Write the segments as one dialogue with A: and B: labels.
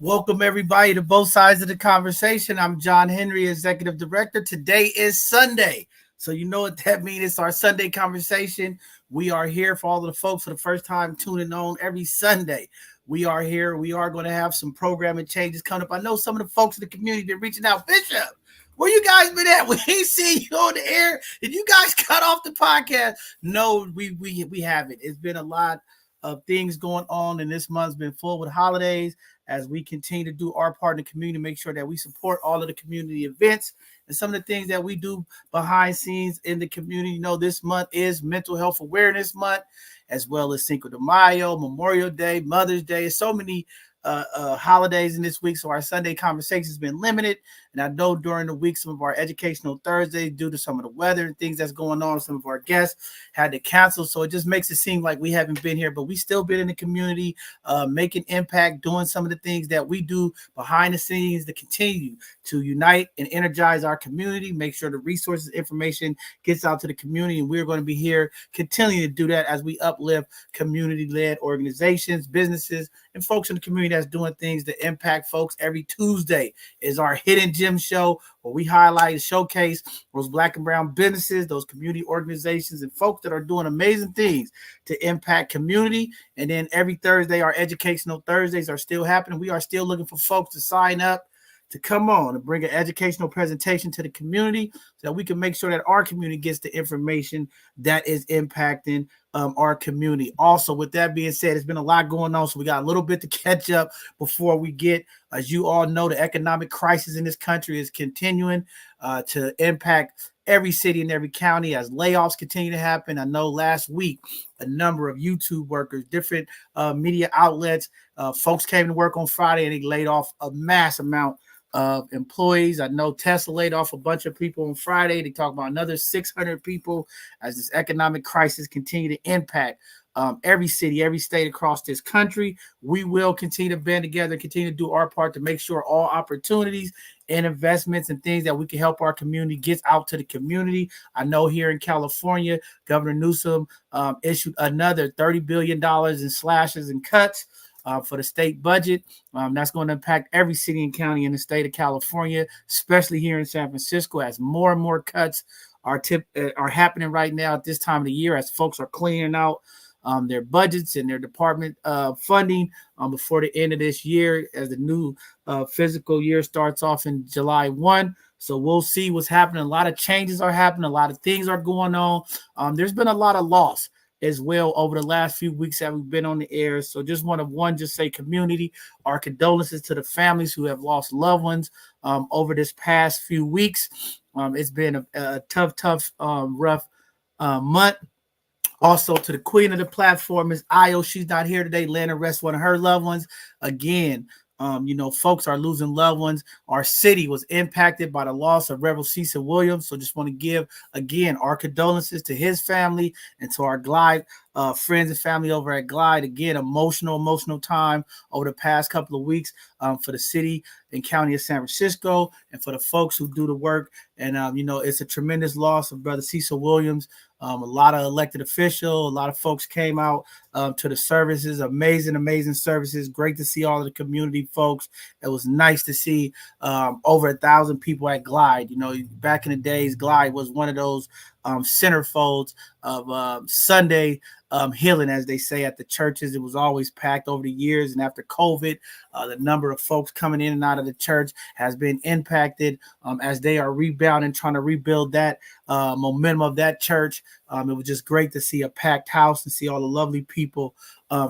A: Welcome everybody to both sides of the conversation. I'm John Henry, Executive Director. Today is Sunday. So you know what that means. It's our Sunday conversation. We are here for all of the folks for the first time tuning on every Sunday. We are here. We are going to have some programming changes coming up. I know some of the folks in the community been reaching out. Bishop, where you guys been at? We ain't seen you on the air. Did you guys cut off the podcast? No, we haven't. It's been a lot of things going on, and this month's been full with holidays as we continue to do our part in the community, make sure that we support all of the community events and some of the things that we do behind scenes in the community. You know, this month is Mental Health Awareness Month, as well as Cinco de Mayo, Memorial Day, Mother's Day. So many holidays in this week, so our Sunday conversation has been limited. And I know during the week, some of our educational Thursdays, due to some of the weather and things that's going on, some of our guests had to cancel. So it just makes it seem like we haven't been here, but we still been in the community, making impact, doing some of the things that we do behind the scenes to continue to unite and energize our community, make sure the resources, information gets out to the community. And we're going to be here continuing to do that as we uplift community-led organizations, businesses, and folks in the community that's doing things to impact folks. Every Tuesday is our Hidden Gem show, where we highlight and showcase those Black and brown businesses, those community organizations, and folks that are doing amazing things to impact community. And then every Thursday, our educational Thursdays are still happening. We are still looking for folks to sign up to come on and bring an educational presentation to the community so that we can make sure that our community gets the information that is impacting our community. Also, with that being said, it's been a lot going on, so we got a little bit to catch up before we get, as you all know, the economic crisis in this country is continuing to impact every city and every county as layoffs continue to happen. I know last week, a number of YouTube workers, different media outlets, folks came to work on Friday and they laid off a mass amount of employees. I know Tesla laid off a bunch of people on Friday. They talk about another 600 people as this economic crisis continue to impact every city, every state across this country. We will continue to band together, continue to do our part to make sure all opportunities and investments and things that we can help our community gets out to the community. I know here in California, Governor Newsom issued another $30 billion in slashes and cuts for the state budget. That's going to impact every city and county in the state of California, especially here in San Francisco, as more and more cuts are happening right now at this time of the year, as folks are clearing out their budgets and their department funding before the end of this year, as the new fiscal year starts off in July 1. So we'll see what's happening. A lot of changes are happening. A lot of things are going on. There's been a lot of loss as well over the last few weeks that we've been on the air. So just want to just say community, our condolences to the families who have lost loved ones over this past few weeks. It's been a tough, rough month. Also to the queen of the platform is Io. She's not here today. Laying to rest one of her loved ones. Again, folks are losing loved ones. Our city was impacted by the loss of Reverend Cecil Williams. So just want to give, again, our condolences to his family and to our Glide friends and family over at Glide. Again, emotional time over the past couple of weeks for the city and county of San Francisco and for the folks who do the work. And, it's a tremendous loss of Brother Cecil Williams. A lot of elected officials, a lot of folks came out to the services, amazing services. Great to see all of the community folks. It was nice to see over 1,000 people at Glide. Back in the days, Glide was one of those centerfolds of Sunday healing, as they say, at the churches. It was always packed over the years. And after COVID, the number of folks coming in and out of the church has been impacted as they are rebounding, trying to rebuild that momentum of that church. It was just great to see a packed house and see all the lovely people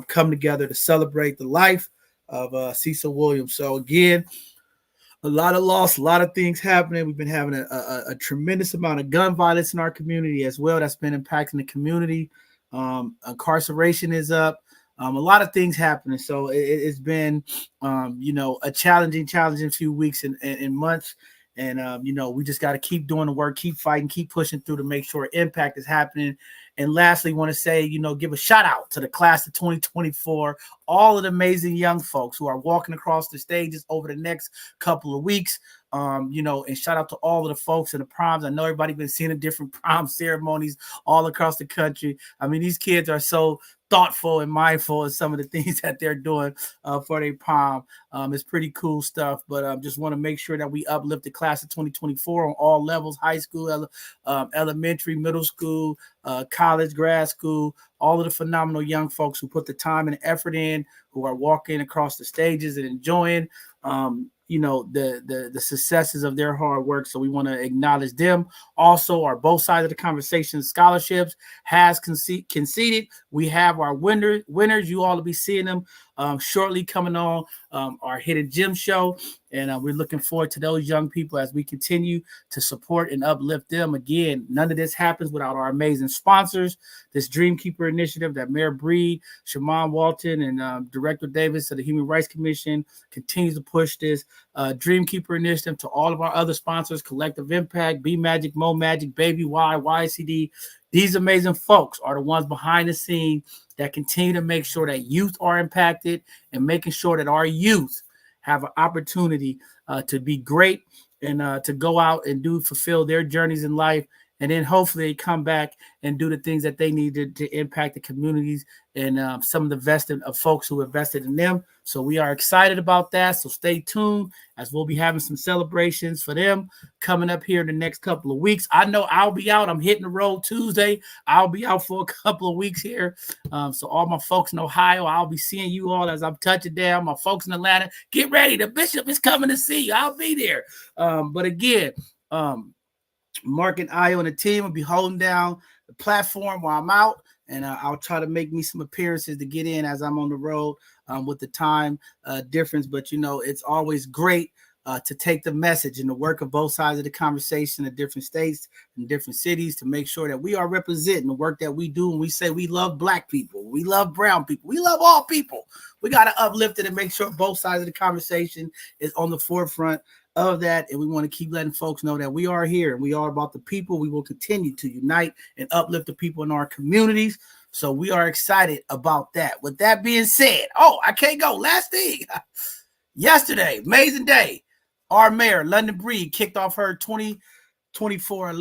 A: come together to celebrate the life of Cecil Williams. So again, a lot of loss, a lot of things happening. We've been having a tremendous amount of gun violence in our community as well. That's been impacting the community. Incarceration is up. A lot of things happening. So it's been, a challenging few weeks and months. And, we just got to keep doing the work, keep fighting, keep pushing through to make sure impact is happening. And lastly, want to say, give a shout out to the class of 2024, all of the amazing young folks who are walking across the stages over the next couple of weeks. And shout out to all of the folks in the proms. I know everybody been seeing the different prom ceremonies all across the country. I mean, these kids are so thoughtful and mindful of some of the things that they're doing for their prom. It's pretty cool stuff, but just want to make sure that we uplift the class of 2024 on all levels: high school, elementary, middle school, college, grad school, all of the phenomenal young folks who put the time and effort in, who are walking across the stages and enjoying the successes of their hard work. So we want to acknowledge them. Also, our both sides of the conversation scholarships has conceded. We have our winners. You all will be seeing them shortly coming on our Hidden Gem show. And we're looking forward to those young people as we continue to support and uplift them. Again, none of this happens without our amazing sponsors. This Dreamkeeper initiative that Mayor Breed, Shaman Walton, and Director Davis of the Human Rights Commission continues to push this Dreamkeeper initiative. To all of our other sponsors: Collective Impact, B Magic, Mo Magic, Baby Y, YCD. These amazing folks are the ones behind the scene that continue to make sure that youth are impacted and making sure that our youth have an opportunity to be great and to go out and fulfill their journeys in life. And then hopefully they come back and do the things that they need to impact the communities and some of the vested of folks who invested in them. So we are excited about that. So stay tuned as we'll be having some celebrations for them coming up here in the next couple of weeks. I know I'll be out. I'm hitting the road Tuesday. I'll be out for a couple of weeks here. So all my folks in Ohio, I'll be seeing you all as I'm touching down. My folks in Atlanta, get ready. The bishop is coming to see you. I'll be there. But again, Mark and I on the team will be holding down the platform while I'm out, and I'll try to make me some appearances to get in as I'm on the road with the time difference. But, it's always great to take the message and the work of both sides of the conversation in different states and different cities to make sure that we are representing the work that we do. And we say we love Black people, we love brown people, we love all people. We got to uplift it and make sure both sides of the conversation is on the forefront of that. And we want to keep letting folks know that we are here and we are about the people. We will continue to unite and uplift the people in our communities. So we are excited about that. With that being said, I can't go. Last thing. Yesterday, amazing day. Our mayor, London Breed, kicked off her 2024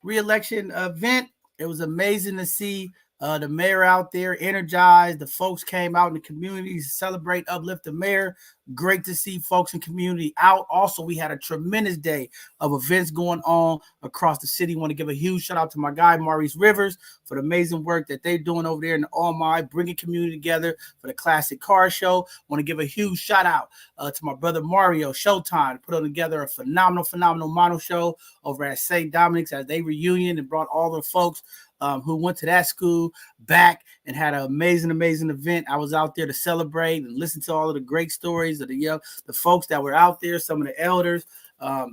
A: re-election event. It was amazing to see the mayor out there energized. The folks came out in the community to celebrate, uplift the mayor. Great to see folks in community out. Also, we had a tremendous day of events going on across the city. Want to give a huge shout out to my guy, Maurice Rivers, for the amazing work that they're doing over there in the All-My, bringing community together for the Classic Car Show. Want to give a huge shout out to my brother Mario Showtime, put on together a phenomenal mono show over at St. Dominic's as they reunion and brought all the folks who went to that school back and had an amazing event. I was out there to celebrate and listen to all of the great stories of the folks that were out there, some of the elders.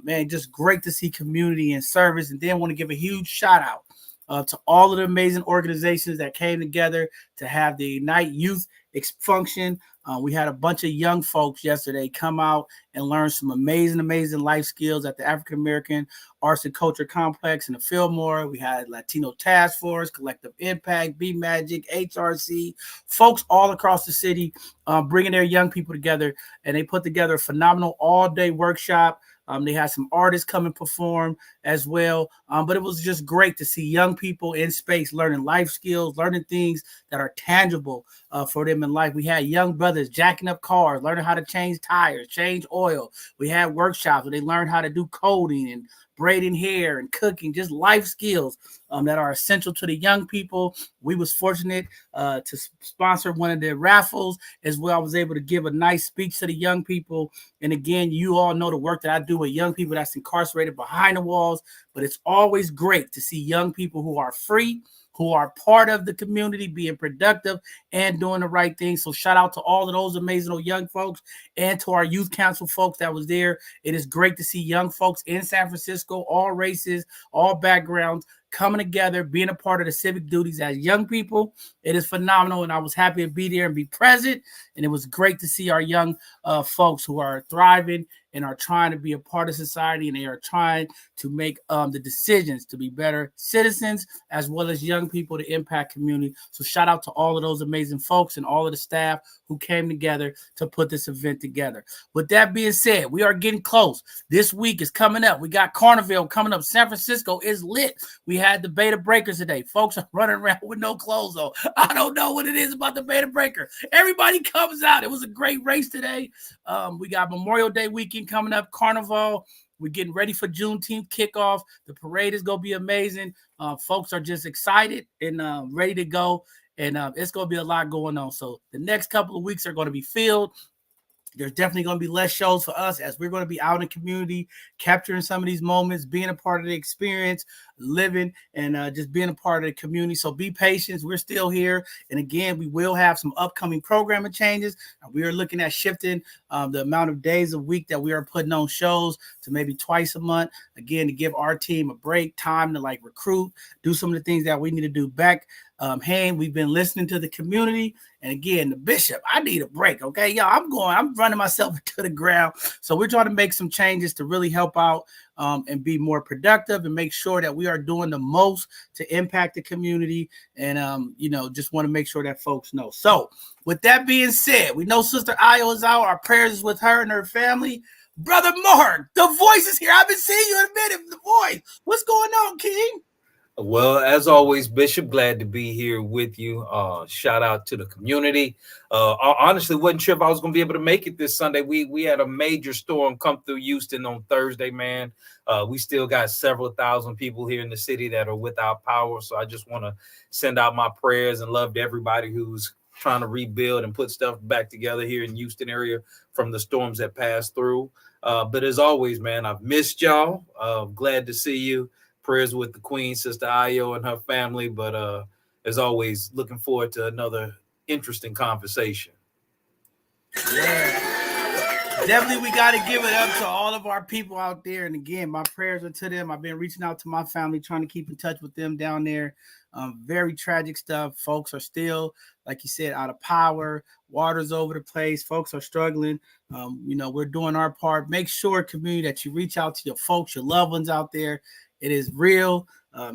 A: Man, just great to see community and service. And then want to give a huge shout out to all of the amazing organizations that came together to have the Ignite Youth function. We had a bunch of young folks yesterday come out and learn some amazing life skills at the African American Arts and Culture Complex in the Fillmore. We had Latino Task Force, Collective Impact, B Magic, HRC, folks all across the city bringing their young people together, and they put together a phenomenal all-day workshop. They had some artists come and perform as well. But it was just great to see young people in space learning life skills, learning things that are tangible for them in life. We had young brothers jacking up cars, learning how to change tires, change oil. We had workshops where they learned how to do coding and braiding hair and cooking, just life skills that are essential to the young people. We was fortunate to sponsor one of the raffles as well. I was able to give a nice speech to the young people. And again, you all know the work that I do with young people that's incarcerated behind the walls, but it's always great to see young people who are free, who are part of the community, being productive and doing the right thing. So shout out to all of those amazing young folks and to our youth council folks that was there. It is great to see young folks in San Francisco, all races, all backgrounds, coming together, being a part of the civic duties as young people. It is phenomenal, and I was happy to be there and be present. And it was great to see our young folks who are thriving and are trying to be a part of society, and they are trying to make the decisions to be better citizens as well as young people to impact community. So shout out to all of those amazing folks and all of the staff who came together to put this event together. With that being said, we are getting close. This week is coming up. We got Carnival coming up. San Francisco is lit. We had the Beta Breakers today. Folks are running around with no clothes on. I don't know what it is about the Beta Breaker. Everybody comes out. It was a great race today. We got Memorial Day weekend coming up, Carnival. We're getting ready for Juneteenth kickoff. The parade is going to be amazing. Folks are just excited and ready to go. And it's going to be a lot going on. So the next couple of weeks are going to be filled. There's definitely going to be less shows for us as we're going to be out in the community, capturing some of these moments, being a part of the experience, living, and just being a part of the community. So be patient. We're still here. And again, we will have some upcoming programming changes. We are looking at shifting the amount of days a week that we are putting on shows to maybe twice a month. Again, to give our team a break, time to like recruit, do some of the things that we need to do back. We've been listening to the community. And again, the bishop, I need a break. Okay, y'all, I'm running myself into the ground. So we're trying to make some changes to really help out and be more productive and make sure that we are doing the most to impact the community. And, just want to make sure that folks know. So with that being said, we know Sister Ayo is out. Our prayers is with her and her family. Brother Mark, the voice is here. I've been seeing you in a minute. The voice. What's going on, King?
B: Well, as always, Bishop, glad to be here with you. Shout out to the community. I honestly wasn't sure if I was going to be able to make it this Sunday. We had a major storm come through Houston on Thursday, man. We still got several thousand people here in the city that are without power. So I just want to send out my prayers and love to everybody who's trying to rebuild and put stuff back together here in Houston area from the storms that passed through. But as always, man, I've missed y'all. Glad to see you. Prayers with the Queen, Sister Ayo, and her family. But as always, looking forward to another interesting conversation.
A: Yeah, definitely we got to give it up to all of our people out there. And again, my prayers are to them. I've been reaching out to my family, trying to keep in touch with them down there. Very tragic stuff. Folks are still, like you said, out of power. Water's over the place. Folks are struggling. We're doing our part. Make sure, community, that you reach out to your folks, your loved ones out there. It is real.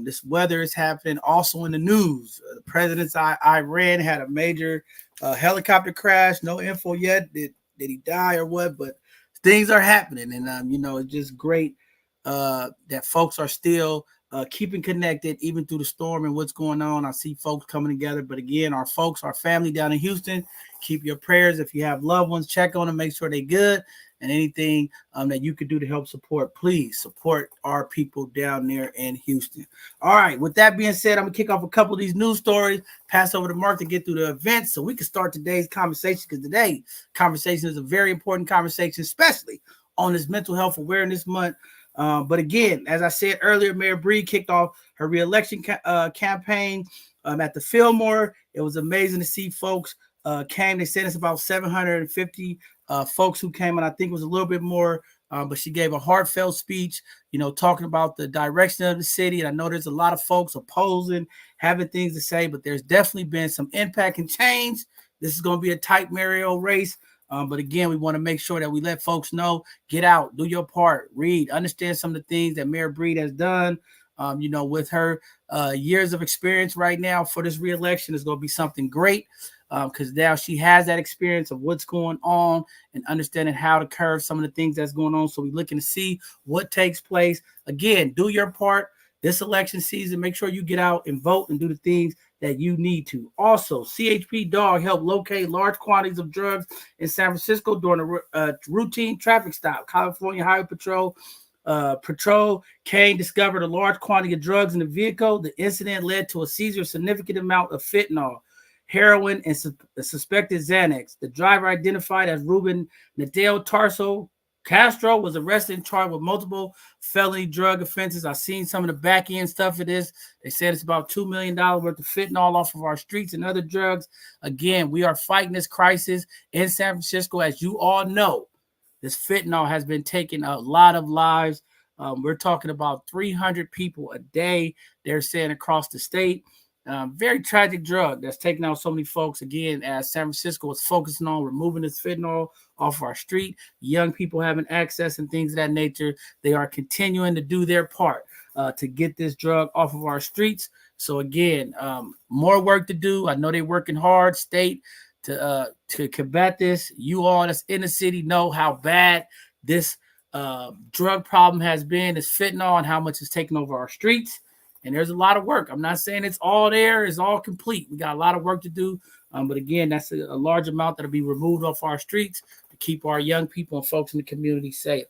A: This weather is happening. Also in the news, the president's Iran had a major helicopter crash. No info yet. Did he die or what? But things are happening. And, it's just great that folks are still keeping connected even through the storm and what's going on. I see folks coming together. But again, our folks, our family down in Houston, keep your prayers. If you have loved ones, check on them, make sure they're good. And anything that you could do to help support, please support our people down there in Houston. All right. With that being said, I'm going to kick off a couple of these news stories, pass over to Mark to get through the events so we can start today's conversation, because today's conversation is a very important conversation, especially on this Mental Health Awareness Month. But again, as I said earlier, Mayor Breed kicked off her reelection campaign at the Fillmore. It was amazing to see folks came. They said it's about 750 folks who came, and I think it was a little bit more, but she gave a heartfelt speech, talking about the direction of the city. And I know there's a lot of folks opposing, having things to say, but there's definitely been some impact and change. This is going to be a tight Mario race. But again, we want to make sure that we let folks know, get out, do your part, read, understand some of the things that Mayor Breed has done. With her years of experience right now for this reelection is going to be something great. Because now she has that experience of what's going on and understanding how to curve some of the things that's going on. So we're looking to see what takes place. Again, do your part this election season. Make sure you get out and vote and do the things that you need to. Also, CHP Dog helped locate large quantities of drugs in San Francisco during a routine traffic stop. California Highway Patrol Kane discovered a large quantity of drugs in the vehicle. The incident led to a seizure of a significant amount of fentanyl, heroin, and suspected Xanax. The driver, identified as Ruben Nadal Tarso Castro, was arrested and charged with multiple felony drug offenses. I've seen some of the back end stuff of this. They said it's about $2 million worth of fentanyl off of our streets and other drugs. Again, we are fighting this crisis in San Francisco. As you all know, this fentanyl has been taking a lot of lives. We're talking about 300 people a day, they're saying, across the state. Very tragic drug that's taking out so many folks. Again, as San Francisco is focusing on removing this fentanyl off our street, young people having access and things of that nature, they are continuing to do their part to get this drug off of our streets. So again, more work to do. I know they're working hard, state, to combat this. You all that's in the city know how bad this drug problem has been. It's fentanyl and how much it's taking over our streets. And there's a lot of work. I'm not saying it's all there, it's all complete. We got a lot of work to do. But again, that's a large amount that'll be removed off our streets to keep our young people and folks in the community safe.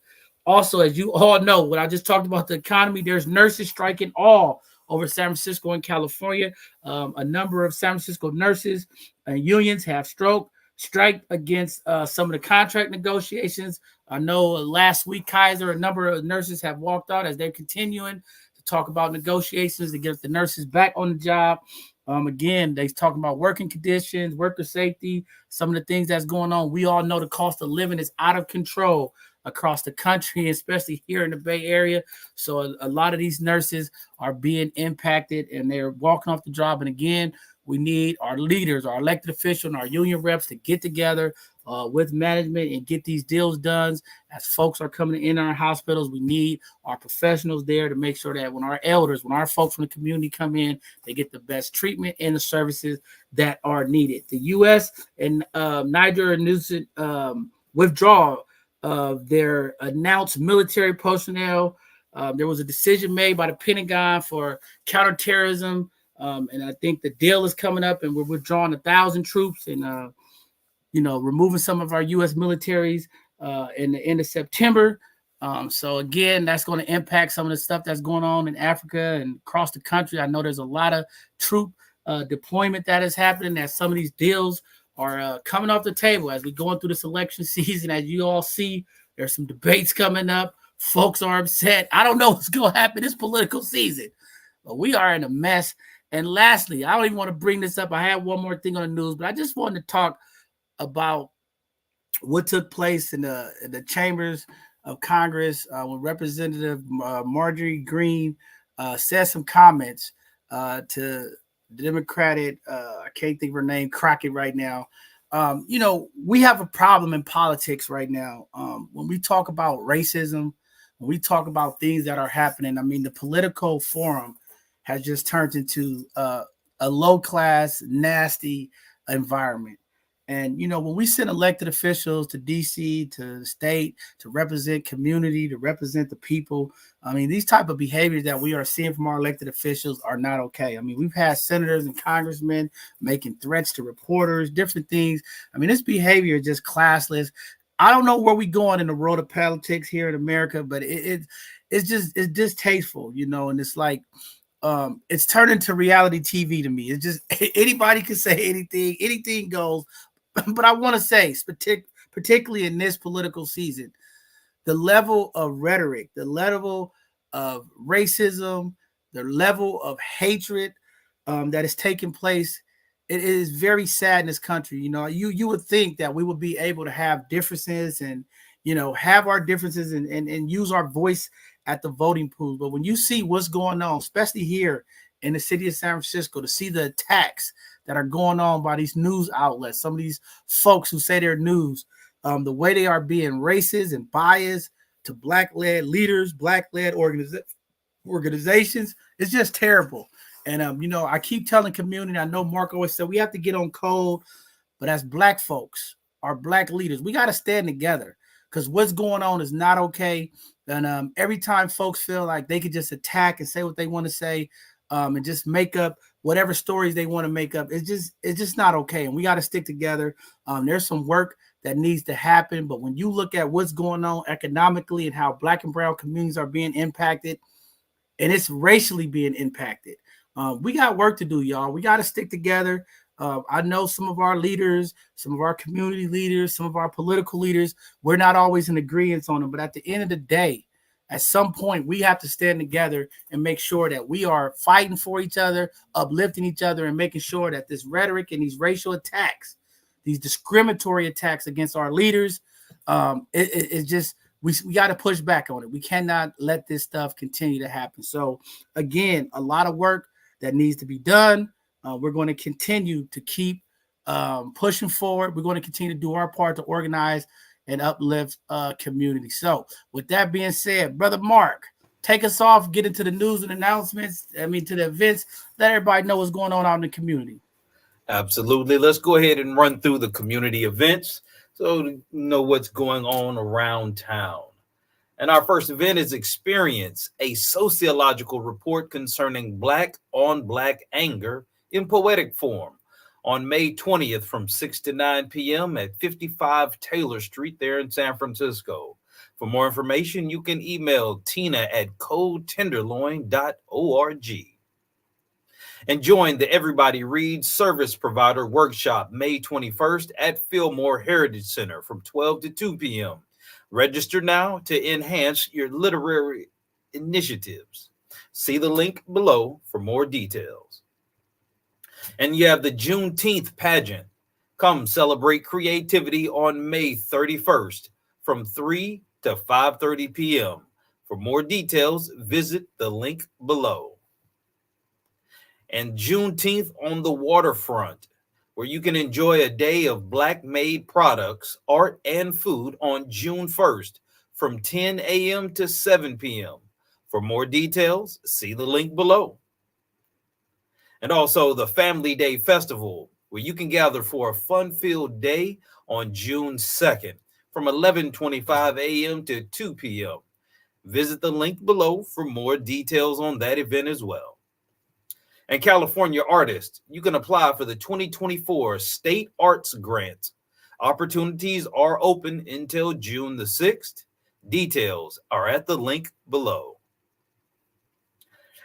A: Also, as you all know, when I just talked about the economy, there's nurses striking all over San Francisco and California. A number of San Francisco nurses and unions have strike against some of the contract negotiations. I know last week, Kaiser, a number of nurses have walked out as they're continuing talk about negotiations to get the nurses back on the job. Again, they talking about working conditions, worker safety, some of the things that's going on. We all know the cost of living is out of control across the country, especially here in the Bay Area. So a lot of these nurses are being impacted and they're walking off the job. And again, we need our leaders, our elected officials, and our union reps to get together with management and get these deals done. As folks are coming in our hospitals, we need our professionals there to make sure that when our elders, when our folks from the community come in, they get the best treatment and the services that are needed. The U.S. and Niger announced withdrawal of their announced military personnel. There was a decision made by the Pentagon for counterterrorism. And I think the deal is coming up and we're withdrawing 1,000 troops and, removing some of our U.S. militaries in the end of September. So again, that's going to impact some of the stuff that's going on in Africa and across the country. I know there's a lot of troop deployment that is happening, as some of these deals are coming off the table as we're going through this election season. As you all see, there's some debates coming up. Folks are upset. I don't know what's going to happen this political season, but we are in a mess. And lastly, I don't even want to bring this up. I have one more thing on the news, but I just wanted to talk about what took place in the chambers of Congress when Representative Marjorie Greene said some comments to the Democratic, I can't think of her name, Crockett right now. We have a problem in politics right now. When we talk about racism, when we talk about things that are happening, I mean, the political forum has just turned into a low-class, nasty environment. And, when we send elected officials to D.C., to the state, to represent community, to represent the people, I mean, these type of behaviors that we are seeing from our elected officials are not okay. I mean, we've had senators and congressmen making threats to reporters, different things. I mean, this behavior is just classless. I don't know where we're going in the world of politics here in America, but it's distasteful, and it's like, it's turned into reality TV to me. It's just anybody can say anything goes. But I want to say, particularly in this political season, the level of rhetoric, the level of racism, the level of hatred that is taking place, it is very sad in this country. You would think that we would be able to have differences and, have our differences and use our voice at the voting pool. But when you see what's going on, especially here in the city of San Francisco, to see the attacks that are going on by these news outlets, some of these folks who say they're news, the way they are being racist and biased to Black-led leaders, Black-led organizations, it's just terrible. And, I keep telling community, I know Mark always said we have to get on code, but as Black folks, our Black leaders, we got to stand together because what's going on is not okay. And every time folks feel like they could just attack and say what they want to say and just make up whatever stories they want to make up, it's just not okay. And we got to stick together. There's some work that needs to happen. But when you look at what's going on economically and how Black and brown communities are being impacted, and it's racially being impacted, we got work to do, y'all. We got to stick together. I know some of our leaders, some of our community leaders, some of our political leaders, we're not always in agreement on them. But at the end of the day, at some point, we have to stand together and make sure that we are fighting for each other, uplifting each other, and making sure that this rhetoric and these racial attacks, these discriminatory attacks against our leaders, it just, we got to push back on it. We cannot let this stuff continue to happen. So again, a lot of work that needs to be done. We're going to continue to keep pushing forward. We're going to continue to do our part to organize and uplift community. So with that being said, Brother Mark, take us off, get into the news and announcements. To the events. Let everybody know what's going on out in the community.
B: Absolutely. Let's go ahead and run through the community events so to know what's going on around town. And our first event is Experience, a sociological report concerning Black on Black anger in poetic form on May 20th from 6 to 9 p.m. at 55 Taylor Street there in San Francisco. For more information, you can email tina@coldtenderloin.org. And join the Everybody Reads Service Provider Workshop May 21st at Fillmore Heritage Center from 12 to 2 p.m. Register now to enhance your literary initiatives. See the link below for more details. And you have the Juneteenth pageant. Come celebrate creativity on May 31st from 3 to 5:30 p.m. For more details, visit the link below. And Juneteenth on the waterfront, where you can enjoy a day of Black-made products, art, and food on June 1st from 10 a.m. to 7 p.m. For more details, see the link below. And also the Family Day Festival, where you can gather for a fun-filled day on June 2nd from 11:25 a.m. to 2 p.m. Visit the link below for more details on that event as well. And California artists, you can apply for the 2024 State Arts Grant. Opportunities are open until June the 6th. Details are at the link below.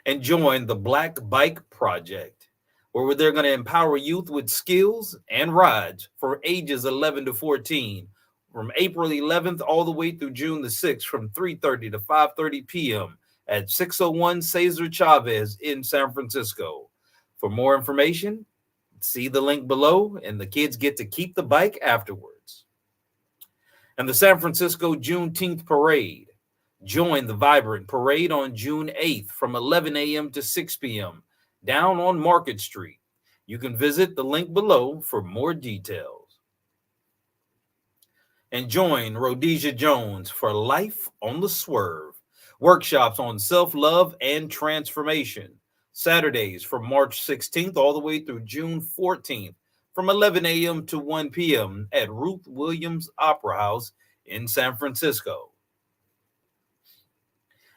B: And join the Black Bike Project, where they're going to empower youth with skills and rides for ages 11 to 14 from April 11th all the way through June the 6th from 3:30 to 5:30 p.m. at 601 Cesar Chavez in San Francisco. For more information, see the link below, and the kids get to keep the bike afterwards. And the San Francisco Juneteenth Parade. Join the vibrant parade on June 8th from 11 a.m. to 6 p.m. down on Market Street. You can visit the link below for more details. And join Rhodesia Jones for Life on the Swerve. Workshops on self-love and transformation. Saturdays from March 16th all the way through June 14th from 11 a.m. to 1 p.m. at Ruth Williams Opera House in San Francisco.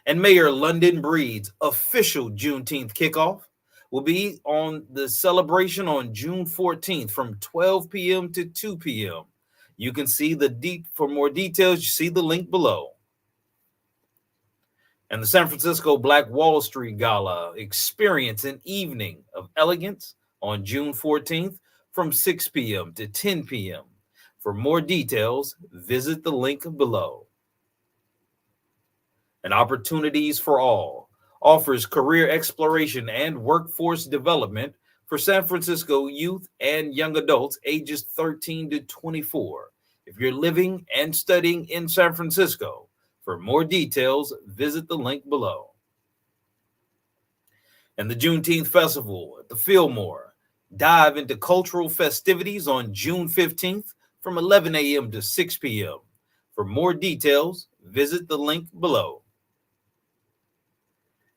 B: And Mayor London Breed's official Juneteenth kickoff will be on the celebration on June 14th from 12 p.m. to 2 p.m. You can see for more details, you see the link below. And the San Francisco Black Wall Street Gala, experience an evening of elegance on June 14th from 6 p.m. to 10 p.m. For more details, visit the link below. And Opportunities for All offers career exploration and workforce development for San Francisco youth and young adults ages 13 to 24. If you're living and studying in San Francisco, for more details, visit the link below. And the Juneteenth Festival at the Fillmore. Dive into cultural festivities on June 15th from 11 a.m. to 6 p.m. For more details, visit the link below.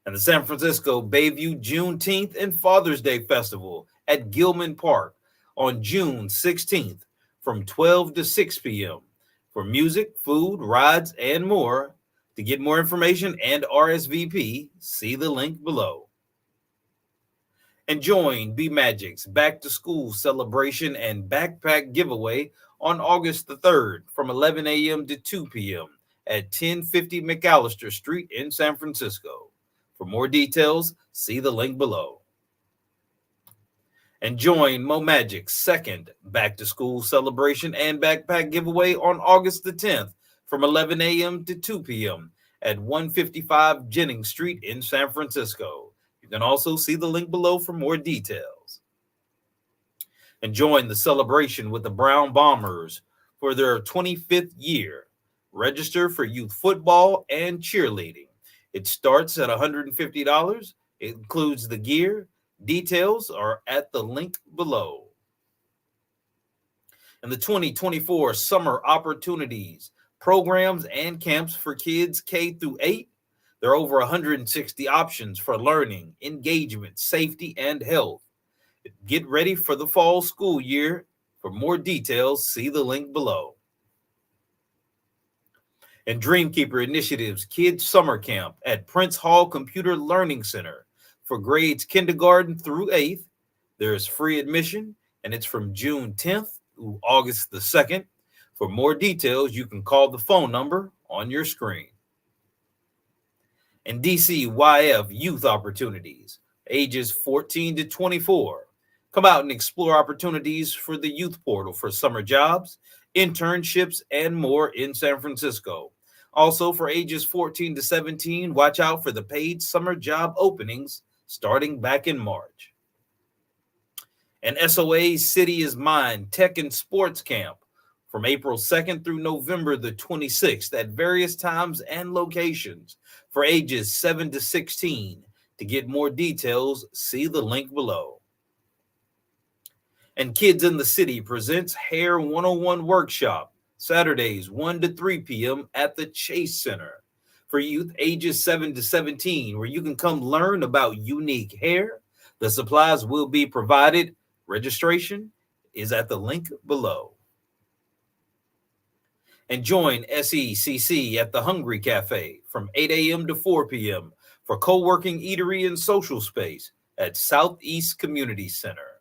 B: And the San Francisco Bayview Juneteenth and Father's Day Festival at Gilman Park on June 16th from 12 to 6 p.m. For music, food, rides, and more. To get more information and RSVP, see the link below. And join B Magic's Back to School celebration and backpack giveaway on August the 3rd from 11 a.m. to 2 p.m. at 1050 McAllister Street in San Francisco. For more details, see the link below. And join Mo Magic's second Back to School celebration and backpack giveaway on August the 10th from 11 a.m. to 2 p.m. at 155 Jennings Street in San Francisco. You can also see the link below for more details. And join the celebration with the Brown Bombers for their 25th year. Register for youth football and cheerleading. It starts at $150. It includes the gear, Details are at the link below. And the 2024 Summer Opportunities Programs and Camps for Kids K through 8. There are over 160 options for learning, engagement, safety, and health. Get ready for the fall school year. For more details, see the link below. And Dreamkeeper Initiatives Kids Summer Camp at Prince Hall Computer Learning Center for grades kindergarten through 8th. There is free admission, and it's from June 10th through August the 2nd. For more details, you can call the phone number on your screen. And DCYF Youth Opportunities, ages 14 to 24. Come out and explore opportunities for the Youth Portal for summer jobs, internships, and more in San Francisco. Also, for ages 14 to 17, watch out for the paid summer job openings starting back in March. And SOA City is Mine Tech and Sports Camp from April 2nd through November the 26th at various times and locations for ages 7 to 16. To get more details, see the link below. And Kids in the City presents Hair 101 Workshop, Saturdays 1 to 3 p.m. at the Chase Center for youth ages 7 to 17, where you can come learn about unique hair. The supplies will be provided. Registration is at the link below. And join SECC at the Hungry Cafe from 8 a.m. to 4 p.m. for co-working eatery and social space at Southeast Community Center.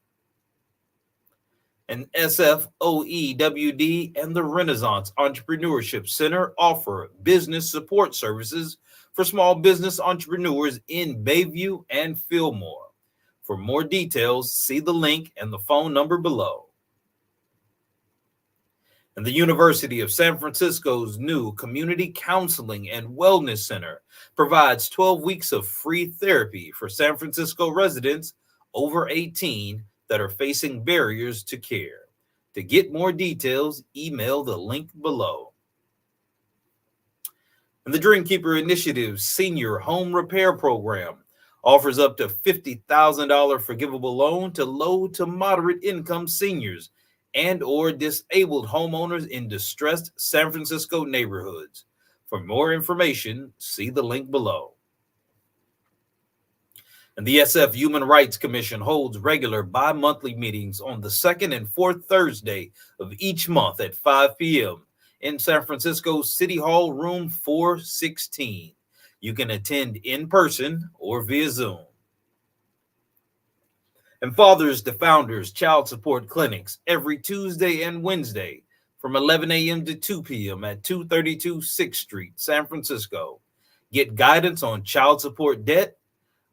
B: And SFOEWD and the Renaissance Entrepreneurship Center offer business support services for small business entrepreneurs in Bayview and Fillmore. For more details, see the link and the phone number below. And the University of San Francisco's new Community Counseling and Wellness Center provides 12 weeks of free therapy for San Francisco residents over 18 that are facing barriers to care. To get more details, email the link below. And the Dreamkeeper Initiative's Senior Home Repair Program offers up to $50,000 forgivable loan to low to moderate income seniors and or disabled homeowners in distressed San Francisco neighborhoods. For more information, see the link below. And the SF Human Rights Commission holds regular bi-monthly meetings on the second and fourth Thursday of each month at 5 p.m. in San Francisco City Hall Room 416. You can attend in person or via Zoom. And Fathers to Founders Child Support Clinics every Tuesday and Wednesday from 11 a.m. to 2 p.m. at 232 6th Street, San Francisco. Get guidance on child support debt,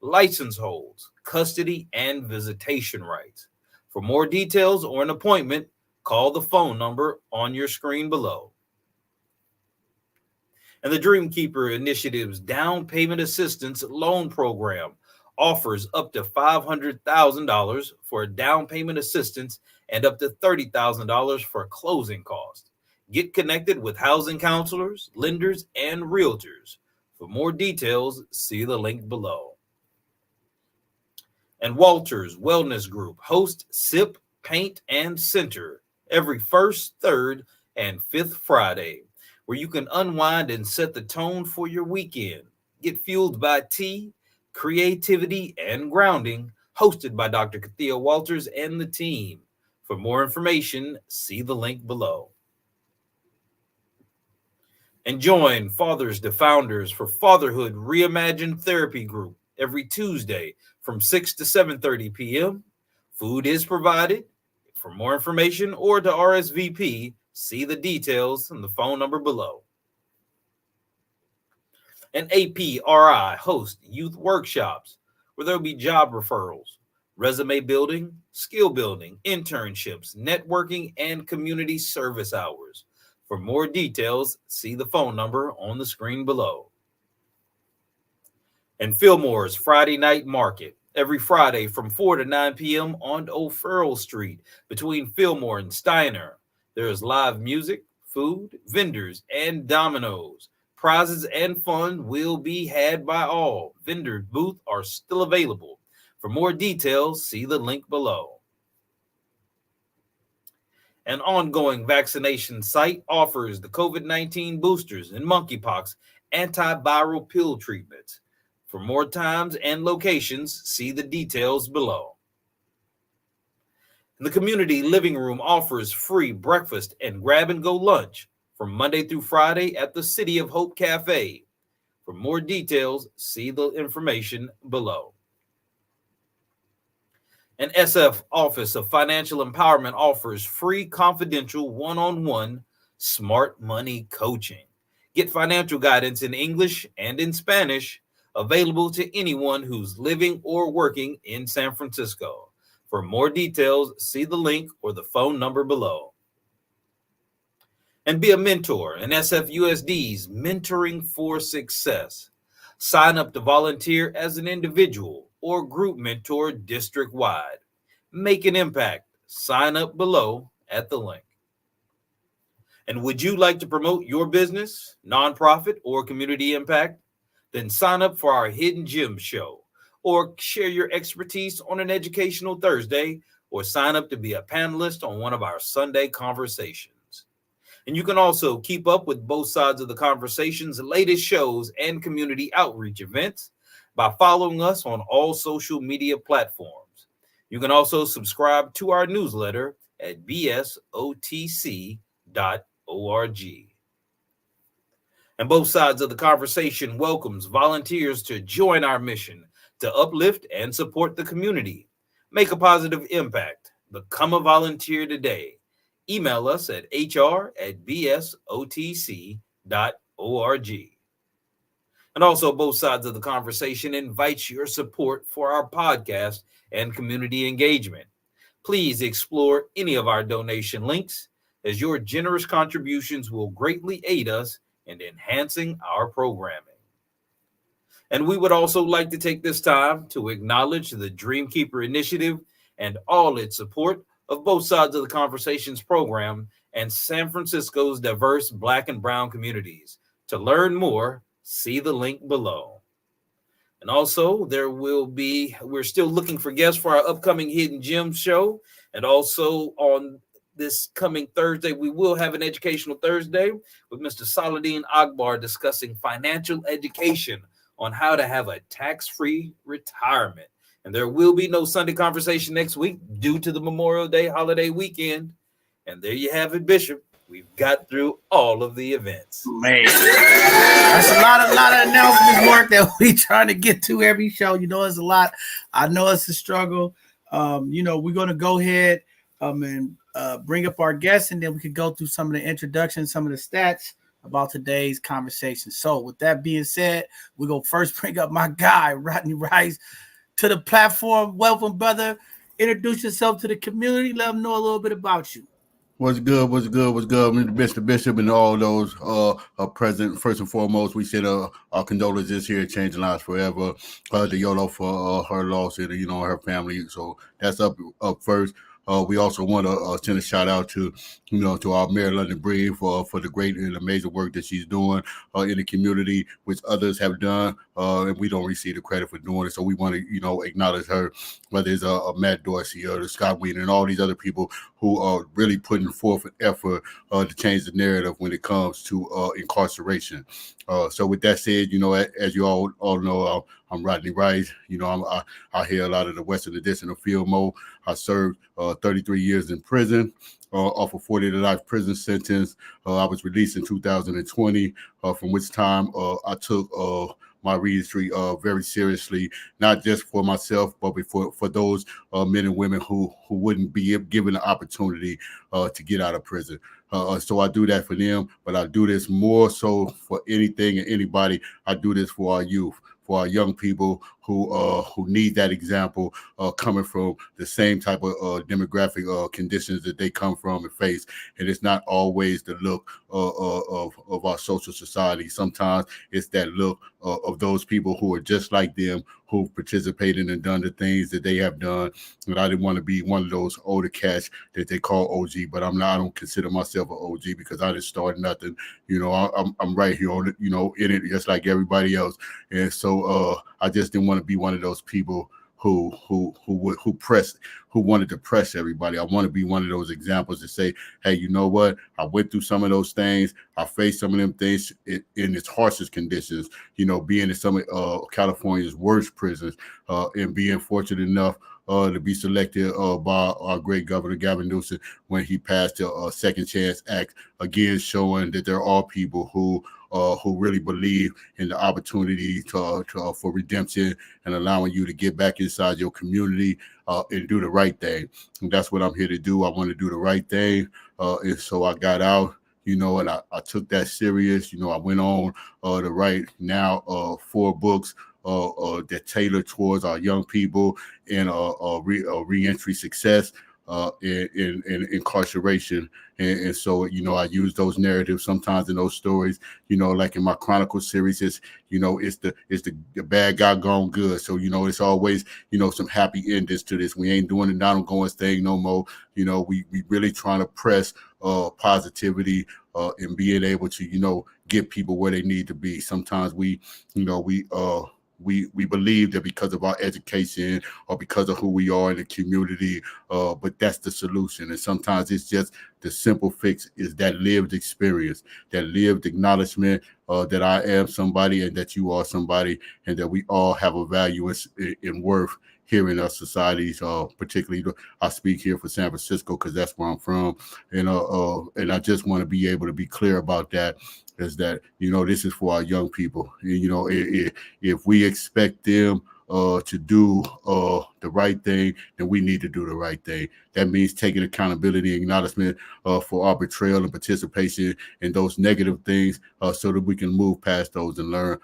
B: license holds, custody, and visitation rights. For more details or an appointment, call the phone number on your screen below. And the Dreamkeeper Initiative's Down Payment Assistance Loan Program offers up to $500,000 for down payment assistance and up to $30,000 for closing costs. Get connected with housing counselors, lenders, and realtors. For more details, see the link below. And Walters Wellness Group hosts Sip, Paint, and Center every first, third, and fifth Friday, where you can unwind and set the tone for your weekend. Get fueled by tea, creativity, and grounding, hosted by Dr. Kathia Walters and the team. For more information, see the link below. And join Fathers to Founders for Fatherhood Reimagined Therapy Group every Tuesday from 6 to 7:30 p.m. Food is provided. For more information or to RSVP, see the details and the phone number below. And APRI hosts youth workshops where there'll be job referrals, resume building, skill building, internships, networking, and community service hours. For more details, see the phone number on the screen below. And Fillmore's Friday Night Market every Friday from 4 to 9 p.m. on O'Farrell Street between Fillmore and Steiner. There is live music, food, vendors, and dominoes. Prizes and fun will be had by all. Vendor booths are still available. For more details, see the link below. An ongoing vaccination site offers the COVID-19 boosters and monkeypox antiviral pill treatments. For more times and locations, see the details below. The community living room offers free breakfast and grab-and-go lunch from Monday through Friday at the City of Hope Cafe. For more details, see the information below. An SF Office of Financial Empowerment offers free confidential one-on-one smart money coaching. Get financial guidance in English and in Spanish, available to anyone who's living or working in San Francisco. For more details, see the link or the phone number below. And be a mentor in SFUSD's Mentoring for Success. Sign up to volunteer as an individual or group mentor district-wide. Make an impact. Sign up below at the link. And would you like to promote your business, nonprofit, or community impact? Then sign up for our Hidden Gems show, or share your expertise on an educational Thursday, or sign up to be a panelist on one of our Sunday conversations. And you can also keep up with both sides of the conversation's latest shows and community outreach events by following us on all social media platforms. You can also subscribe to our newsletter at bsotc.org. And both sides of the conversation welcomes volunteers to join our mission to uplift and support the community. Make a positive impact. Become a volunteer today. Email us at hr@bsotc.org. And also, both sides of the conversation invites your support for our podcast and community engagement. Please explore any of our donation links, as your generous contributions will greatly aid us in enhancing our programming. And we would also like to take this time to acknowledge the Dreamkeeper Initiative and all its support of both sides of the conversations program and San Francisco's diverse Black and Brown communities. To learn more, see the link below. And also, we're still looking for guests for our upcoming Hidden Gems show. And also on this coming Thursday, we will have an educational Thursday with Mr. Saladin Akbar discussing financial education on how to have a tax-free retirement. And there will be no Sunday conversation next week due to the Memorial Day holiday weekend. And there you have it, Bishop. We've got through all of the events.
A: Man, that's a lot of announcements work that we trying to get to every show. You know, it's a lot. I know it's a struggle. We're going to go ahead and bring up our guests, and then we could go through some of the introductions, some of the stats about today's conversation. So with that being said, we're going to first bring up my guy, Rodney Rice, to the platform. Welcome, brother. Introduce yourself to the community. Let them know a little bit about you.
C: What's good? Mr. Bishop and all those present. First and foremost, we send our condolences here at Changing Lives Forever to Yolo for her loss and, her family. So that's up first. We also want to send a shout out to our Mayor London Breed for the great and amazing work that she's doing in the community, which others have done, and we don't receive the credit for doing it. So we want to acknowledge her, whether it's Matt Dorsey or the Scott Wiener and all these other people who are really putting forth an effort to change the narrative when it comes to incarceration. So with that said, as you all know, I'm Rodney Rice. I hear a lot of the Western Edition of Fillmore. I served 33 years in prison, off a 40-to-life prison sentence. I was released in 2020, from which time I took my reentry very seriously, not just for myself, but for those men and women who wouldn't be given the opportunity to get out of prison. So I do that for them, but I do this more so for anything and anybody. I do this for our youth, for our young people who need that example, coming from the same type of demographic conditions that they come from and face. And it's not always the look of our social society. Sometimes it's that look of those people who are just like them, who've participated and done the things that they have done. And I didn't want to be one of those older cats that they call OG, but I don't consider myself an OG because I didn't start nothing. I'm right here on it, in it just like everybody else. And so I just didn't want to be one of those people who wanted to press everybody. I want to be one of those examples to say, hey, you know what? I went through some of those things. I faced some of them things in its harshest conditions, being in some of California's worst prisons, and being fortunate enough to be selected by our great Governor Gavin Newsom when he passed the Second Chance Act, again showing that there are people who really believe in the opportunity for redemption and allowing you to get back inside your community and do the right thing. And that's what I'm here to do. I want to do the right thing. And so I got out, and I took that serious. I went on to write now 4 books that tailor towards our young people in reentry success in incarceration. And so, I use those narratives sometimes in those stories, like in my Chronicle series, it's the bad guy gone good. So, it's always, some happy endings to this. We ain't doing the Donald Goins thing no more. We really trying to press positivity and being able to, get people where they need to be. Sometimes we believe that because of our education or because of who we are in the community, but that's the solution. And sometimes it's just the simple fix is that lived experience, that lived acknowledgement that I am somebody and that you are somebody, and that we all have a value and worth here in our societies. Particularly, I speak here for San Francisco because that's where I'm from, and I just want to be able to be clear about that. Is that this is for our young people. If we expect them to do the right thing, then we need to do the right thing. That means taking accountability and acknowledgement for our betrayal and participation in those negative things, so that we can move past those and learn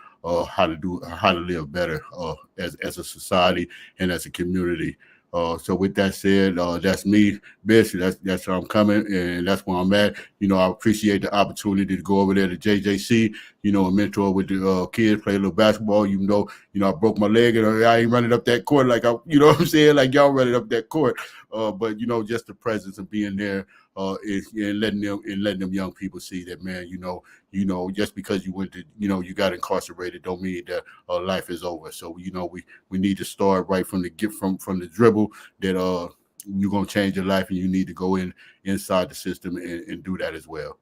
C: how to live better as a society and as a community. So with that said, that's me, Bish. That's how I'm coming, and that's where I'm at. I appreciate the opportunity to go over there to JJC, and mentor with the kids, play a little basketball. I broke my leg and I ain't running up that court like what I'm saying, like y'all running up that court. But just the presence of being there, and letting them young people see that, man, just because you went to, you got incarcerated don't mean that life is over. So, we need to start right from the dribble that you're going to change your life, and you need to go inside the system and do that as well.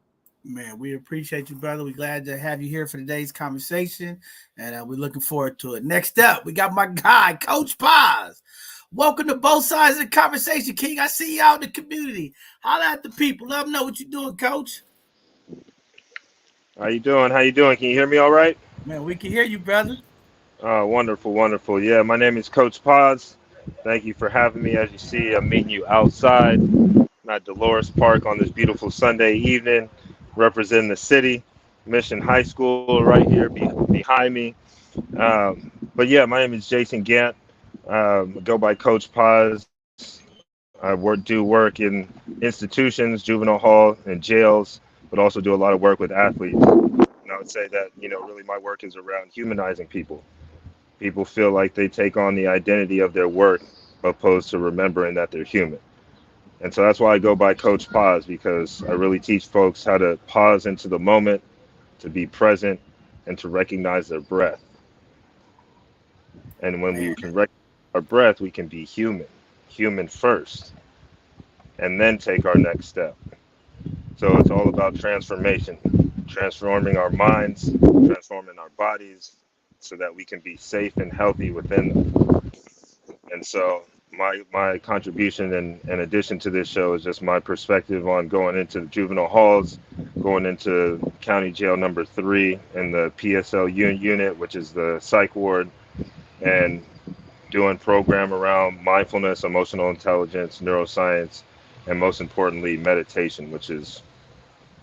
A: Man, we appreciate you, brother. We're glad to have you here for today's conversation, and we're looking forward to it. Next up, we got my guy, Coach Paz. Welcome to Both Sides of the Conversation, King. I see you out in the community. Holla at the people. Let them know what you're doing, Coach.
D: How you doing? Can you hear me all right?
A: Man, we can hear you, brother.
D: Wonderful. Yeah, my name is Coach Paz. Thank you for having me. As you see, I'm meeting you outside at Dolores Park on this beautiful Sunday evening, representing the city. Mission High School right here behind me. But yeah, my name is Jason Gant. I go by Coach Paz. I do work in institutions, juvenile hall, and jails, but also do a lot of work with athletes. And I would say that, really my work is around humanizing people. People feel like they take on the identity of their work, opposed to remembering that they're human. And so that's why I go by Coach Paz, because I really teach folks how to pause into the moment, to be present, and to recognize their breath. And when we can recognize our breath, we can be human first, and then take our next step. So it's all about transformation, transforming our minds, transforming our bodies, so that we can be safe and healthy within them. And so my contribution in addition to this show is just my perspective on going into the juvenile halls, going into County Jail number 3 in the PSL unit, which is the psych ward, and doing program around mindfulness, emotional intelligence, neuroscience, and most importantly, meditation, which is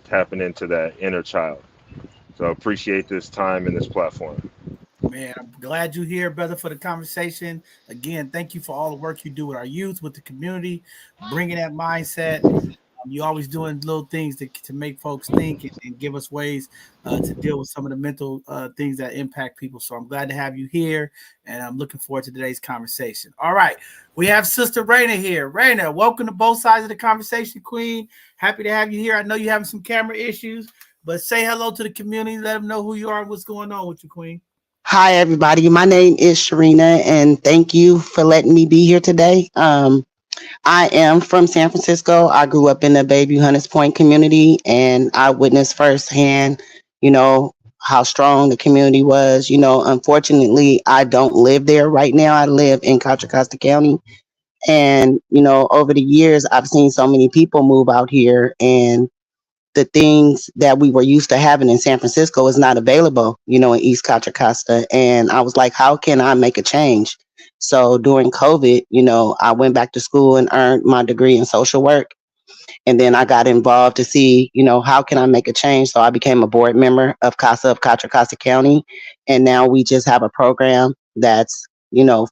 D: tapping into that inner child. So I appreciate this time and this platform.
A: Man, I'm glad you're here, brother, for the conversation. Again, thank you for all the work you do with our youth, with the community, bringing that mindset. You're always doing little things to make folks think and give us ways to deal with some of the mental things that impact people. So I'm glad to have you here, and I'm looking forward to today's conversation. All right, we have Sister Raina here. Raina, welcome to Both Sides of the Conversation, Queen. Happy to have you here. I know you're having some camera issues, but say hello to the community. Let them know who you are and what's going on with you, Queen.
E: Hi, everybody. My name is Sharina, and thank you for letting me be here today. I am from San Francisco. I grew up in the Bayview Hunters Point community, and I witnessed firsthand, how strong the community was. Unfortunately, I don't live there right now. I live in Contra Costa County. And, over the years, I've seen so many people move out here, and the things that we were used to having in San Francisco is not available, in East Contra Costa. And I was like, how can I make a change? So during COVID, I went back to school and earned my degree in social work. And then I got involved to see, how can I make a change? So I became a board member of CASA of Contra Costa County. And now we just have a program that's,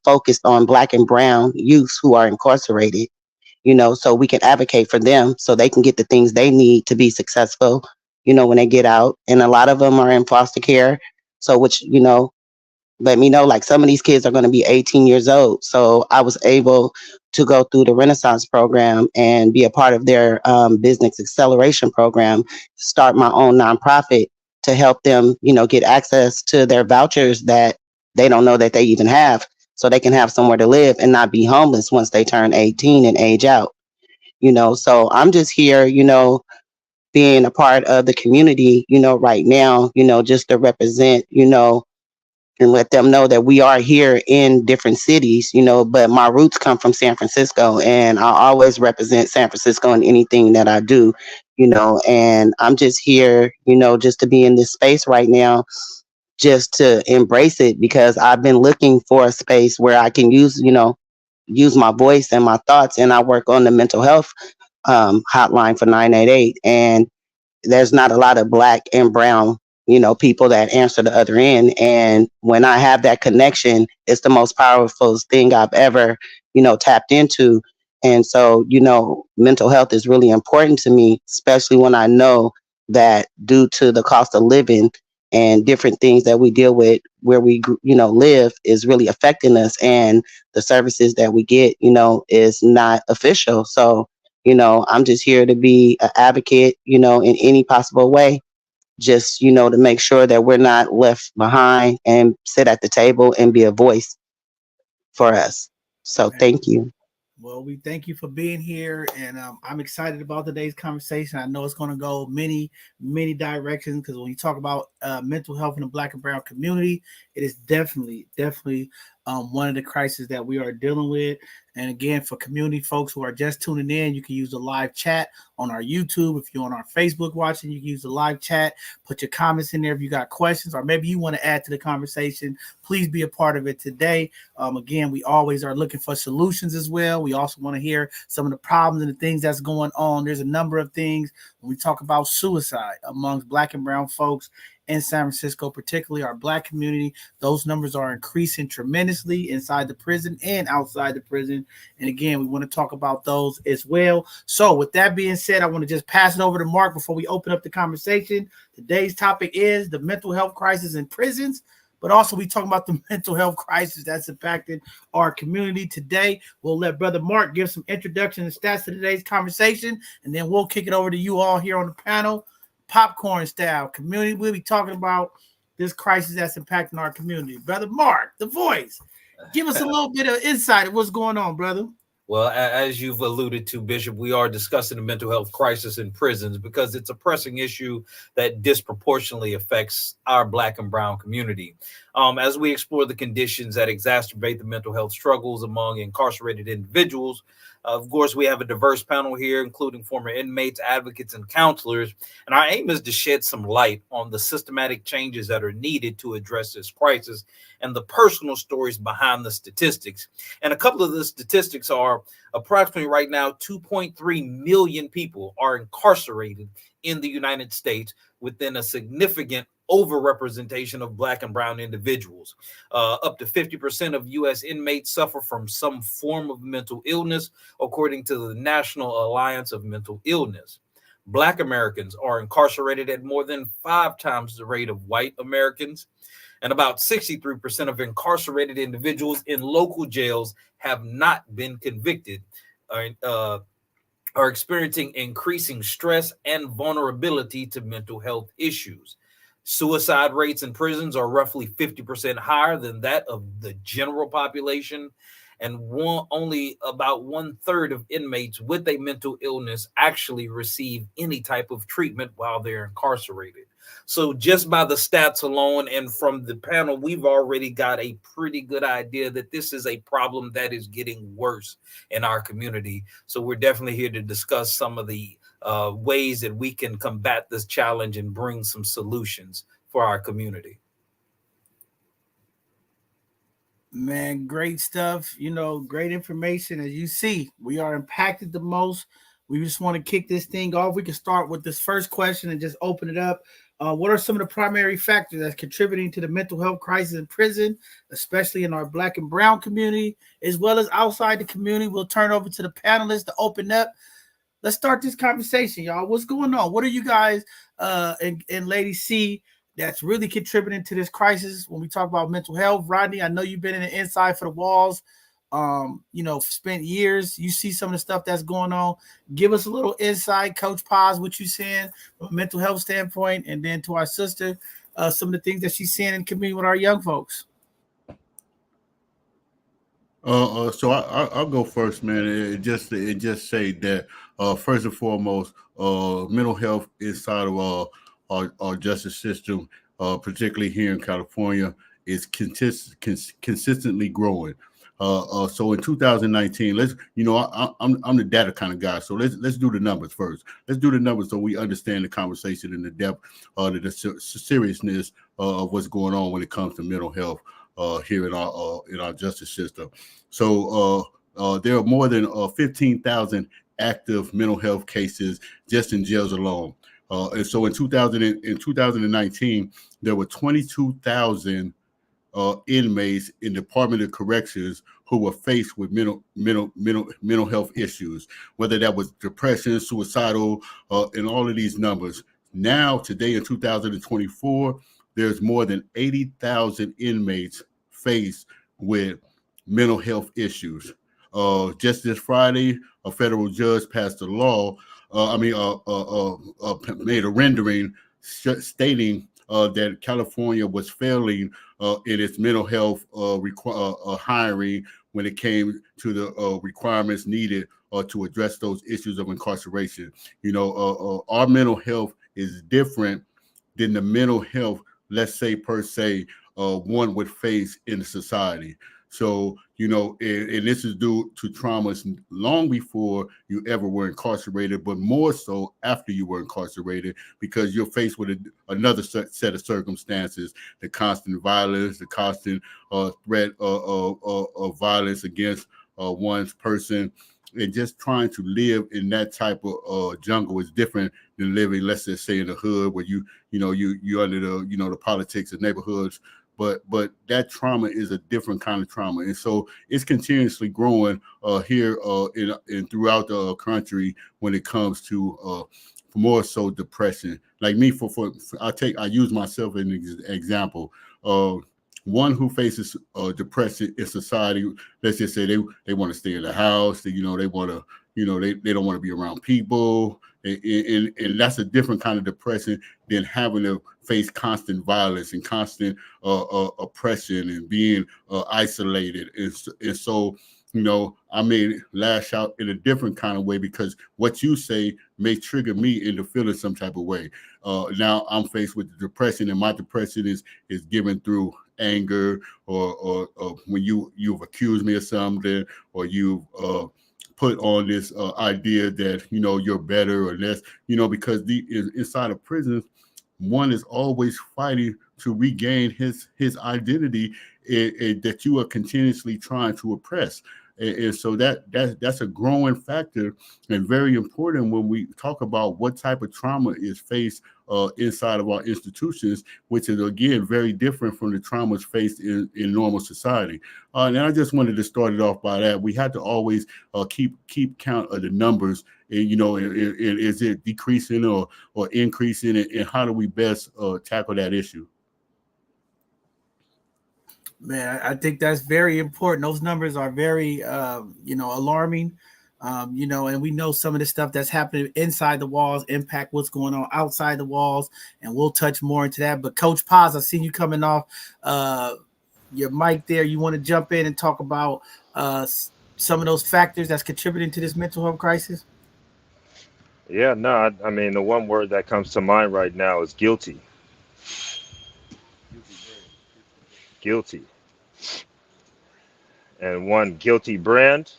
E: focused on Black and Brown youths who are incarcerated, so we can advocate for them so they can get the things they need to be successful, when they get out. And a lot of them are in foster care. So, which, let me know, like some of these kids are going to be 18 years old. So I was able to go through the Renaissance program and be a part of their business acceleration program, start my own nonprofit to help them, get access to their vouchers that they don't know that they even have, so they can have somewhere to live and not be homeless once they turn 18 and age out. So I'm just here, being a part of the community, right now, just to represent, and let them know that we are here in different cities, but my roots come from San Francisco, and I always represent San Francisco in anything that I do, and I'm just here, just to be in this space right now, just to embrace it, because I've been looking for a space where I can use my voice and my thoughts. And I work on the mental health hotline for 988. And there's not a lot of Black and Brown, people that answer the other end. And when I have that connection, it's the most powerful thing I've ever, tapped into. And so, mental health is really important to me, especially when I know that due to the cost of living and different things that we deal with where we, live is really affecting us. And the services that we get, is not official. So, I'm just here to be an advocate, in any possible way, just, to make sure that we're not left behind and sit at the table and be a voice for us. So thank you.
A: Well, we thank you for being here, and I'm excited about today's conversation. I know it's going to go many, many directions, because when you talk about mental health in the Black and Brown community, it is definitely, one of the crises that we are dealing with. And again, for community folks who are just tuning in, you can use the live chat on our YouTube. If you're on our Facebook watching, you can use the live chat. Put your comments in there if you got questions, or maybe you want to add to the conversation. Please be a part of it today. Again, we always are looking for solutions as well. We also want to hear some of the problems and the things that's going on. There's a number of things when we talk about suicide amongst Black and Brown folks in San Francisco, particularly our Black community. Those numbers are increasing tremendously inside the prison and outside the prison. And again, we want to talk about those as well. So with that being said, I want to just pass it over to Mark before we open up the conversation. Today's topic is the mental health crisis in prisons, but also we talk about the mental health crisis that's impacted our community today. We'll let Brother Mark give some introduction and stats to today's conversation, and then we'll kick it over to you all here on the panel. Popcorn style community. We'll be talking about this crisis that's impacting our community. Brother Mark, the voice, give us a little bit of insight of what's going on, brother.
B: Well, as you've alluded to, Bishop, we are discussing the mental health crisis in prisons because it's a pressing issue that disproportionately affects our Black and Brown community. As we explore the conditions that exacerbate the mental health struggles among incarcerated individuals, of course, we have a diverse panel here, including former inmates, advocates, and counselors. And our aim is to shed some light on the systematic changes that are needed to address this crisis and the personal stories behind the statistics. And a couple of the statistics are approximately right now, 2.3 million people are incarcerated in the United States, within a significant overrepresentation of Black and Brown individuals. Up to 50% of U.S. inmates suffer from some form of mental illness, according to the National Alliance of Mental Illness. Black Americans are incarcerated at more than 5 times the rate of white Americans, and about 63% of incarcerated individuals in local jails have not been convicted, are experiencing increasing stress and vulnerability to mental health issues. Suicide rates in prisons are roughly 50% higher than that of the general population. And only about 1/3 of inmates with a mental illness actually receive any type of treatment while they're incarcerated. So just by the stats alone and from the panel, we've already got a pretty good idea that this is a problem that is getting worse in our community. So we're definitely here to discuss some of the ways that we can combat this challenge and bring some solutions for our community.
A: Man, great stuff. Great information. As you see, we are impacted the most. We just want to kick this thing off. We can start with this first question and just open it up. What are some of the primary factors that's contributing to the mental health crisis in prison, especially in our Black and Brown community, as well as outside the community? We'll turn over to the panelists to open up. Let's start this conversation, y'all. What's going on? What are you guys and ladies see that's really contributing to this crisis when we talk about mental health? Rodney, I know you've been in the inside for the walls, spent years. You see some of the stuff that's going on. Give us a little insight, Coach Paz, what you seeing from a mental health standpoint, and then to our sister, some of the things that she's seeing in community with our young folks.
C: So I'll go first, man. It just say that first and foremost, mental health inside of our justice system, particularly here in California, is consistently growing. So in 2019, I'm the data kind of guy. So let's do the numbers first. Let's do the numbers so we understand the conversation in the depth, the seriousness of what's going on when it comes to mental health here in our justice system. So there are more than 15,000 active mental health cases just in jails alone. And so in 2019, there were 22,000 inmates in Department of Corrections who were faced with mental health issues, whether that was depression, suicidal, and all of these numbers. Now, today in 2024, there's more than 80,000 inmates faced with mental health issues. Just this Friday, a federal judge passed a law. Made a rendering stating that California was failing in its mental health hiring when it came to the requirements needed to address those issues of incarceration. Our mental health is different than the mental health, let's say per se, one would face in society. So, and this is due to traumas long before you ever were incarcerated, but more so after you were incarcerated, because you're faced with another set of circumstances, the constant violence, the constant threat of violence against one's person. And just trying to live in that type of jungle is different than living, let's just say, in the hood where you're under the politics of neighborhoods. But that trauma is a different kind of trauma, and so it's continuously growing here and throughout the country when it comes to more so depression. Like me, I use myself as an example. One who faces depression in society, let's just say they want to stay in the house. They want to, they don't want to be around people. And that's a different kind of depression than having to face constant violence and constant oppression and being isolated. And so, I may lash out in a different kind of way because what you say may trigger me into feeling some type of way. Now I'm faced with the depression, and my depression is given through anger or when you've accused me of something, or you've put on this idea that you're better or less, because inside of prisons, one is always fighting to regain his identity that you are continuously trying to oppress. And so that's a growing factor and very important when we talk about what type of trauma is faced inside of our institutions, which is, again, very different from the traumas faced in normal society. And I just wanted to start it off by that. We had to always keep count of the numbers, and, is it decreasing or increasing, and how do we best tackle that issue?
A: Man, I think that's very important. Those numbers are very, alarming. You know, and we know some of the stuff that's happening inside the walls impact what's going on outside the walls, and we'll touch more into that. But Coach Paz, I've seen you coming off your mic there. You want to jump in and talk about some of those factors that's contributing to this mental health crisis?
D: Yeah, no, I mean, the one word that comes to mind right now is guilty. Guilty. And one guilty brand,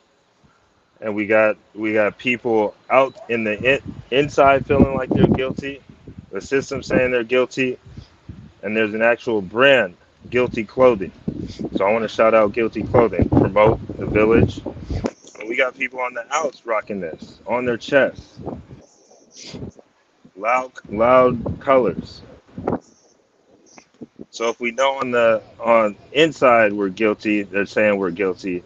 D: and we got people out in the inside feeling like they're guilty, the system saying they're guilty, and there's an actual brand, Guilty Clothing. So I want to shout out Guilty Clothing, promote the village. And we got people on the outs rocking this on their chests. Loud colors. So if we know on inside we're guilty, they're saying we're guilty.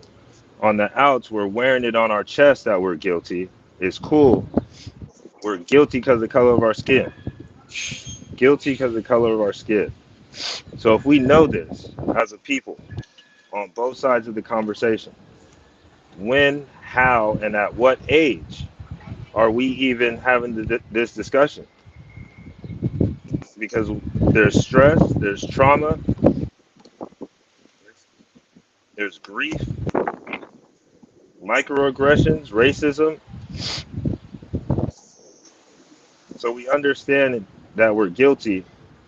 D: On the outs, we're wearing it on our chest that we're guilty. It's cool. We're guilty because of the color of our skin. Guilty because of the color of our skin. So if we know this as a people on both sides of the conversation, when, how, and at what age are we even having this discussion? Because there's stress, there's trauma, there's grief, microaggressions, racism. So we understand that we're guilty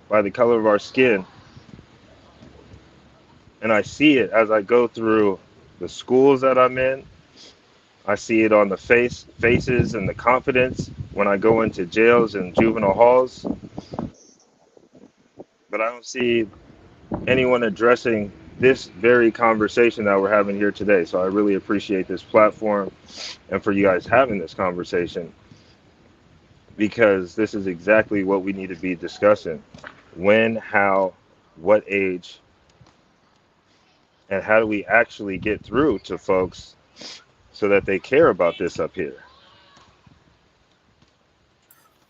D: by the color of our skin. And I see it as I go through the schools that I'm in. I see it on the faces and the confidence when I go into jails and juvenile halls. But I don't see anyone addressing this very conversation that we're having here today. So I really appreciate this platform and for you guys having this conversation, because this is exactly what we need to be discussing. When, how, what age, and how do we actually get through to folks so that they care about this up here?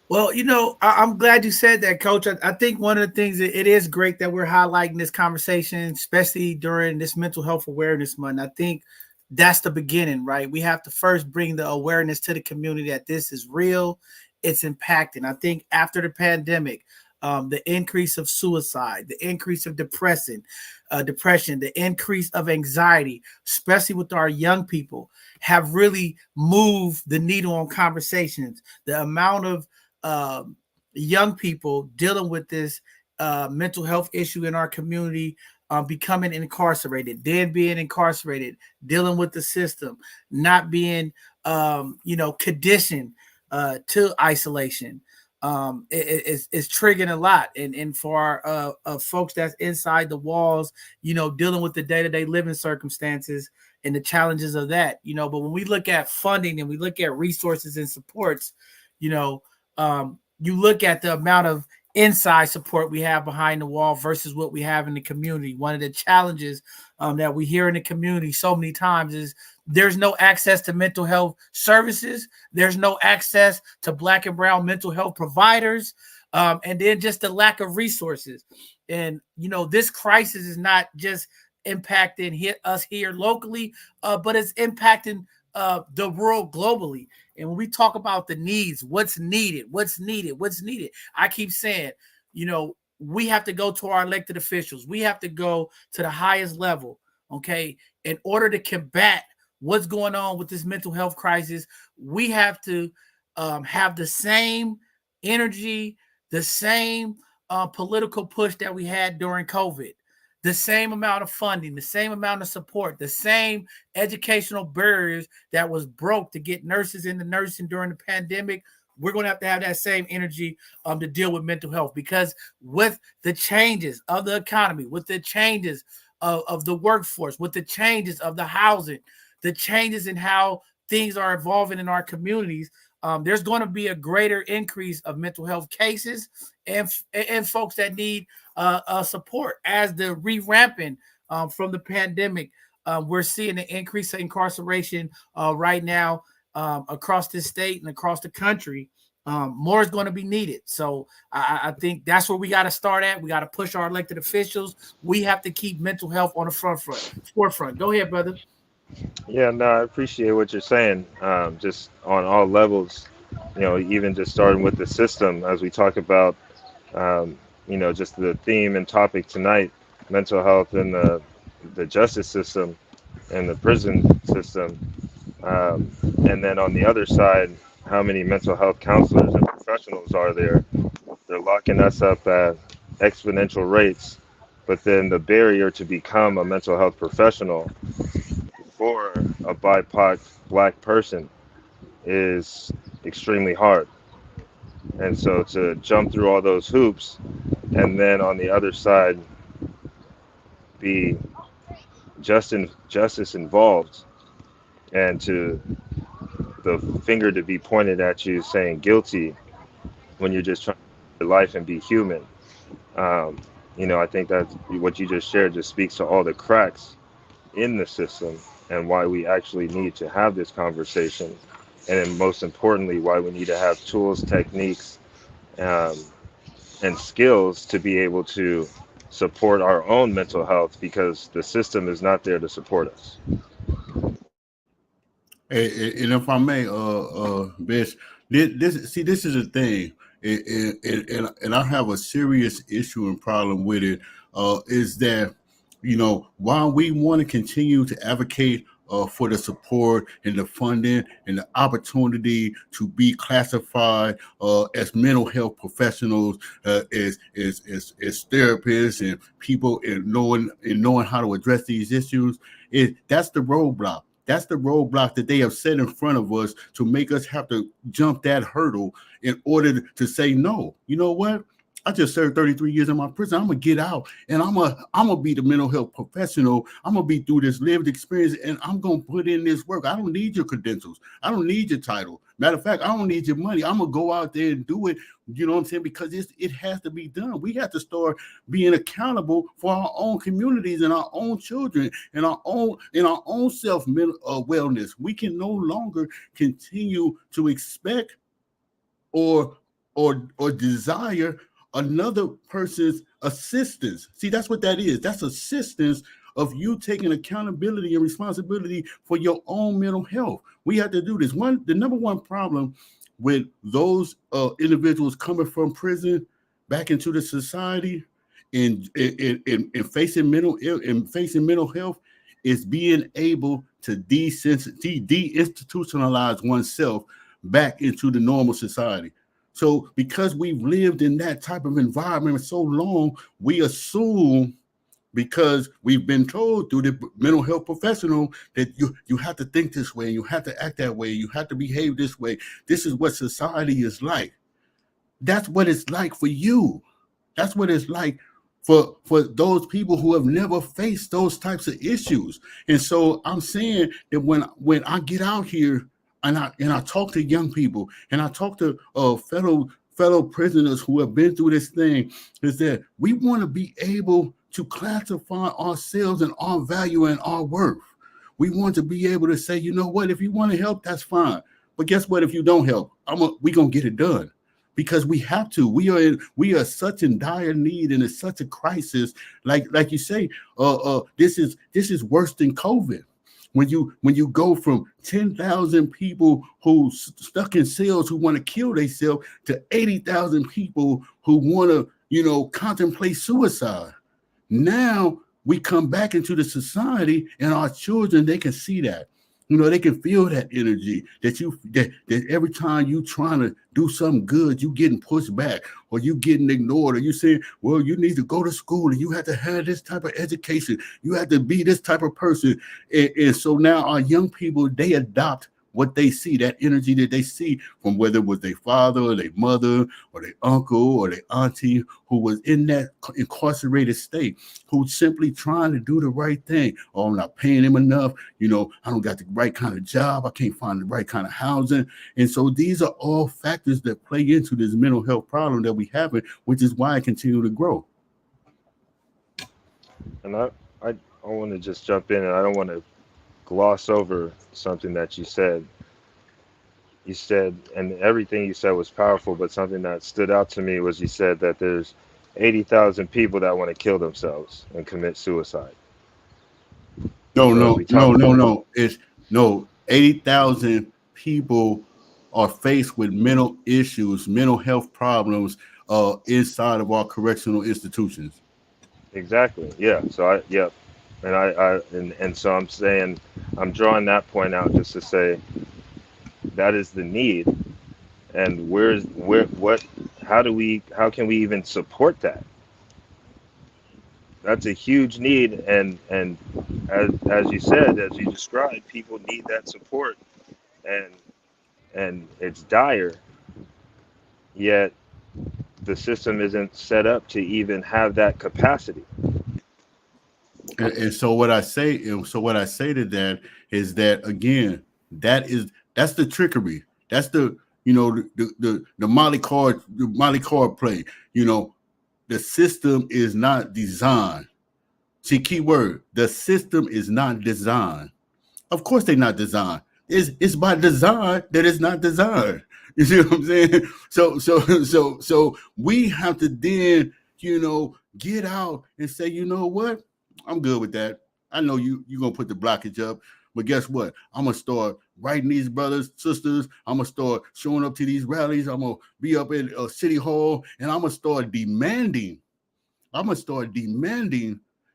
A: Well, you know, I'm glad you said that, Coach. I think one of the things that it is great that we're highlighting this conversation, especially during this Mental Health Awareness Month. I think that's the beginning, right? We have to first bring the awareness to the community that this is real, it's impacting. I think after the pandemic, the increase of suicide, the increase of depression, the increase of anxiety, especially with our young people, have really moved the needle on conversations. The amount of young people dealing with this mental health issue in our community, becoming incarcerated, then being incarcerated, dealing with the system, not being, conditioned to isolation. It's triggering a lot. And for our folks that's inside the walls, dealing with the day-to-day living circumstances and the challenges of that, but when we look at funding and we look at resources and supports, you look at the amount of inside support we have behind the wall versus what we have in the community. One of the challenges that we hear in the community so many times is there's no access to mental health services. There's no access to Black and brown mental health providers. And then just the lack of resources. And, this crisis is not just impacting us here locally, but it's impacting the world globally. And when we talk about the needs, what's needed, I keep saying, we have to go to our elected officials. We have to go to the highest level, okay? In order to combat what's going on with this mental health crisis, we have to have the same energy, the same political push that we had during COVID. The same amount of funding, the same amount of support, the same educational barriers that was broke to get nurses into nursing during the pandemic. We're going to have that same energy to deal with mental health, because with the changes of the economy, with the changes of the workforce, with the changes of the housing, the changes in how things are evolving in our communities, there's going to be a greater increase of mental health cases and folks that need support. As the re-ramping from the pandemic, we're seeing an increase of incarceration right now across this state and across the country. More is going to be needed. So I think that's where we got to start at. We got to push our elected officials. We have to keep mental health on the forefront. Go ahead, brother.
D: Yeah, no, I appreciate what you're saying. Just on all levels, even just starting with the system as we talk about, just the theme and topic tonight, mental health in the justice system and the prison system. Um, and then on the other side, how many mental health counselors and professionals are there? They're locking us up at exponential rates. But then the barrier to become a mental health professional for a BIPOC black person is extremely hard. And so to jump through all those hoops and then on the other side be justice involved and to the finger to be pointed at you saying guilty when you're just trying to live life and be human. Um, I think that what you just shared just speaks to all the cracks in the system and why we actually need to have this conversation. And then most importantly, why we need to have tools, techniques, um, and skills to be able to support our own mental health because the system is not there to support us.
C: And if I may, Bish, this is the thing, and I have a serious issue and problem with it. Is that while we want to continue to advocate for the support and the funding and the opportunity to be classified as mental health professionals, as therapists and people in knowing how to address these issues, that's the roadblock. That's the roadblock that they have set in front of us to make us have to jump that hurdle in order to say, no, you know what? I just served 33 years in my prison. I'm going to get out and I'm gonna be the mental health professional. I'm going to be through this lived experience and I'm going to put in this work. I don't need your credentials. I don't need your title. Matter of fact, I don't need your money. I'm going to go out there and do it. You know what I'm saying? Because it has to be done. We have to start being accountable for our own communities and our own children and our own self wellness. We can no longer continue to expect or desire another person's assistance. See, that's what that is. That's assistance of you taking accountability and responsibility for your own mental health. We have to do this. The number one problem with those individuals coming from prison back into the society and facing mental health is being able to deinstitutionalize oneself back into the normal society. So because we've lived in that type of environment for so long, we assume, because we've been told through the mental health professional that you have to think this way, you have to act that way, you have to behave this way. This is what society is like. That's what it's like for you. That's what it's like for those people who have never faced those types of issues. And so I'm saying that when I get out here and I talk to young people and I talk to fellow prisoners who have been through this thing, is that we want to be able to classify ourselves and our value and our worth. We want to be able to say, you know what, if you want to help, that's fine. But guess what? If you don't help, we're going to get it done. Because we have to. We are such in dire need, and it's such a crisis. Like you say, this is worse than COVID. When you go from 10,000 people who stuck in cells who want to kill themselves to 80,000 people who want to, contemplate suicide. Now we come back into the society, and our children, they can see that. They can feel that energy that every time you trying to do something good, you getting pushed back or you getting ignored, or you saying, well, you need to go to school and you have to have this type of education. You have to be this type of person. And so now our young people, they adopt what they see, that energy that they see from whether it was their father or their mother or their uncle or their auntie who was in that incarcerated state, who's simply trying to do the right thing. Oh, I'm not paying him enough. I don't got the right kind of job. I can't find the right kind of housing. And so these are all factors that play into this mental health problem that we have, which is why I continue to grow.
D: And I want to just jump in, and I don't want to gloss over something that you said. You said, and everything you said was powerful, but something that stood out to me was you said that there's 80,000 people that want to kill themselves and commit suicide.
C: No. It's no 80,000 people are faced with mental issues, mental health problems inside of our correctional institutions.
D: Exactly. Yeah. So and so I'm saying, I'm drawing that point out just to say that is the need, and how can we even support that? That's a huge need, and as you said, as you described, people need that support, and it's dire, yet the system isn't set up to even have that capacity.
C: And so what I say to that is that again, that's the trickery. That's the the Molly card play. The system is not designed. See, key word, the system is not designed. Of course they're not designed. It's by design that it's not designed. You see what I'm saying? So we have to then, get out and say, you know what? I'm good with that. I know you're gonna put the blockage up, but guess what? I'm gonna start writing these brothers, sisters. I'm gonna start showing up to these rallies. I'm gonna be up in City Hall, and I'm gonna start demanding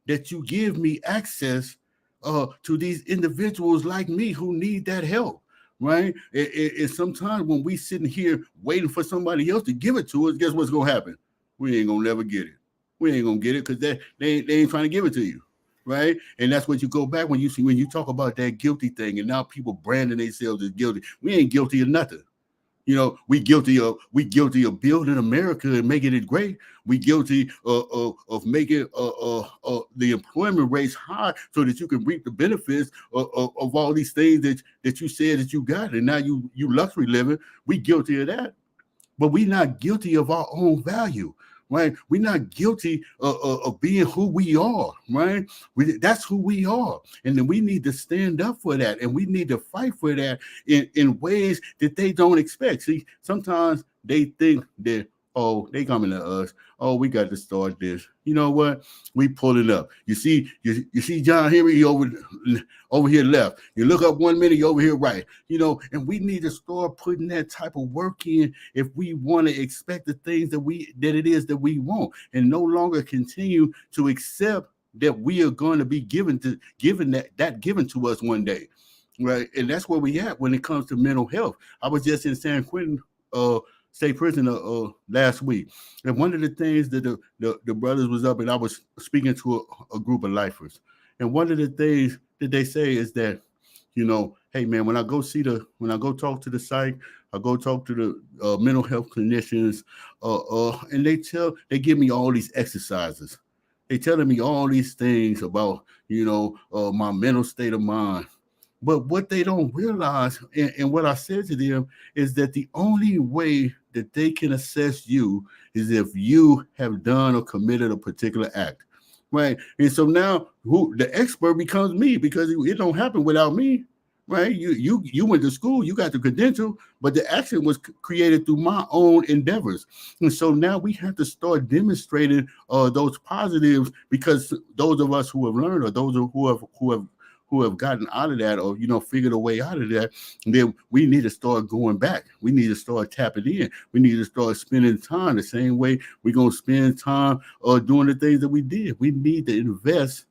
C: that you give me access to these individuals like me who need that help, right? And sometimes when we sitting here waiting for somebody else to give it to us, guess what's gonna happen? We ain't gonna never get it. We ain't gonna get it because they ain't trying to give it to you, right? And that's what you go back when you talk about that guilty thing, and now people branding themselves as guilty. We ain't guilty of nothing. We guilty of building America and making it great. We guilty of making the employment rates high so that you can reap the benefits of all these things that you said that you got, and now you luxury living. We guilty of that, but we not guilty of our own value. Right, we're not guilty of being who we are. Right, that's who we are, and then we need to stand up for that, and we need to fight for that in ways that they don't expect. See, sometimes they think that they coming to us. Oh, we got to start this. You know what? We pulling up. You see John Henry over here left. You look up 1 minute, you over here right. And we need to start putting that type of work in if we want to expect the things that it is that we want, and no longer continue to accept that we are going to be given to us one day, right? And that's where we at when it comes to mental health. I was just in San Quentin State Prison last week, and one of the things that the brothers was up, and I was speaking to a group of lifers, and one of the things that they say is that, hey man, when I go talk to the psych, I go talk to the mental health clinicians, and they give me all these exercises. They telling me all these things about my mental state of mind. But what they don't realize, and what I said to them, is that the only way that they can assess you is if you have done or committed a particular act, right? And so now the expert becomes me, because it don't happen without me, right? You went to school, you got the credential, but the action was created through my own endeavors. And so now we have to start demonstrating those positives, because those of us who have learned, or those who have gotten out of that, or figured a way out of that, then we need to start going back. We need to start tapping in. We need to start spending time the same way we're going to spend time doing the things that we did. We need to invest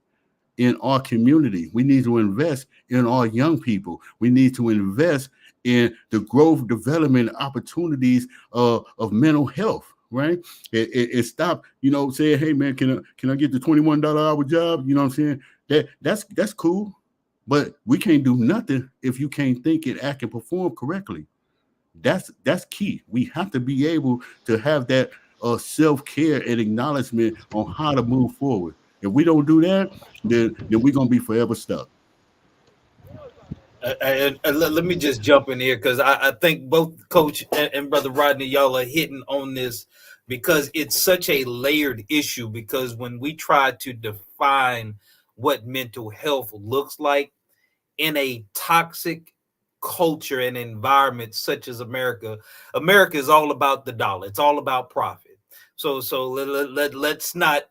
C: in our community. We need to invest in our young people. We need to invest in the growth, development opportunities of mental health, right? And stop, saying, hey man, can I get the $21 hour job? You know what I'm saying? That's cool. But we can't do nothing if you can't think and act and perform correctly. That's key. We have to be able to have that self-care and acknowledgement on how to move forward. If we don't do that, then we're going to be forever stuck.
B: Let me just jump in here, because I think both Coach and Brother Rodney, y'all are hitting on this, because it's such a layered issue. Because when we try to define what mental health looks like in a toxic culture and environment such as America is all about the dollar. It's all about profit. So let's not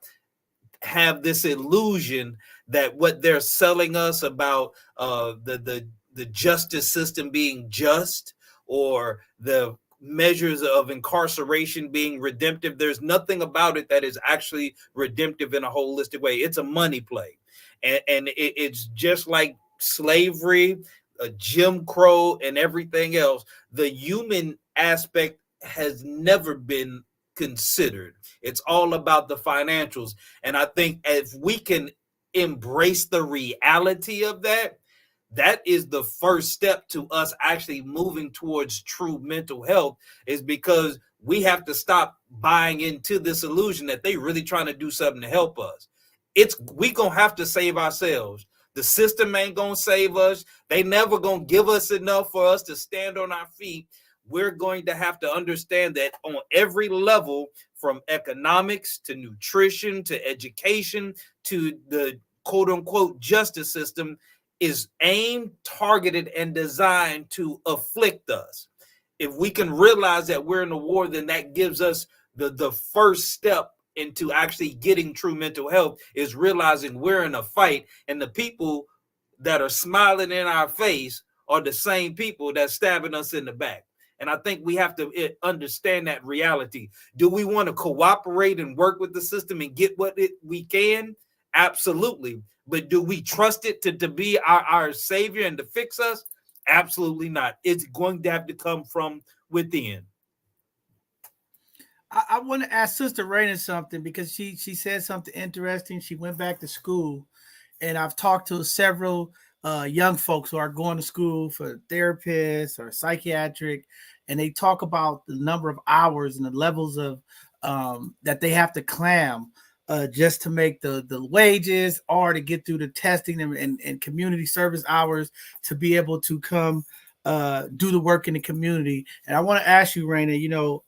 B: have this illusion that what they're selling us about the justice system being just, or the measures of incarceration being redemptive. There's nothing about it that is actually redemptive in a holistic way. It's a money play. And it's just like slavery, Jim Crow, and everything else. The human aspect has never been considered. It's all about the financials. And I think if we can embrace the reality of that, that is the first step to us actually moving towards true mental health, is because we have to stop buying into this illusion that they really trying to do something to help us. We gonna have to save ourselves. The system ain't gonna save us. They never gonna give us enough for us to stand on our feet. We're going to have to understand that on every level, from economics to nutrition to education to the quote unquote justice system, is aimed, targeted, and designed to afflict us. If we can realize that we're in a war, then that gives us the first step into actually getting true mental health, is realizing we're in a fight, and the people that are smiling in our face are the same people that's stabbing us in the back. And I think we have to understand that reality. Do we want to cooperate and work with the system and get what we can? Absolutely. But do we trust it to be our savior and to fix us? Absolutely not. It's going to have to come from within.
A: I want to ask Sister Raina something, because she said something interesting. She went back to school, and I've talked to several young folks who are going to school for therapists or psychiatric, and they talk about the number of hours and the levels of that they have to clam just to make the wages, or to get through the testing and community service hours to be able to come do the work in the community. And I want to ask you, Raina,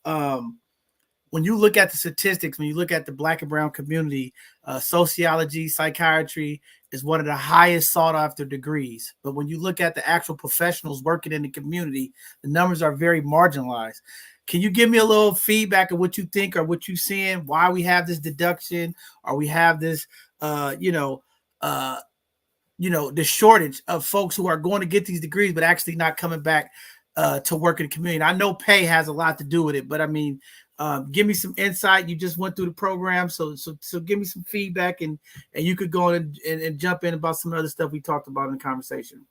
A: when you look at the statistics, when you look at the Black and brown community, sociology, psychiatry is one of the highest sought after degrees. But when you look at the actual professionals working in the community, the numbers are very marginalized. Can you give me a little feedback of what you think, or what you're seeing, why we have this deduction, or we have this, the shortage of folks who are going to get these degrees, but actually not coming back to work in the community? I know pay has a lot to do with it, but I mean, give me some insight. You just went through the program, so give me some feedback, and you could go on and jump in about some other stuff we talked about in the conversation.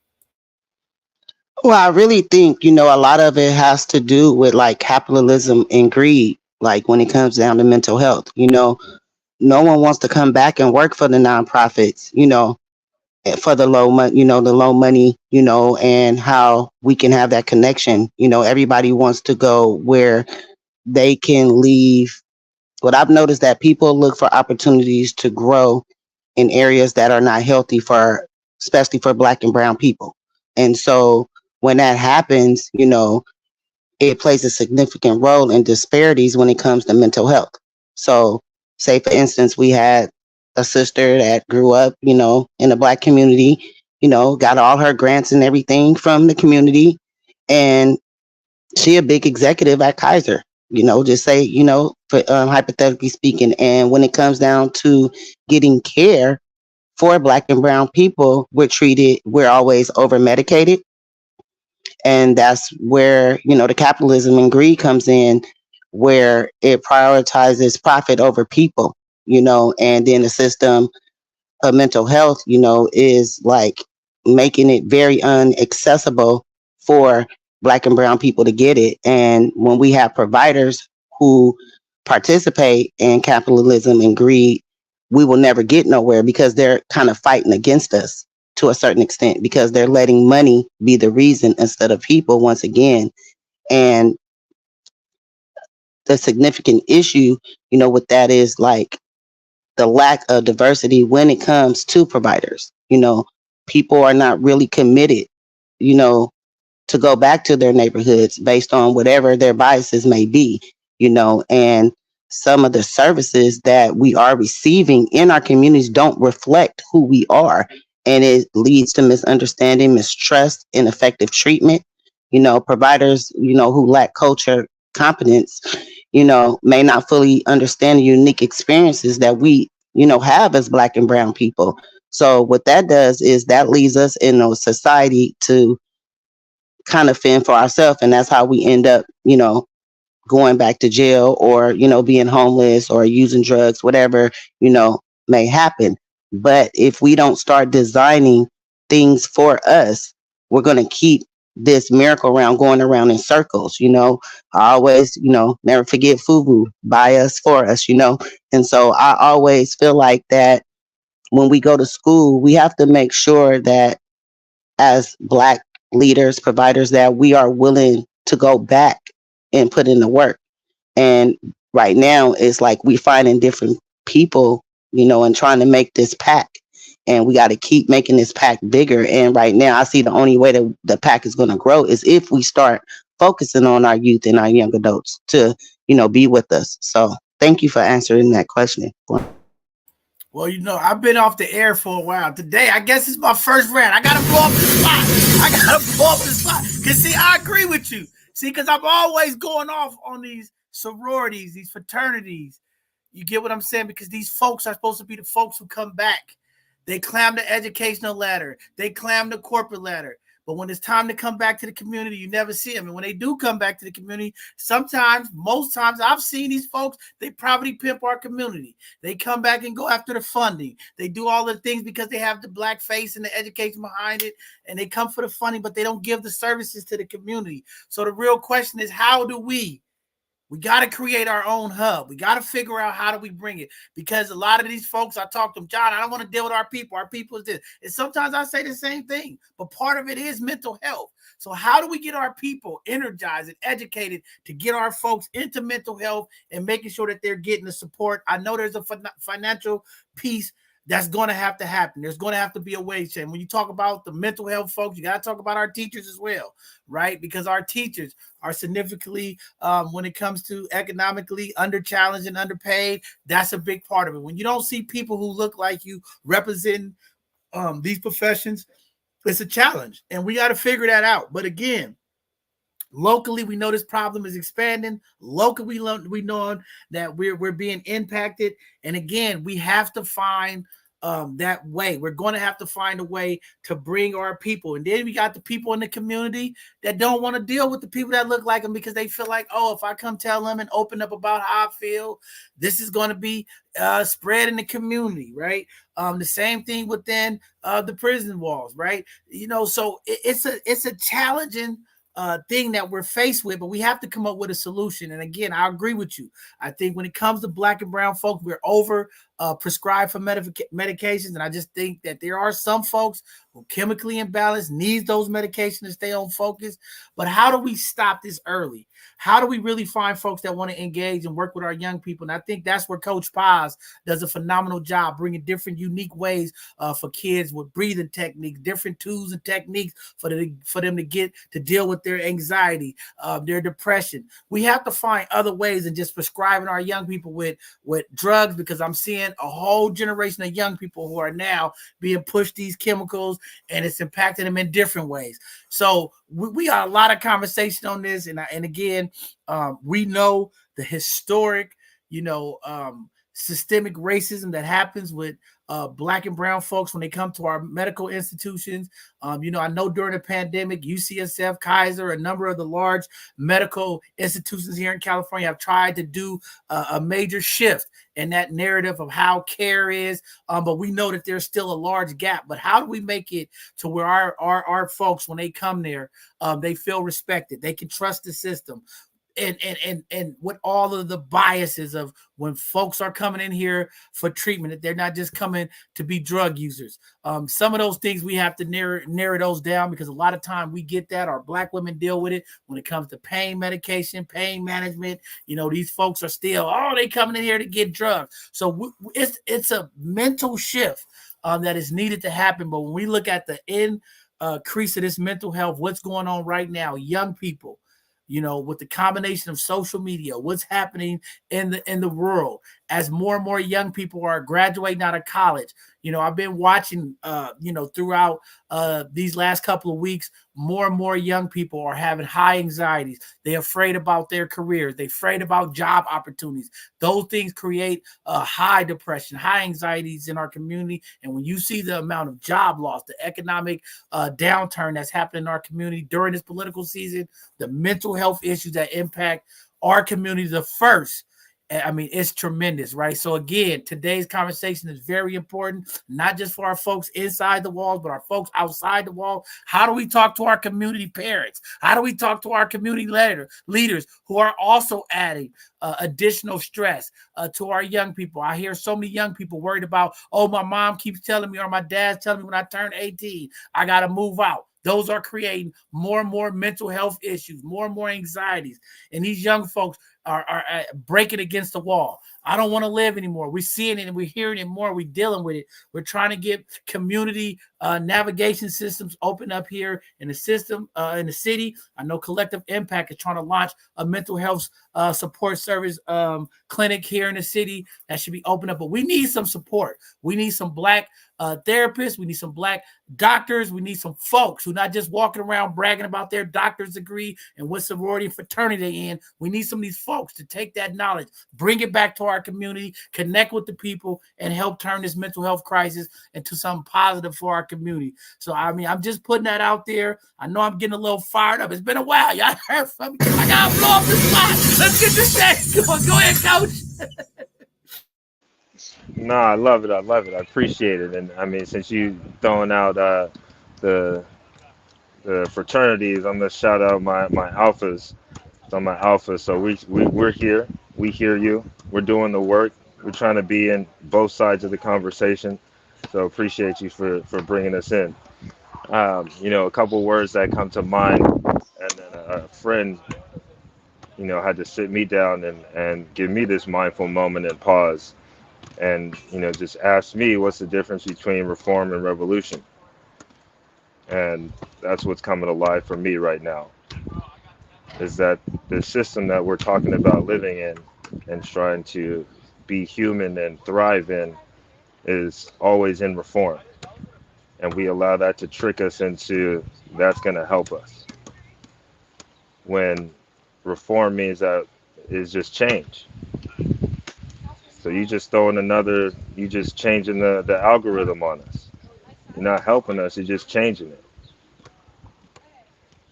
E: Well, I really think, a lot of it has to do with like capitalism and greed. Like when it comes down to mental health, no one wants to come back and work for the nonprofits, for the low money, and how we can have that connection. Everybody wants to go where they can leave. What I've noticed, that people look for opportunities to grow in areas that are not healthy especially for Black and brown people. And so when that happens, it plays a significant role in disparities when it comes to mental health. So say, for instance, we had a sister that grew up, in the Black community, got all her grants and everything from the community. And she a big executive at Kaiser, just say, for hypothetically speaking. And when it comes down to getting care for Black and brown people, we're always over medicated. And that's where, the capitalism and greed comes in, where it prioritizes profit over people, and then the system of mental health, is like making it very unaccessible for Black and brown people to get it. And when we have providers who participate in capitalism and greed, we will never get nowhere, because they're kind of fighting against us to a certain extent, because they're letting money be the reason instead of people once again. And the significant issue, with that is like the lack of diversity when it comes to providers. People are not really committed, to go back to their neighborhoods based on whatever their biases may be, and some of the services that we are receiving in our communities don't reflect who we are. And it leads to misunderstanding, mistrust, ineffective treatment. Providers, who lack culture competence, may not fully understand the unique experiences that we, have as Black and brown people. So what that does is that leaves us in a society to kind of fend for ourselves, and that's how we end up, going back to jail, or being homeless or using drugs, whatever may happen. But if we don't start designing things for us, we're going to keep this merry-go-round going around in circles. I always, never forget FUBU, by us, for us. And so I always feel like that when we go to school, we have to make sure that as Black leaders, providers, that we are willing to go back and put in the work. And right now, it's like we finding different people, and trying to make this pack. And we got to keep making this pack bigger. And right now, I see the only way that the pack is going to grow is if we start focusing on our youth and our young adults to, be with us. So thank you for answering that question.
A: Well, I've been off the air for a while. Today, I guess it's my first rant. I got to blow up the spot. Because, see, I agree with you. See, because I'm always going off on these sororities, these fraternities. You get what I'm saying? Because these folks are supposed to be the folks who come back. They climb the educational ladder. They climb the corporate ladder. But when it's time to come back to the community, you never see them. And when they do come back to the community, most times, I've seen these folks, they probably pimp our community. They come back and go after the funding. They do all the things because they have the Black face and the education behind it. And they come for the funding, but they don't give the services to the community. So the real question is, how do we got to create our own hub. We got to figure out how do we bring it, because a lot of these folks, I talk to them, John, I don't want to deal with our people. Our people is this. And sometimes I say the same thing, but part of it is mental health. So how do we get our people energized and educated to get our folks into mental health and making sure that they're getting the support? I know there's a financial piece that's going to have to happen. There's going to have to be a wage change. When you talk about the mental health folks, you got to talk about our teachers as well, right? Because our teachers are significantly, when it comes to economically under-challenged and underpaid, that's a big part of it. When you don't see people who look like you representing these professions, it's a challenge, and we got to figure that out. But again, locally, we know this problem is expanding. Locally, we know that we're being impacted. And again, we have to find that way. We're going to have to find a way to bring our people. And then we got the people in the community that don't want to deal with the people that look like them, because they feel like, oh, if I come tell them and open up about how I feel, this is going to be spread in the community, right? The same thing within the prison walls, right? So it's a challenging thing that we're faced with, but we have to come up with a solution. And again, I agree with you. I think when it comes to Black and brown folks, we're over prescribed for medications. And I just think that there are some folks who chemically imbalanced, needs those medications to stay on focus. But how do we stop this early? How do we really find folks that want to engage and work with our young people? And I think that's where Coach Paz does a phenomenal job, bringing different unique ways for kids with breathing techniques, different tools and techniques for them to get to deal with their anxiety, their depression. We have to find other ways than just prescribing our young people with drugs, because I'm seeing a whole generation of young people who are now being pushed these chemicals, and it's impacting them in different ways. So we got a lot of conversation on this. And again, we know the historic, systemic racism that happens with Black and brown folks when they come to our medical institutions. I know during the pandemic, UCSF, Kaiser, a number of the large medical institutions here in California have tried to do a major shift in that narrative of how care is. But we know that there's still a large gap. But how do we make it to where our folks, when they come there, they feel respected, they can trust the system? And with all of the biases of when folks are coming in here for treatment, that they're not just coming to be drug users. Some of those things we have to narrow those down, because a lot of time we get that our Black women deal with it when it comes to pain medication, pain management. These folks are still, they coming in here to get drugs. So it's a mental shift that is needed to happen. But when we look at the increase of this mental health, what's going on right now, young people, with the combination of social media, what's happening in the world, as more and more young people are graduating out of college. I've been watching, throughout these last couple of weeks, more and more young people are having high anxieties. They're afraid about their careers. They're afraid about job opportunities. Those things create high depression, high anxieties in our community. And when you see the amount of job loss, the economic downturn that's happening in our community during this political season, the mental health issues that impact our community the first, it's tremendous, right? So again, today's conversation is very important, not just for our folks inside the walls, but our folks outside the wall. How do we talk to our community parents? How do we talk to our community leaders who are also adding additional stress to our young people? I hear so many young people worried about, oh, my mom keeps telling me or my dad's telling me when I turn 18, I got to move out. Those are creating more and more mental health issues, more and more anxieties. And these young folks are breaking against the wall. I don't want to live anymore. We're seeing it and we're hearing it more. We're dealing with it. We're trying to get community navigation systems open up here in the system, in the city. I know Collective Impact is trying to launch a mental health support service clinic here in the city that should be open up. But we need some support. We need some Black therapists. We need some Black doctors. We need some folks who not just walking around bragging about their doctor's degree and what sorority and fraternity they're in. We need some of these folks to take that knowledge, bring it back to our community, connect with the people, and help turn this mental health crisis into something positive for our community. So, I'm just putting that out there. I know I'm getting a little fired up. It's been a while. Y'all heard from me. I got to blow up the spot. Let's get this thing going. Go ahead, Coach.
D: No, I love it. I appreciate it. And since you throwing out the fraternities, I'm gonna shout out my alphas. So my alphas. So we're here. We hear you. We're doing the work. We're trying to be in both sides of the conversation. So appreciate you for bringing us in. A couple words that come to mind, and then a friend, had to sit me down and give me this mindful moment and pause. And, just ask me what's the difference between reform and revolution. And that's what's coming alive for me right now, is that the system that we're talking about living in and trying to be human and thrive in is always in reform. And we allow that to trick us into that's going to help us. When reform means that is just change. So you just changing the algorithm on us. You're not helping us, you're just changing it.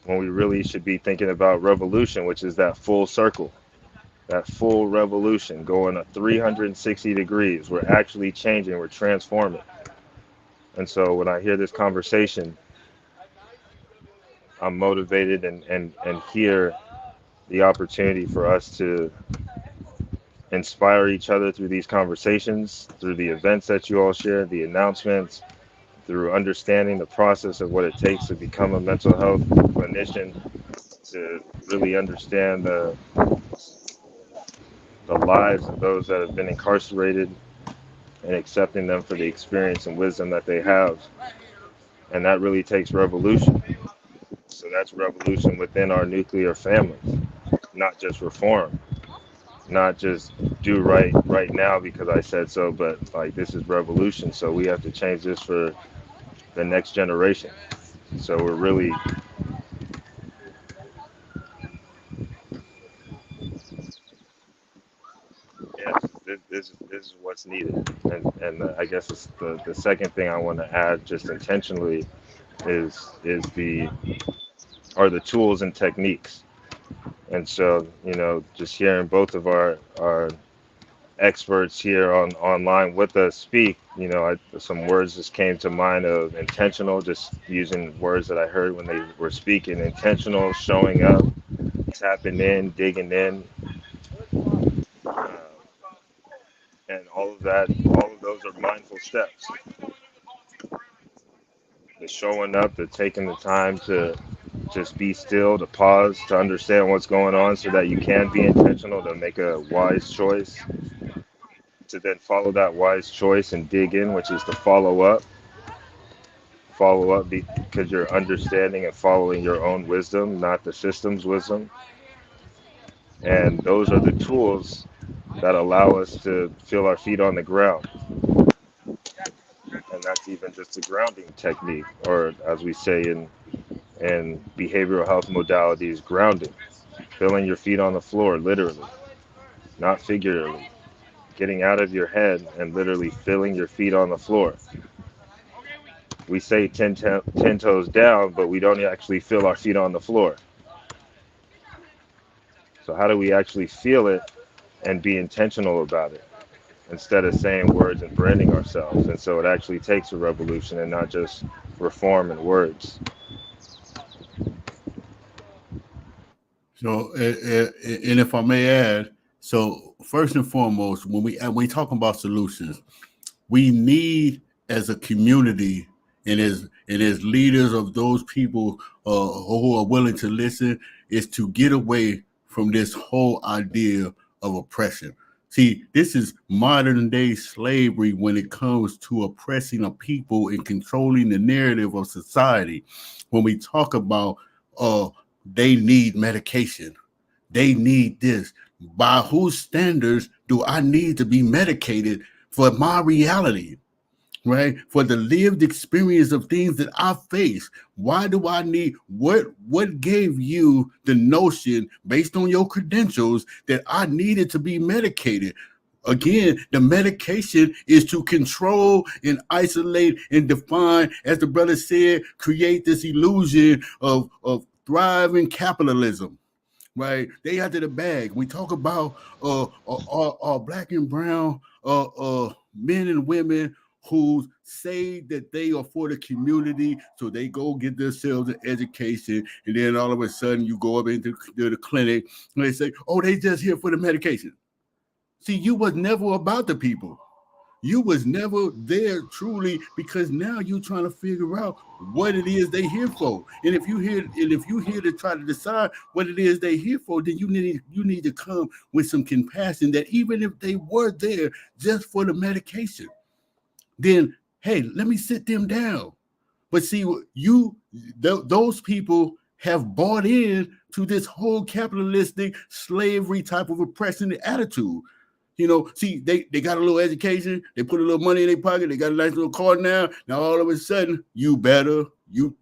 D: When we really should be thinking about revolution, which is that full circle, that full revolution, going 360 degrees. We're actually changing, we're transforming. And so when I hear this conversation, I'm motivated and hear the opportunity for us to inspire each other through these conversations, through the events that you all share, the announcements, through understanding the process of what it takes to become a mental health clinician, to really understand the lives of those that have been incarcerated and accepting them for the experience and wisdom that they have. And that really takes revolution. So that's revolution within our nuclear families, not just reform. Not just do right now because I said so, but this is revolution. So we have to change this for the next generation. So we're really this is what's needed. And I guess it's the second thing I want to add just intentionally is the tools and techniques. And so, just hearing both of our experts here online with us speak, some words just came to mind of intentional, just using words that I heard when they were speaking, intentional, showing up, tapping in, digging in, and all of those are mindful steps. The showing up, the taking the time to just be still, to pause, to understand what's going on so that you can be intentional, to make a wise choice, to then follow that wise choice and dig in, which is to follow up because you're understanding and following your own wisdom, not the system's wisdom. And those are the tools that allow us to feel our feet on the ground. And that's even just a grounding technique, or as we say in behavioral health modalities, grounding. Feeling your feet on the floor, literally, not figuratively. Getting out of your head and literally feeling your feet on the floor. We say 10 toes down, but we don't actually feel our feet on the floor. So how do we actually feel it and be intentional about it instead of saying words and branding ourselves? And so it actually takes a revolution and not just reform and words.
C: So, and if I may add, so first and foremost, when we talk about solutions, we need as a community and as leaders of those people who are willing to listen, is to get away from this whole idea of oppression. See, this is modern day slavery when it comes to oppressing a people and controlling the narrative of society. When we talk about they need medication, they need this. By whose standards do I need to be medicated for my reality, right? For the lived experience of things that I face? Why do I need, what gave you the notion based on your credentials that I needed to be medicated? Again, the medication is to control and isolate and define, as the brother said, create this illusion of thriving capitalism, right? They out to the bag. We talk about our black and brown men and women who say that they are for the community, so they go get themselves an education, and then all of a sudden you go up into the clinic and they say, oh, they just here for the medication. See, you was never about the people. You was never there truly, because now you're trying to figure out what it is they here for. And if you here to try to decide what it is they here for, then you need to come with some compassion that even if they were there just for the medication, then hey, let me sit them down. But see, those people have bought in to this whole capitalistic slavery type of oppression attitude. You know, see, they got a little education, they put a little money in their pocket, they got a nice little car now. Now all of a sudden, you better, you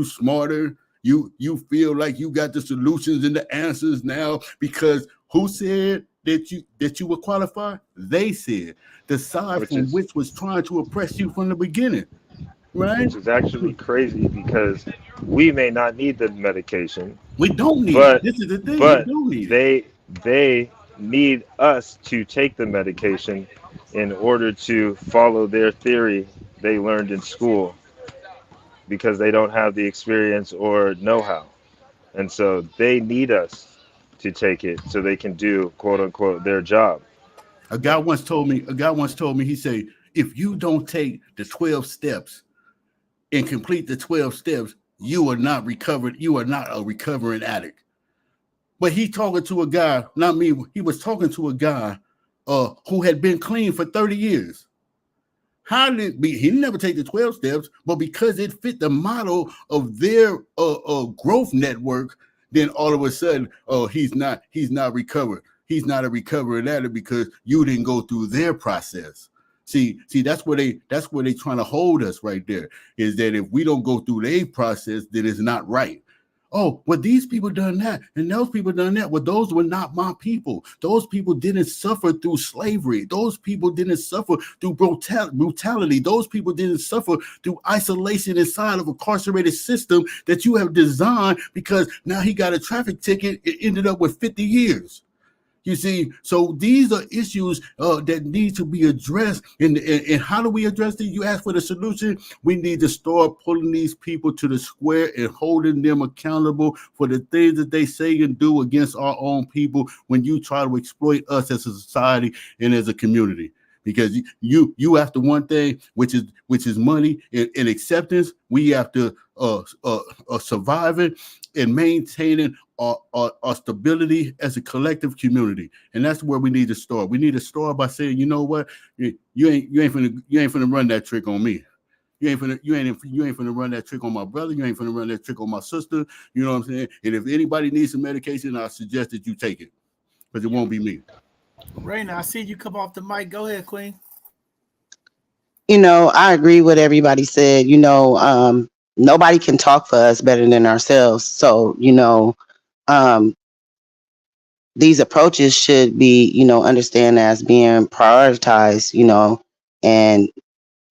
C: smarter, you feel like you got the solutions and the answers now, because who said that you were qualified? They said the side from which was trying to oppress you from the beginning, right?
D: Which is actually crazy, because we may not need the medication.
C: We don't need it. This is the thing.
D: But
C: we don't need
D: they need us to take the medication in order to follow their theory they learned in school, because they don't have the experience or know-how. And so they need us to take it so they can do, quote unquote, their job.
C: A guy once told me, he said, if you don't take the 12 steps and complete the 12 steps, you are not recovered. You are not a recovering addict. But he talking to a guy, not me. He was talking to a guy who had been clean for 30 years. How did it be? He never take the 12 steps, but because it fit the model of their growth network, then all of a sudden, he's not recovered. He's not a recovering addict because you didn't go through their process. See, that's where they trying to hold us right there, is that if we don't go through their process, then it's not right. Oh, well, these people done that and those people done that. Well, those were not my people. Those people didn't suffer through slavery. Those people didn't suffer through brutality. Those people didn't suffer through isolation inside of a incarcerated system that you have designed, because now he got a traffic ticket. It ended up with 50 years. You see, so these are issues that need to be addressed. And how do we address these? You ask for the solution. We need to start pulling these people to the square and holding them accountable for the things that they say and do against our own people when you try to exploit us as a society and as a community. Because you after one thing, which is money and acceptance. We have to surviving and maintaining our stability as a collective community, and that's where we need to start. We need to start by saying, you know what, you ain't finna run that trick on me. You ain't finna run that trick on my brother. You ain't finna run that trick on my sister. You know what I'm saying? And if anybody needs some medication, I suggest that you take it, because it won't be me.
A: Raina, I see you come off the mic. Go ahead, Queen.
E: I agree with everybody said. Nobody can talk for us better than ourselves. So, um, these approaches should be, understand as being prioritized, and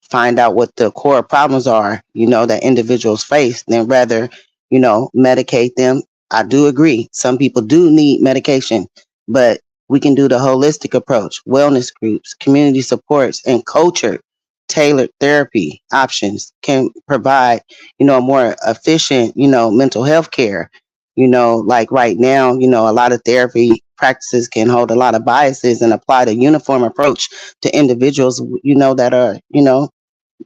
E: find out what the core problems are, that individuals face, then rather, medicate them. I do agree. Some people do need medication, but we can do the holistic approach, wellness groups, community supports, and culture tailored therapy options can provide, a more efficient, mental health care. Like right now, a lot of therapy practices can hold a lot of biases and apply the uniform approach to individuals, that are,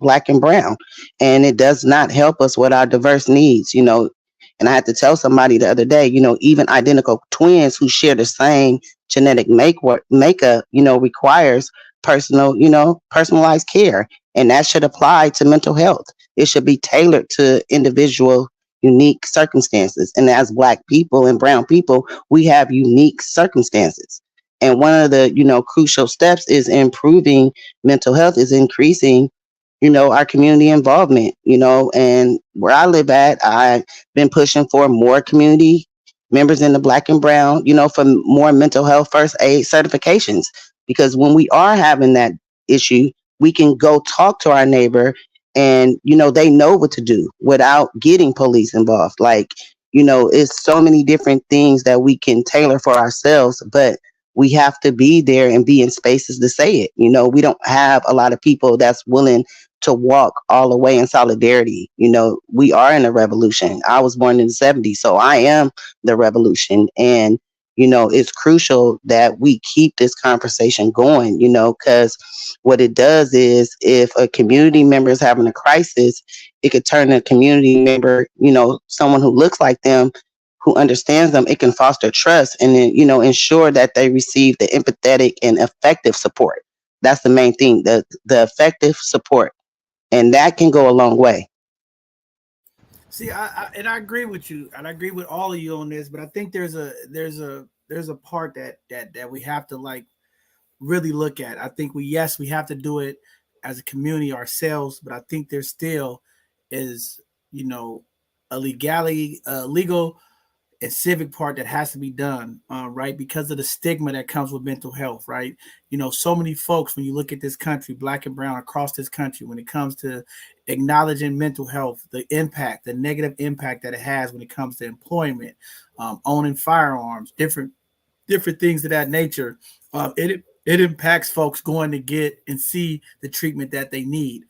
E: black and brown, and it does not help us with our diverse needs. And I had to tell somebody the other day, even identical twins who share the same genetic makeup, requires personalized care, and that should apply to mental health. It should be tailored to individual unique circumstances, and as black people and brown people, we have unique circumstances. And one of the crucial steps is improving mental health, is increasing our community involvement, and where I live at, I've been pushing for more community members in the black and brown, for more mental health first aid certifications. Because when we are having that issue, we can go talk to our neighbor and, they know what to do without getting police involved. Like, it's so many different things that we can tailor for ourselves, but we have to be there and be in spaces to say it. We don't have a lot of people that's willing to walk all the way in solidarity. We are in a revolution. I was born in the 70s, so I am the revolution. And, it's crucial that we keep this conversation going, because what it does is if a community member is having a crisis, it could turn a community member, someone who looks like them, who understands them, it can foster trust and then, ensure that they receive the empathetic and effective support. That's the main thing, the effective support, and that can go a long way.
A: See, I agree with you, and I agree with all of you on this. But I think there's a part that we have to like really look at. I think we have to do it as a community ourselves, but I think there still is a legal and civic part that has to be done, right? Because of the stigma that comes with mental health, right? So many folks, when you look at this country, black and brown across this country, when it comes to acknowledging mental health, the impact, the negative impact that it has when it comes to employment, owning firearms, different things of that nature, it impacts folks going to get and see the treatment that they need.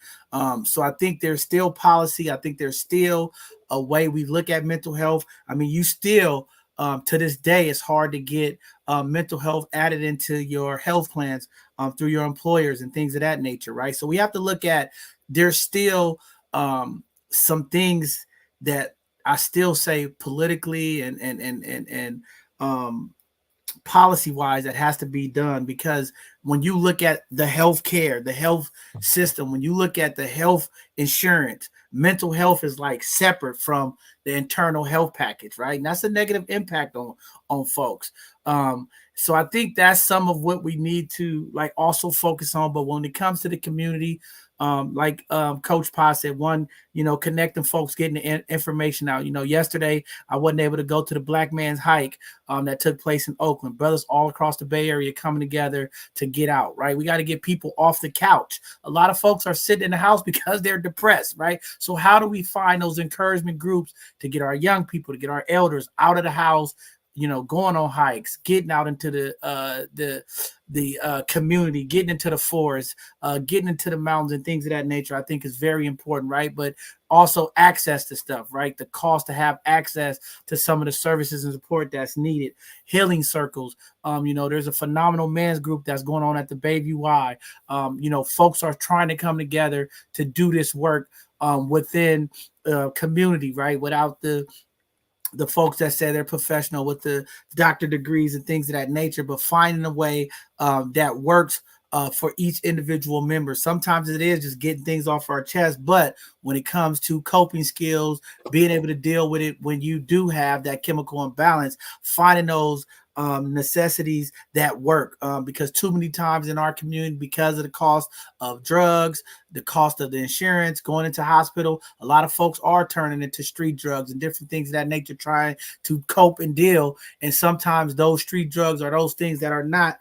A: So I think there's still policy. I think there's still a way we look at mental health. I mean, you still, to this day, it's hard to get mental health added into your health plans through your employers and things of that nature, right? So we have to look at, there's still some things that I still say politically and policy wise that has to be done, because when you look at the health care, the health system, when you look at the health insurance, mental health is like separate from the internal health package, right? And that's a negative impact on folks. So I think that's some of what we need to like also focus on. But when it comes to the community, Coach Pa said, one, connecting folks, getting the information out. Yesterday I wasn't able to go to the Black Man's Hike that took place in Oakland. Brothers all across the Bay Area coming together to get out, right? We got to get people off the couch. A lot of folks are sitting in the house because they're depressed, right? So how do we find those encouragement groups to get our young people, to get our elders out of the house, going on hikes, getting out into the community, getting into the forest, getting into the mountains and things of that nature, I think is very important, right? But also access to stuff, right? The cost to have access to some of the services and support that's needed. Healing circles. There's a phenomenal men's group that's going on at the Bayview Y. Folks are trying to come together to do this work within community, right? Without the folks that say they're professional with the doctor degrees and things of that nature, but finding a way that works for each individual member. Sometimes it is just getting things off our chest, but when it comes to coping skills, being able to deal with it when you do have that chemical imbalance, finding those necessities that work, because too many times in our community, because of the cost of drugs, the cost of the insurance, going into hospital, a lot of folks are turning into street drugs and different things of that nature, trying to cope and deal. And sometimes those street drugs are those things that are not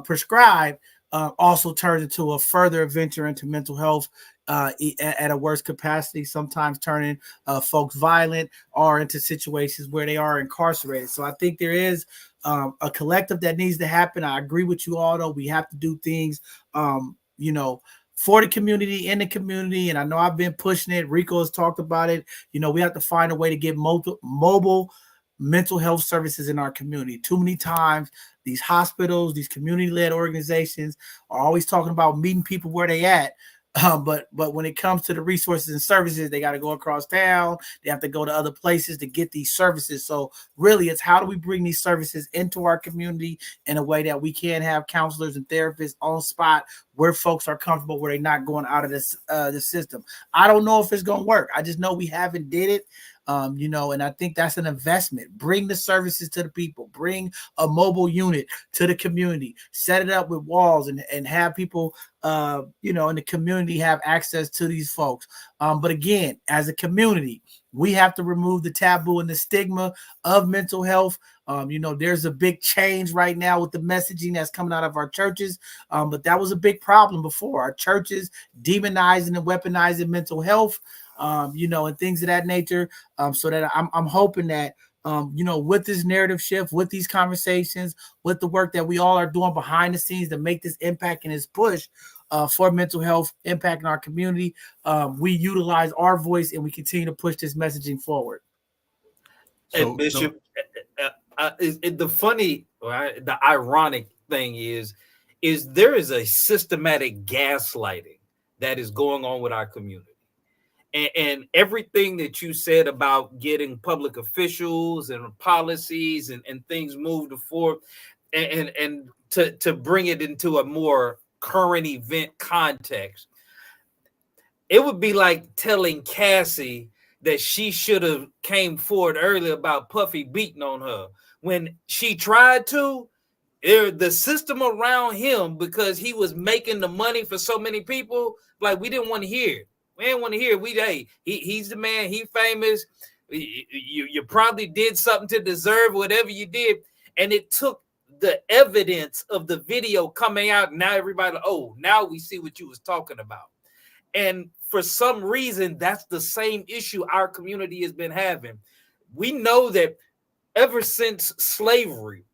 A: prescribed, also turns into a further venture into mental health at a worse capacity, sometimes turning folks violent or into situations where they are incarcerated. So I think there is a collective that needs to happen. I agree with you all, though. We have to do things, for the community, in the community. And I know I've been pushing it. Rico has talked about it. We have to find a way to get mobile mental health services in our community. Too many times, these hospitals, these community-led organizations are always talking about meeting people where they at. But when it comes to the resources and services, they got to go across town. They have to go to other places to get these services. So really, it's how do we bring these services into our community in a way that we can have counselors and therapists on spot where folks are comfortable, where they're not going out of the system. I don't know if it's going to work. I just know we haven't did it. And I think that's an investment. Bring the services to the people, bring a mobile unit to the community, set it up with walls and have people, in the community have access to these folks. But again, as a community, we have to remove the taboo and the stigma of mental health. There's a big change right now with the messaging that's coming out of our churches. But that was a big problem before. Our churches demonizing and weaponizing mental health, and things of that nature. So that I'm hoping that, with this narrative shift, with these conversations, with the work that we all are doing behind the scenes to make this impact and this push for mental health impact in our community, we utilize our voice and we continue to push this messaging forward.
B: And Bishop, the ironic thing is there is a systematic gaslighting that is going on with our community. And everything that you said about getting public officials and policies and things moved forward and to bring it into a more current event context, it would be like telling Cassie that she should have came forward earlier about Puffy beating on her. When she tried to, the system around him, because he was making the money for so many people, like, we didn't want to hear it. We didn't want to hear. He's the man. He famous. You probably did something to deserve whatever you did. And it took the evidence of the video coming out. And now everybody, now we see what you was talking about. And for some reason, that's the same issue our community has been having. We know that ever since slavery,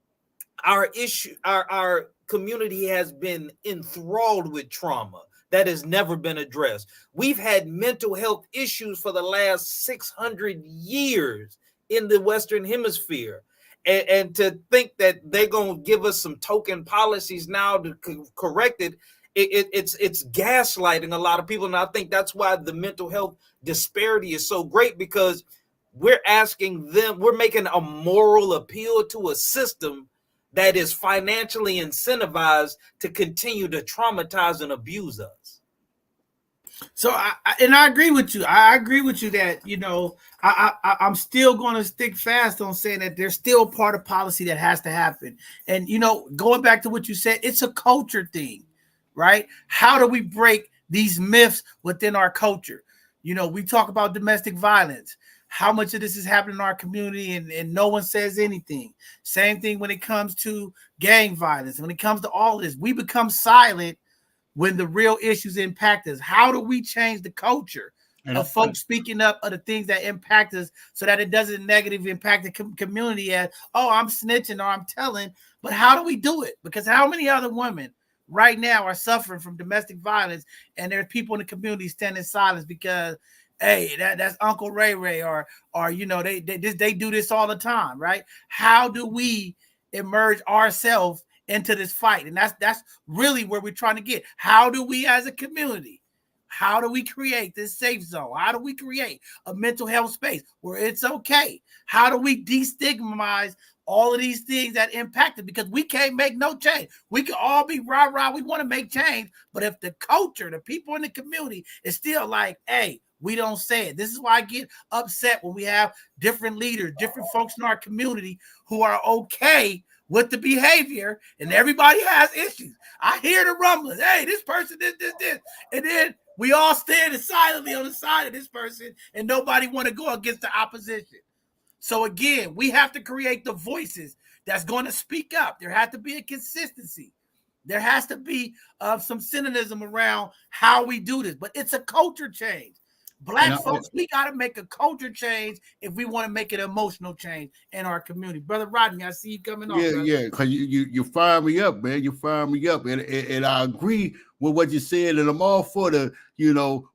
B: our community has been enthralled with trauma that has never been addressed. We've had mental health issues for the last 600 years in the Western Hemisphere. And to think that they're going to give us some token policies now to correct it, it's gaslighting a lot of people. And I think that's why the mental health disparity is so great, because we're making a moral appeal to a system that is financially incentivized to continue to traumatize and abuse us.
A: So I agree with you. I agree with you that, I'm still going to stick fast on saying that there's still part of policy that has to happen. And, going back to what you said, it's a culture thing, right? How do we break these myths within our culture? We talk about domestic violence. How much of this is happening in our community and no one says anything. Same thing when it comes to gang violence. When it comes to all this, we become silent when the real issues impact us. How do we change the culture of folks speaking up of the things that impact us so that it doesn't negatively impact the community as, I'm snitching or I'm telling? But how do we do it? Because how many other women right now are suffering from domestic violence and there's people in the community standing silent because, hey, that's Uncle Ray Ray, or they do this all the time, right? How do we emerge ourselves into this fight? And that's really where we're trying to get. How do we as a community How do we create this safe zone? How do we create a mental health space where it's okay? How do we destigmatize all of these things that impact it? Because we can't make no change. We can all be rah-rah, we want to make change, but if the culture, the people in the community is still like, hey, we don't say it. This is why I get upset when we have different leaders, different folks in our community who are okay with the behavior, and everybody has issues. I hear the rumblings. Hey, this person did this. And then we all standing silently on the side of this person, and nobody want to go against the opposition. So again, we have to create the voices that's going to speak up. There has to be a consistency. There has to be some cynicism around how we do this, but it's a culture change. Black folks, we got to make a culture change if we want to make an emotional change in our community. Brother Rodney, I see you coming on.
C: Yeah, because you fire me up, man. You fire me up. And I agree with what you said, and I'm all for the,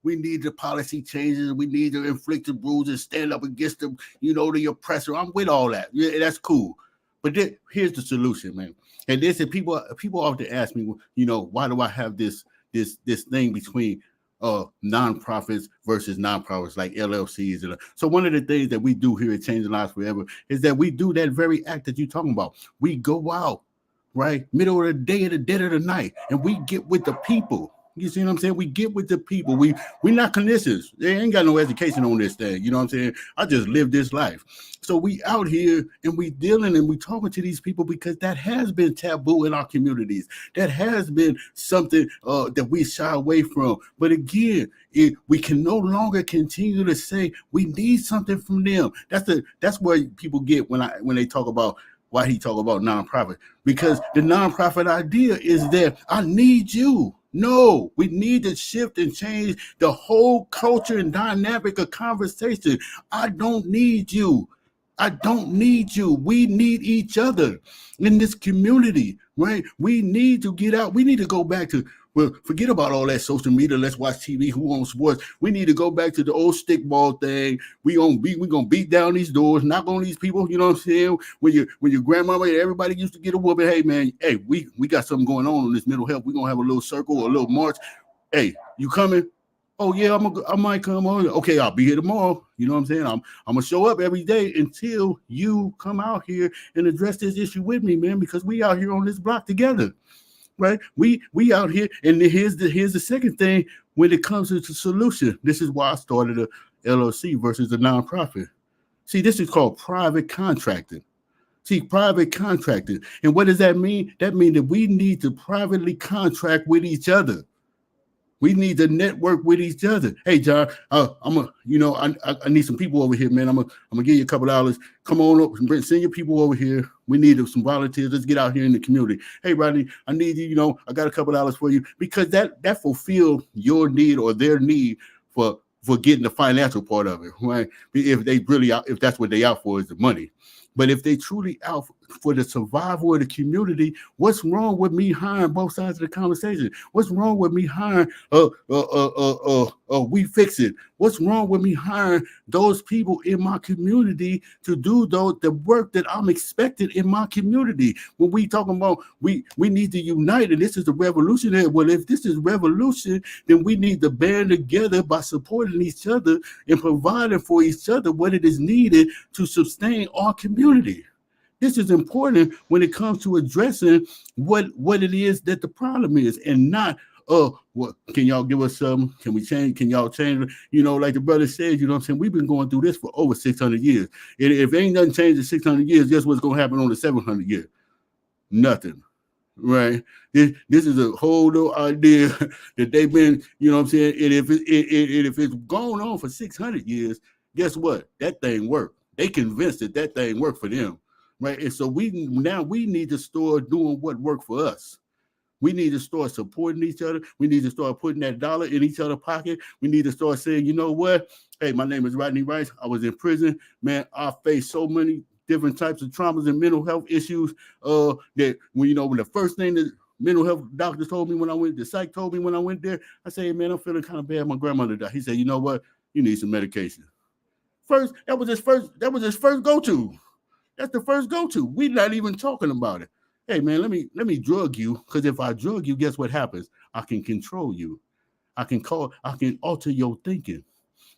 C: we need the policy changes. We need to inflict the bruises, stand up against the, the oppressor. I'm with all that. Yeah, that's cool. But here's the solution, man. And this is people often ask me, why do I have this thing between nonprofits versus nonprofits like LLCs. So one of the things that we do here at Changing Lives Forever is that we do that very act that you're talking about. We go out, right, middle of the day, the dead of the night, and we get with the people. You see what I'm saying? We get with the people. We're not clinicians. They ain't got no education on this thing. You know what I'm saying? I just live this life. So we out here and we dealing and we talking to these people because that has been taboo in our communities. That has been something that we shy away from. But again, we can no longer continue to say we need something from them. That's where people get when they talk about why he talk about nonprofit, because the nonprofit idea is that I need you. No, we need to shift and change the whole culture and dynamic of conversation. I don't need you. I don't need you. We need each other in this community, right? We need to get out. We need to go back to, forget about all that social media. Let's watch TV. Who owns sports? We need to go back to the old stickball thing. We gonna beat down these doors, knock on these people. You know what I'm saying? When your grandmama, everybody used to get a whooping. Hey man, hey, we got something going on this mental health. We're gonna have a little circle or a little march. Hey, you coming? Oh yeah, I might come on. Okay, I'll be here tomorrow. You know what I'm saying? I'm gonna show up every day until you come out here and address this issue with me, man, because we out here on this block together. Right, we out here, and here's the second thing when it comes to the solution. This is why I started a LLC versus a nonprofit. See, this is called private contracting. See, private contracting, and what does that mean? That means that we need to privately contract with each other. We need to network with each other. Hey, John, I need some people over here, man. I'm gonna give you a couple dollars. Come on up, send your people over here. We need some volunteers. Let's get out here in the community. Hey, Rodney, I need you. I got a couple dollars for you, because that fulfills your need or their need for getting the financial part of it, right? If that's what they out for is the money. But if they truly out for the survival of the community, what's wrong with me hiring both sides of the conversation? What's wrong with me hiring We Fix It? What's wrong with me hiring those people in my community to do the work that I'm expected in my community? When we talking about we need to unite, and this is a revolutionary. Well, if this is revolution, then we need to band together by supporting each other and providing for each other what it is needed to sustain our community. This is important when it comes to addressing what it is that the problem is, and not what can y'all give us some? Can we change? Can y'all change? Like the brother said, you know what I'm saying? We've been going through this for over 600 years. And if ain't nothing changed in 600 years, guess what's going to happen on the 700 years? Nothing. Right? This is a whole new idea that they've been, you know what I'm saying? And if it's going on for 600 years, guess what? That thing worked. They convinced that thing worked for them. Right. And so we need to start doing what worked for us. We need to start supporting each other. We need to start putting that dollar in each other's pocket. We need to start saying, you know what? Hey, my name is Rodney Rice. I was in prison. Man, I faced so many different types of traumas and mental health issues that when the first thing that mental health doctors told me when I went, the psych told me when I went there, I said, hey, man, I'm feeling kind of bad. My grandmother died. He said, you know what? You need some medication. That was his first go-to. That's the first go-to. We're not even talking about it. Hey, man, let me drug you, because if I drug you, guess what happens? I can control you. I can alter your thinking,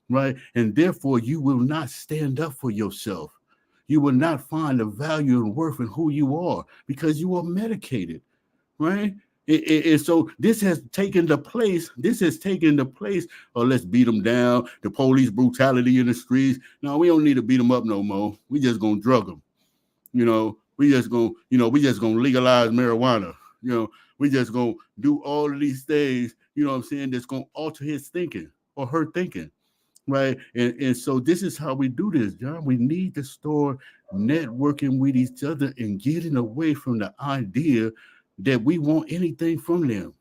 C: right? And therefore, you will not stand up for yourself. You will not find the value and worth in who you are because you are medicated, right? And so this has taken the place. Oh, let's beat them down. The police brutality in the streets. No, we don't need to beat them up no more. We just gonna drug them. We just gonna legalize marijuana. We just gonna do all of these things. What I'm saying? That's gonna alter his thinking or her thinking, right? And so this is how we do this, John. We need to start networking with each other and getting away from the idea that we want anything from them,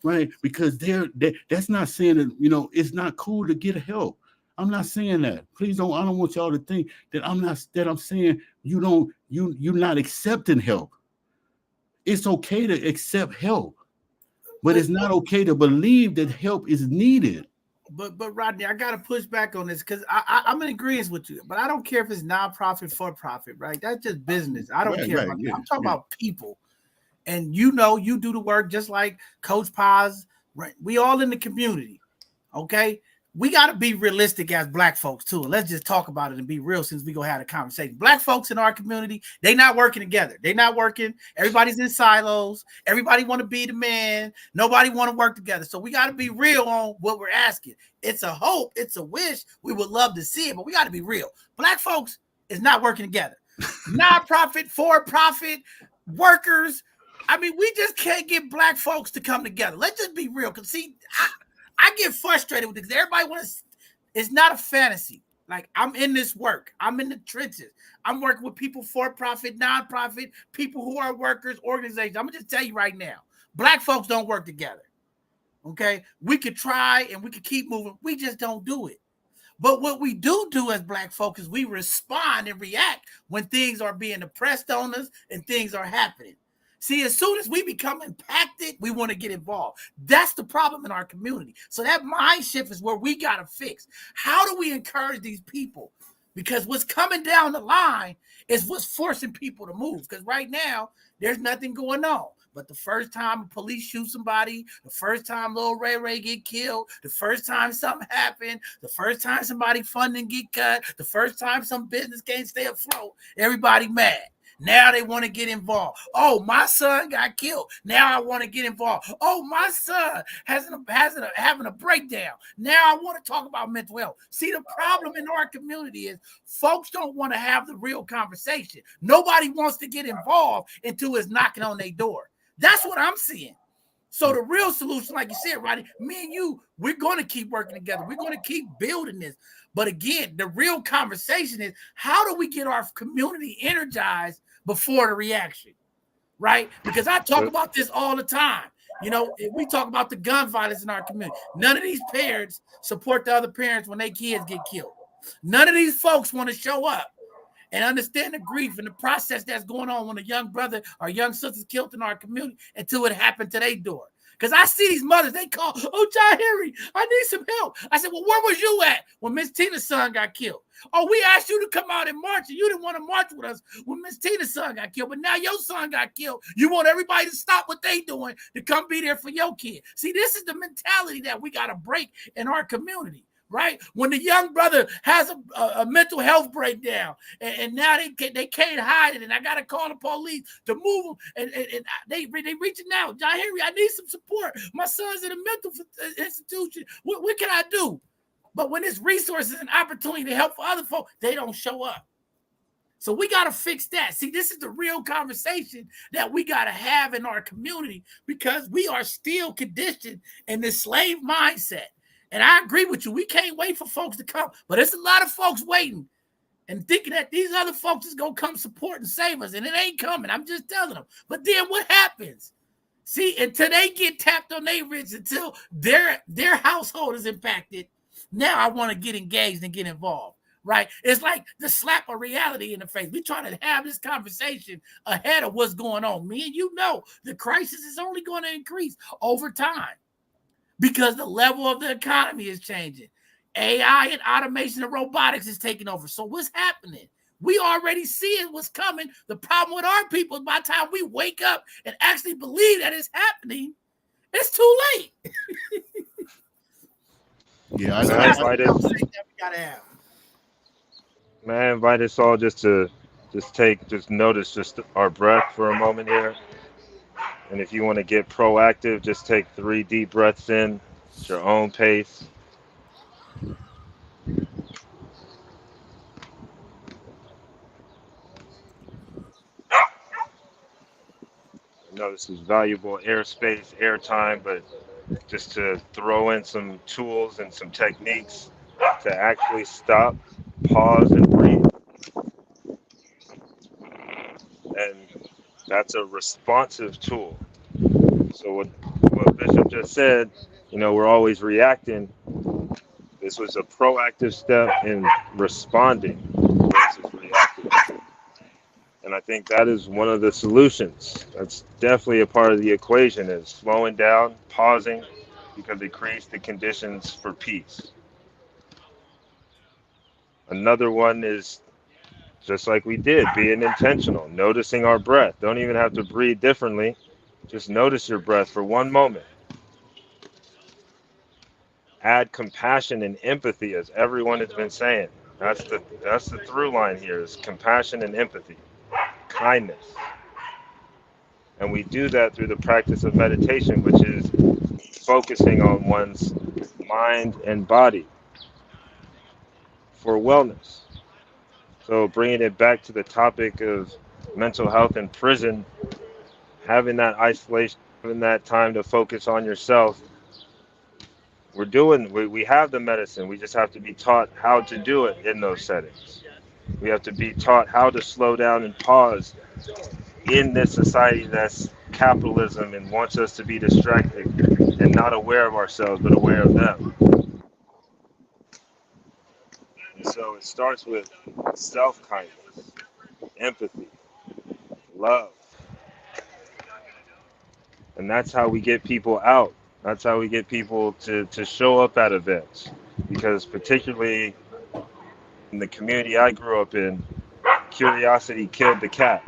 C: right? Because that's not saying that, it's not cool to get help. I'm not saying that. Please don't. I don't want y'all to think that I'm saying you're not accepting help. It's okay to accept help, but it's not okay to believe that help is needed.
A: But Rodney, I gotta push back on this because I'm in agreement with you. But I don't care if it's nonprofit, for profit, right? That's just business. I don't care about that. I'm talking about people. And you do the work just like Coach Paz, right? We all in the community, okay? We got to be realistic as Black folks too. Let's just talk about it and be real since we gonna have a conversation. Black folks in our community, they not working together. They not working. Everybody's in silos. Everybody want to be the man. Nobody want to work together. So we got to be real on what we're asking. It's a hope. It's a wish. We would love to see it, but we got to be real. Black folks is not working together. Non-profit, for-profit, workers. I mean, we just can't get Black folks to come together. Let's just be real. Because see, I get frustrated with this. Everybody wants. It's not a fantasy. Like, I'm in this work. I'm in the trenches. I'm working with people for profit, non-profit, people who are workers, organizations. I'm gonna just tell you right now, Black folks don't work together. Okay, we could try and we could keep moving. We just don't do it. But what we do as Black folks is we respond and react when things are being oppressed on us and things are happening. See, as soon as we become impacted, we want to get involved. That's the problem in our community. So that mind shift is where we got to fix. How do we encourage these people? Because what's coming down the line is what's forcing people to move. Because right now, there's nothing going on. But the first time police shoot somebody, the first time Lil Ray get killed, the first time something happened, the first time somebody funding get cut, the first time some business can't stay afloat, everybody mad. Now they want to get involved. Oh, my son got killed. Now I want to get involved. Oh, my son having a breakdown. Now I want to talk about mental health. See, the problem in our community is folks don't want to have the real conversation. Nobody wants to get involved until it's knocking on their door. That's what I'm seeing. So the real solution, like you said, Rodney, me and you, we're going to keep working together. We're going to keep building this. But again, the real conversation is how do we get our community energized before the reaction, right? Because I talk about this all the time. We talk about the gun violence in our community. None of these parents support the other parents when their kids get killed. None of these folks want to show up and understand the grief and the process that's going on when a young brother or young sister's killed in our community until it happened to their door. Because I see these mothers, they call, oh, John Henry, I need some help. I said, well, where was you at when Miss Tina's son got killed? Oh, we asked you to come out and march, and you didn't want to march with us when Miss Tina's son got killed. But now your son got killed. You want everybody to stop what they doing to come be there for your kid. See, this is the mentality that we got to break in our community. Right? When the young brother has a mental health breakdown and now they can't hide it and I got to call the police to move them and they reaching out. John Henry, I need some support. My son's in a mental institution. What can I do? But when there's resources and opportunity to help for other folks, they don't show up. So we got to fix that. See, this is the real conversation that we got to have in our community because we are still conditioned in this slave mindset. And I agree with you. We can't wait for folks to come. But there's a lot of folks waiting and thinking that these other folks is going to come support and save us. And it ain't coming. I'm just telling them. But then what happens? See, until they get tapped on their wrists, until their household is impacted, now I want to get engaged and get involved. Right? It's like the slap of reality in the face. We're trying to have this conversation ahead of what's going on. Me and you know the crisis is only going to increase over time. Because the level of the economy is changing. AI and automation and robotics is taking over. So what's happening? We already see what's coming. The problem with our people is by the time we wake up and actually believe that it's happening, it's too late.
C: Yeah, I
A: So
C: know.
D: Man, I
A: that's the
D: invite us.
A: conversation that we gotta have.
D: Man, I invite us all just to notice our breath for a moment here. And if you want to get proactive, just take 3 deep breaths in at your own pace. I know this is valuable airspace, airtime, but just to throw in some tools and some techniques to actually stop, pause, and breathe. And that's a responsive tool. So what Bishop just said, we're always reacting. This was a proactive step in responding versus reacting. And I think that is one of the solutions. That's definitely a part of the equation, is slowing down, pausing, because it creates the conditions for peace. Another one is just like we did, being intentional, noticing our breath. Don't even have to breathe differently. Just notice your breath for one moment. Add compassion and empathy, as everyone has been saying. That's the through line here, is compassion and empathy, kindness. And we do that through the practice of meditation, which is focusing on one's mind and body for wellness. So bringing it back to the topic of mental health in prison, having that isolation, having that time to focus on yourself. We have the medicine. We just have to be taught how to do it in those settings. We have to be taught how to slow down and pause in this society that's capitalism and wants us to be distracted and not aware of ourselves, but aware of them. And so it starts with self-kindness, empathy, love. And that's how we get people out. That's how we get people to show up at events. Because particularly in the community I grew up in, curiosity killed the cat.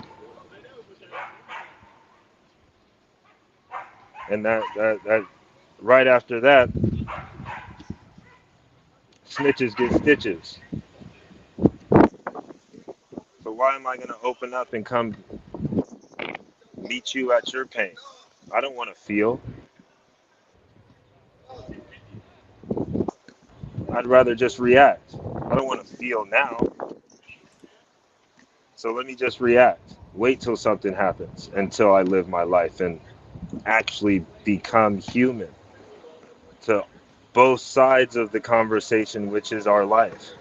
D: And that right after that, snitches get stitches. So why am I going to open up and come meet you at your pain? I don't want to feel. I'd rather just react. I don't want to feel now. So let me just react. Wait till something happens until I live my life and actually become human to both sides of the conversation, which is our life.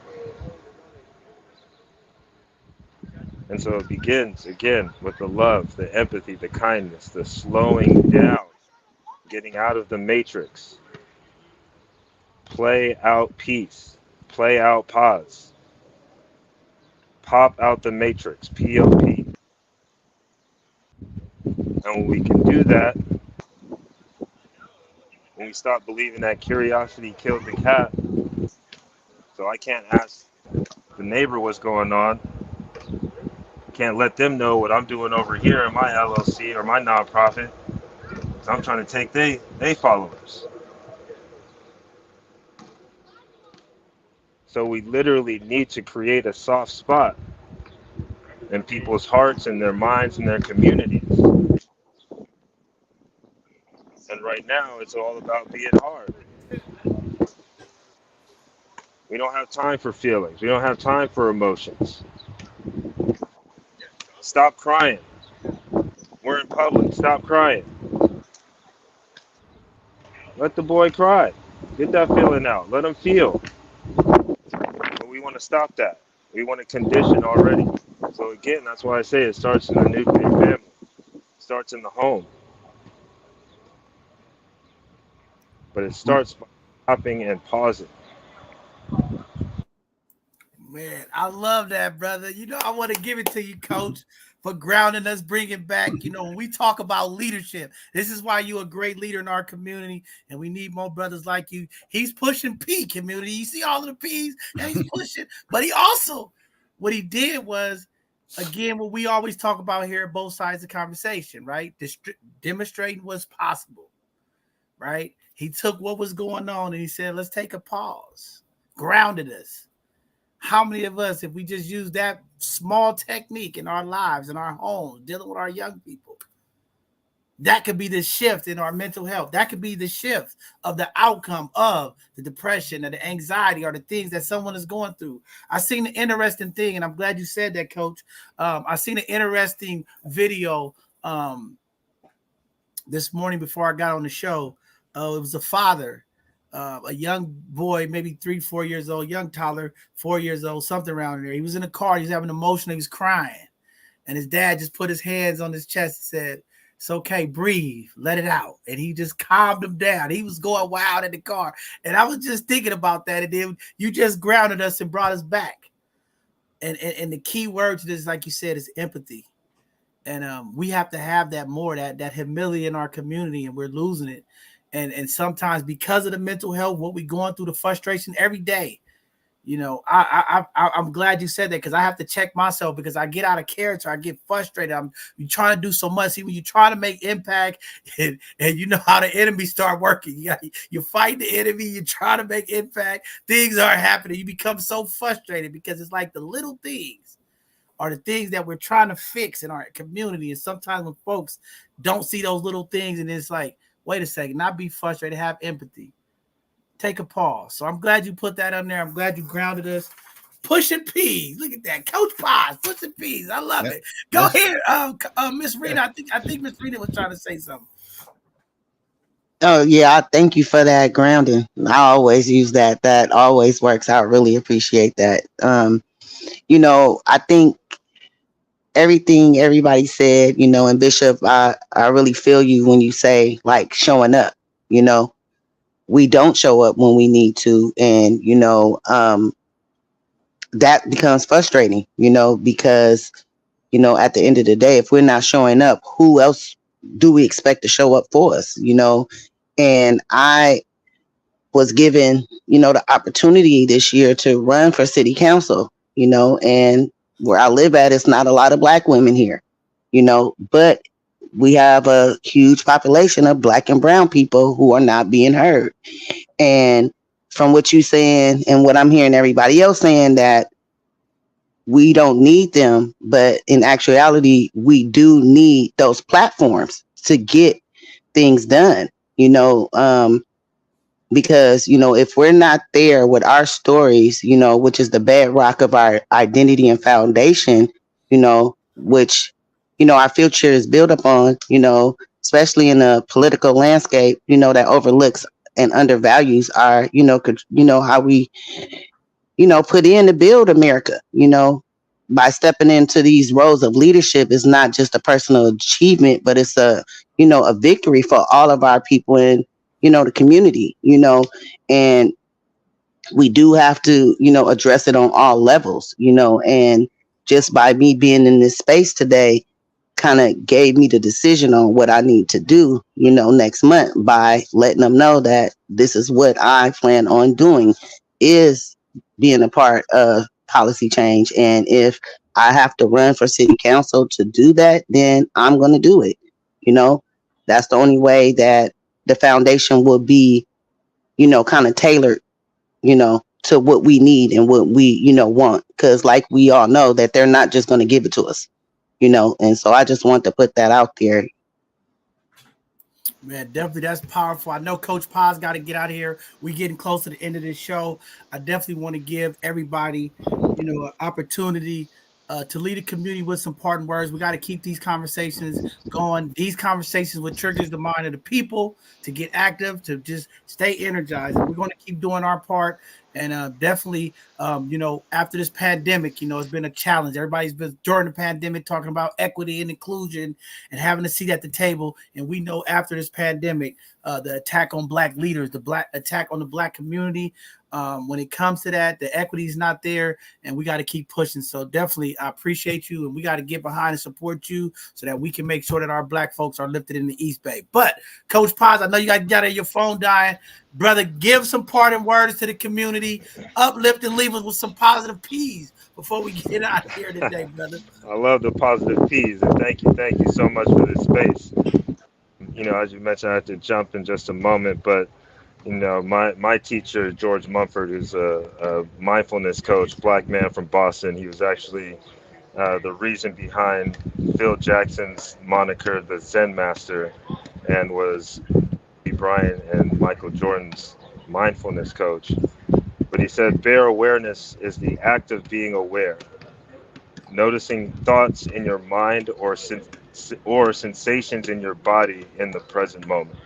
D: And so it begins again with the love, the empathy, the kindness, the slowing down, getting out of the matrix. Play out peace, play out pause, pop out the matrix, POP. And when we can do that, when we stop believing that curiosity killed the cat, so I can't ask the neighbor what's going on, can't let them know what I'm doing over here in my LLC or my nonprofit, because I'm trying to take they followers. So we literally need to create a soft spot in people's hearts and their minds and their communities. And right now, it's all about being hard. We don't have time for feelings. We don't have time for emotions. Stop crying. We're in public. Stop crying. Let the boy cry. Get that feeling out. Let him feel. But we want to stop that. We want to condition already. So again, that's why I say it starts in the nuclear family. It starts in the home. But it starts by stopping and pausing.
A: Man, I love that, brother. I want to give it to you, Coach, for grounding us, bringing back. When we talk about leadership, this is why you're a great leader in our community, and we need more brothers like you. He's pushing P community. You see all of the P's, and he's pushing. But he also, what he did was, again, what we always talk about here, both sides of the conversation, right? Demonstrating what's possible, right? He took what was going on and he said, let's take a pause, grounded us. How many of us, if we just use that small technique in our lives, in our homes, dealing with our young people, that could be the shift in our mental health. That could be the shift of the outcome of the depression or the anxiety or the things that someone is going through. I seen an interesting thing, and I'm glad you said that, Coach. I seen an interesting video this morning before I got on the show. It was a father, a young boy, maybe 3-4 years old, young toddler, 4 years old, something around there. He was in a car. He was having emotion. He was crying. And his dad just put his hands on his chest and said, it's okay, breathe, let it out. And he just calmed him down. He was going wild in the car. And I was just thinking about that. And then you just grounded us and brought us back. And the key word to this, like you said, is empathy. And we have to have that more, that humility in our community, and we're losing it. And sometimes because of the mental health, what we're going through, the frustration every day, you know, I'm glad you said that, because I have to check myself, because I get out of character. I get frustrated. You're trying to do so much. See, when you try to make impact, and you know how the enemy start working. You fight the enemy. You try to make impact. Things aren't happening. You become so frustrated because it's like the little things are the things that we're trying to fix in our community. And sometimes when folks don't see those little things, and it's like, wait a second, not be frustrated, have empathy. Take a pause. So I'm glad you put that on there. I'm glad you grounded us. Pushing Peas. Look at that. Coach Paz, Pushing Peas. I love it. Go ahead, Miss Rena. I think Miss Rena was trying to say something.
E: Oh yeah, I thank you for that grounding. I always use that. That always works. I really appreciate that. You know, I think everything everybody said, you know, and Bishop, I really feel you when you say like showing up, you know. We don't show up when we need to. And, you know, that becomes frustrating, you know, because, you know, at the end of the day, if we're not showing up, who else do we expect to show up for us, you know? And I was given, you know, the opportunity this year to run for city council, you know, and where I live at, it's not a lot of Black women here, you know, but we have a huge population of Black and brown people who are not being heard. And from what you're saying and what I'm hearing everybody else saying, that we don't need them, but in actuality, we do need those platforms to get things done, you know, because, you know, if we're not there with our stories, you know, which is the bedrock of our identity and foundation, you know, which, you know, our future is built upon, you know, especially in a political landscape, you know, that overlooks and undervalues our, you know, how we, you know, put in to build America, you know, by stepping into these roles of leadership is not just a personal achievement, but it's a, you know, a victory for all of our people in, you know, the community, you know, and we do have to, you know, address it on all levels, you know, and just by me being in this space today, kind of gave me the decision on what I need to do, you know, next month, by letting them know that this is what I plan on doing, is being a part of policy change. And if I have to run for city council to do that, then I'm going to do it. You know, that's the only way that the foundation will be, you know, kind of tailored, you know, to what we need and what we, you know, want. Because like we all know that they're not just going to give it to us. You know, and so I just want to put that out there.
A: Man, definitely, that's powerful. I know Coach Paz got to get out of here. We're getting close to the end of this show. I definitely want to give everybody, you know, an opportunity to lead a community with some parting words. We got to keep these conversations going. These conversations will trigger the mind of the people to get active, to just stay energized. And we're going to keep doing our part. And definitely, you know, after this pandemic, you know, it's been a challenge. Everybody's been during the pandemic talking about equity and inclusion and having a seat at the table. And we know after this pandemic, the attack on Black leaders, the Black attack on the Black community, when it comes to that, the equity is not there, and we got to keep pushing. So definitely, I appreciate you, and we got to get behind and support you so that we can make sure that our Black folks are lifted in the East Bay. But Coach Paz, I know you got your phone dying. Brother, give some parting words to the community, uplift and leave us with some positive P's before we get out of here today, brother.
D: I love the positive P's, and thank you so much for this space. You know, as you mentioned, I have to jump in just a moment, but You know, my teacher, George Mumford, who's a mindfulness coach, black man from Boston, he was actually the reason behind Phil Jackson's moniker, the Zen Master, and was Kobe Bryant and Michael Jordan's mindfulness coach. But he said, bare awareness is the act of being aware, noticing thoughts in your mind or sensations in your body in the present moment.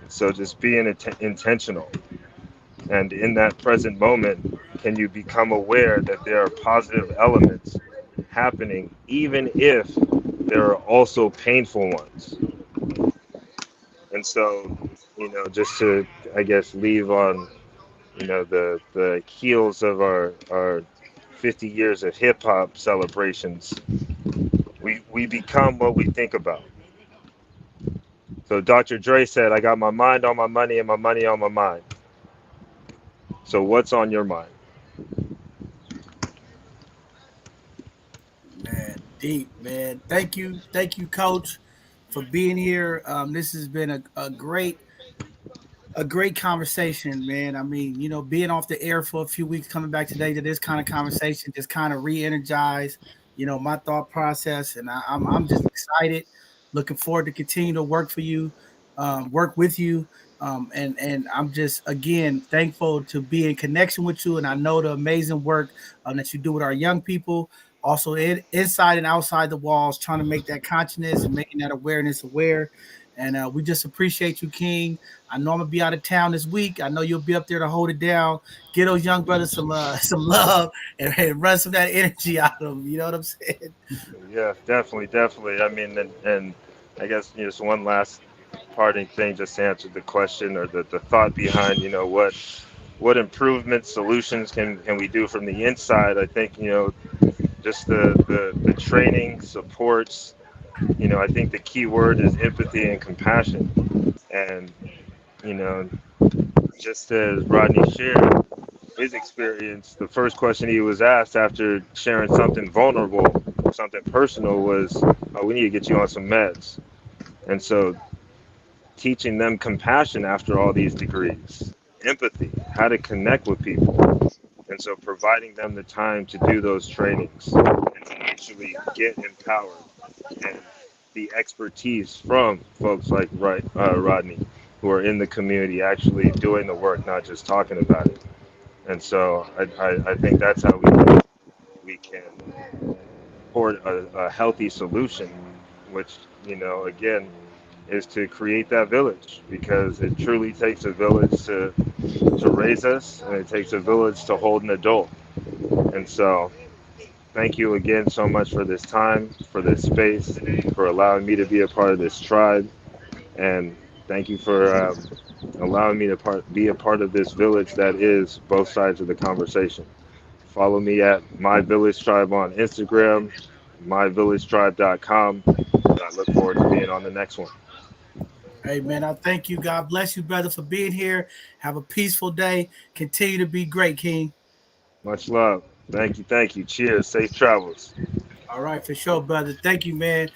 D: So just being intentional. And in that present moment, can you become aware that there are positive elements happening, even if there are also painful ones? And so, you know, just to, I guess, leave on, you know, the heels of our 50 years of hip hop celebrations, we become what we think about. So Dr. Dre said, I got my mind on my money and my money on my mind. So what's on your mind?
A: Man, deep, man. Thank you, Coach, for being here. This has been a great conversation, man. I mean, you know, being off the air for a few weeks, coming back today to this kind of conversation, just kind of re-energize, you know, my thought process, and I'm just excited, looking forward to continue to work for you, work with you, and I'm just again thankful to be in connection with you, and I know the amazing work that you do with our young people, also inside and outside the walls, trying to make that consciousness and making that awareness aware. And we just appreciate you, King. I know I'm gonna be out of town this week. I know you'll be up there to hold it down, get those young brothers some love, and run some of that energy out of them. You know what I'm saying?
D: Yeah, definitely. I mean, and I guess, you know, just one last parting thing, just to answer the question or the thought behind, you know, what improvement solutions can we do from the inside. I think, you know, just the training supports, you know, I think the key word is empathy and compassion. And, you know, just as Rodney shared his experience, the first question he was asked after sharing something vulnerable, something personal, was, oh, we need to get you on some meds. And so teaching them compassion after all these degrees, empathy, how to connect with people. And so providing them the time to do those trainings and to actually get empowered, and the expertise from folks like Rodney, who are in the community actually doing the work, not just talking about it. And so I think that's how we can support a healthy solution, which, you know, again, is to create that village, because it truly takes a village to raise us, and it takes a village to hold an adult. And so thank you again so much for this time, for this space, for allowing me to be a part of this tribe. And thank you for allowing me to be a part of this village that is both sides of the conversation. Follow me at My Village Tribe on Instagram, myvillagetribe.com. I look forward to being on the next one.
A: Hey, man, I thank you. God bless you, brother, for being here. Have a peaceful day. Continue to be great, King.
D: Much love. Thank you. Cheers. Safe travels.
A: All right, for sure, brother. Thank you, man.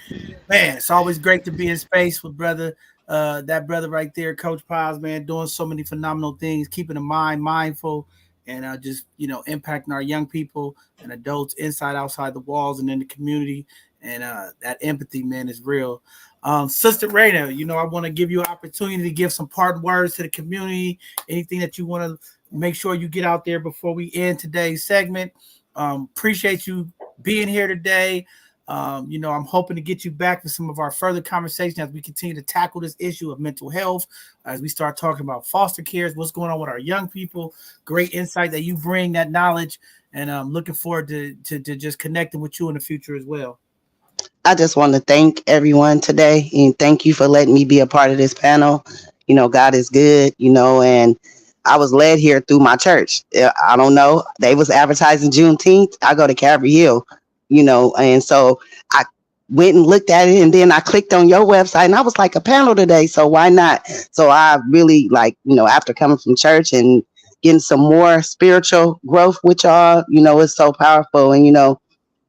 A: Man, it's always great to be in space with brother, that brother right there, Coach Piles, man, doing so many phenomenal things, keeping the mind mindful, and just, you know, impacting our young people and adults inside, outside the walls, and in the community. And that empathy, man, is real. Sister Raina, you know, I want to give you an opportunity to give some parting words to the community. Anything that you want to make sure you get out there before we end today's segment. Appreciate you being here today. You know, I'm hoping to get you back for some of our further conversation as we continue to tackle this issue of mental health, as we start talking about foster cares, what's going on with our young people. Great insight that you bring, that knowledge, and I'm looking forward to just connecting with you in the future as well.
E: I just want to thank everyone today, and thank you for letting me be a part of this panel. You know, God is good, you know, and I was led here through my church. I don't know. They was advertising Juneteenth. I go to Calvary Hill, you know, and so I went and looked at it, and then I clicked on your website, and I was like, a panel today, so why not? So I really, like, you know, after coming from church and getting some more spiritual growth with y'all, you know, it's so powerful. And, you know,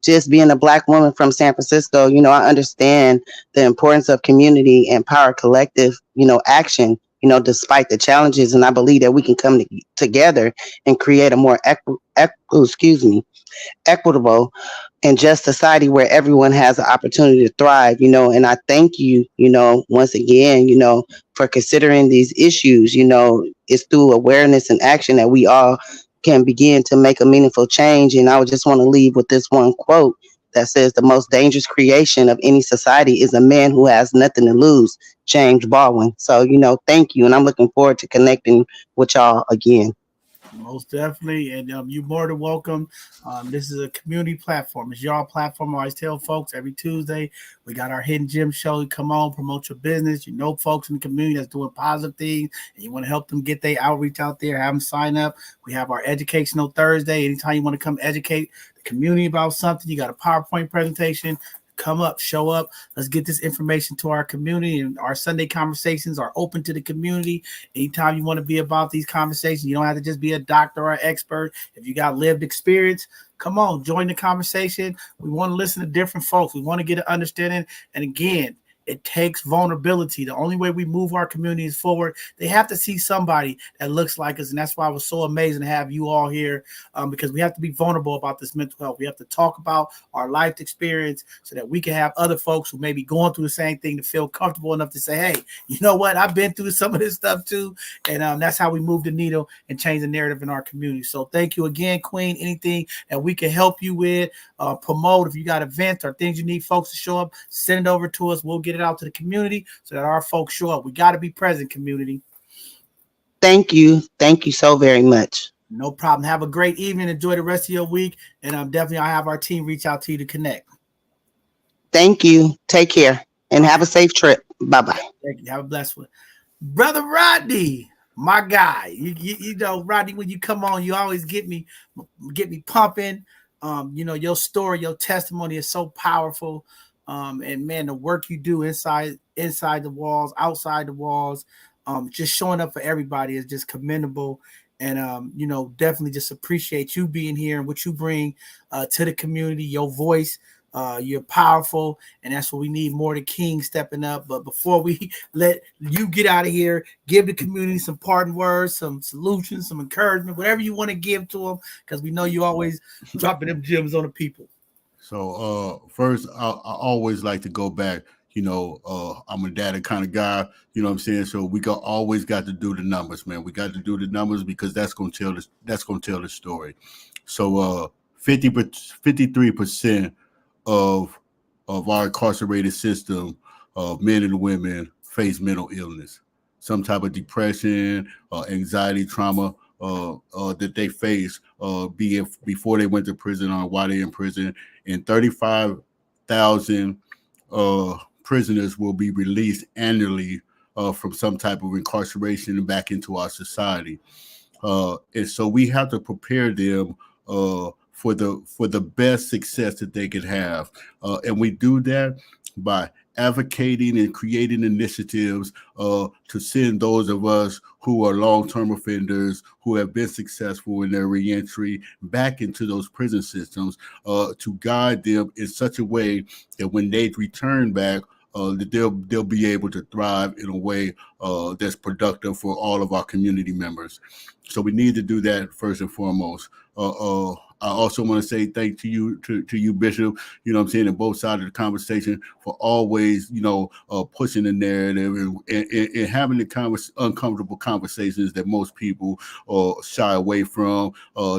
E: just being a Black woman from San Francisco, you know, I understand the importance of community and power collective, you know, action despite the challenges. And I believe that we can come together and create a more equitable and just society where everyone has an opportunity to thrive, and I thank you, once again, for considering these issues. It's through awareness and action that we all can begin to make a meaningful change. And I would just want to leave with this one quote that says, the most dangerous creation of any society is a man who has nothing to lose, James Baldwin. So, thank you. And I'm looking forward to connecting with y'all again.
A: Most definitely, and you're more than welcome. This is a community platform. It's y'all platform. I always tell folks every Tuesday we got our Hidden Gem show. Come on, promote your business. Folks in the community that's doing positive things, and you want to help them get their outreach out there. Have them sign up. We have our Educational Thursday. Anytime you want to come educate the community about something, you got a PowerPoint presentation. Come up, show up. Let's get this information to our community. And our Sunday conversations are open to the community. Anytime you want to be about these conversations, you don't have to just be a doctor or an expert. If you got lived experience, come on, join the conversation. We want to listen to different folks. We want to get an understanding. And again, it takes vulnerability. The only way we move our communities forward, they have to see somebody that looks like us. And that's why it was so amazing to have you all here, because we have to be vulnerable about this mental health. We have to talk about our life experience so that we can have other folks who may be going through the same thing to feel comfortable enough to say, hey, you know what? I've been through some of this stuff too. And that's how we move the needle and change the narrative in our community. So thank you again, Queen. Anything that we can help you with, promote, if you got events or things you need folks to show up, send it over to us. We'll get it out to the community so that our folks show up. We got to be present, community.
E: Thank you so very much.
A: No problem. Have a great evening. Enjoy the rest of your week, and definitely I'll have our team reach out to you to connect.
E: Thank you. Take care and have a safe trip. Bye-bye.
A: Thank you. Have a blessed one. Brother Rodney, my guy. You know, Rodney, when you come on, you always get me pumping. Your story, your testimony is so powerful. And man, the work you do inside the walls, outside the walls, just showing up for everybody is just commendable. And definitely just appreciate you being here and what you bring to the community, your voice. You're powerful, and that's what we need, more than King stepping up. But before we let you get out of here, give the community some parting words, some solutions, some encouragement, whatever you want to give to them, because we know you always dropping them gems on the people.
C: So first, I always like to go back. I'm a data kind of guy. You know what I'm saying? So we always got to do the numbers, man. We got to do the numbers because that's gonna tell the story. So 53% of our incarcerated system of men and women face mental illness, some type of depression, anxiety, trauma that they face, before they went to prison or while they're in prison. And 35,000 prisoners will be released annually from some type of incarceration and back into our society. And so we have to prepare them for the best success that they could have. And we do that by advocating and creating initiatives to send those of us who are long-term offenders, who have been successful in their reentry, back into those prison systems, to guide them in such a way that when they return back, that they'll be able to thrive in a way that's productive for all of our community members. So we need to do that first and foremost. I also want to say thank to you, Bishop, on both sides of the conversation, for always, pushing the narrative and having the uncomfortable conversations that most people shy away from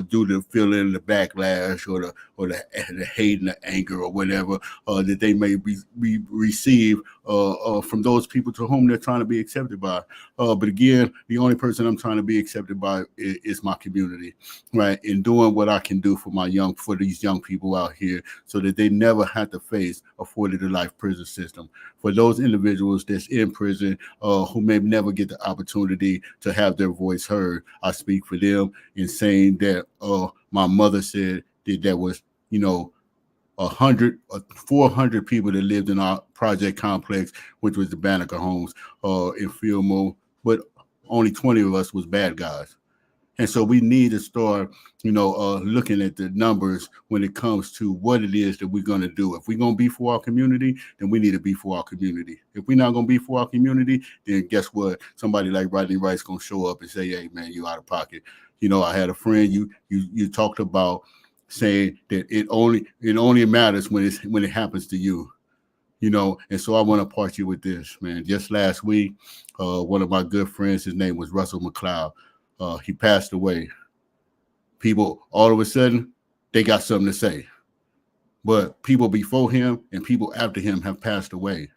C: due to feeling the backlash or the hate and the anger or whatever that they may receive from those people to whom they're trying to be accepted by. But again, the only person I'm trying to be accepted by is my community, right? And doing what I can do for these young people out here so that they never have to face a 40-to-life prison system. For those individuals that's in prison who may never get the opportunity to have their voice heard, I speak for them in saying that my mother said that there was 400 people that lived in our project complex, which was the Banneker homes in Fillmore, but only 20 of us was bad guys. And so we need to start, looking at the numbers when it comes to what it is that we're going to do. If we're going to be for our community, then we need to be for our community. If we're not going to be for our community, then guess what? Somebody like Rodney Wright's going to show up and say, hey, man, you out of pocket. I had a friend, you talked about saying that it only matters when it happens to you. And so I want to part you with this, man. Just last week, one of my good friends, his name was Russell McLeod. He passed away. People, all of a sudden, they got something to say. But people before him and people after him have passed away.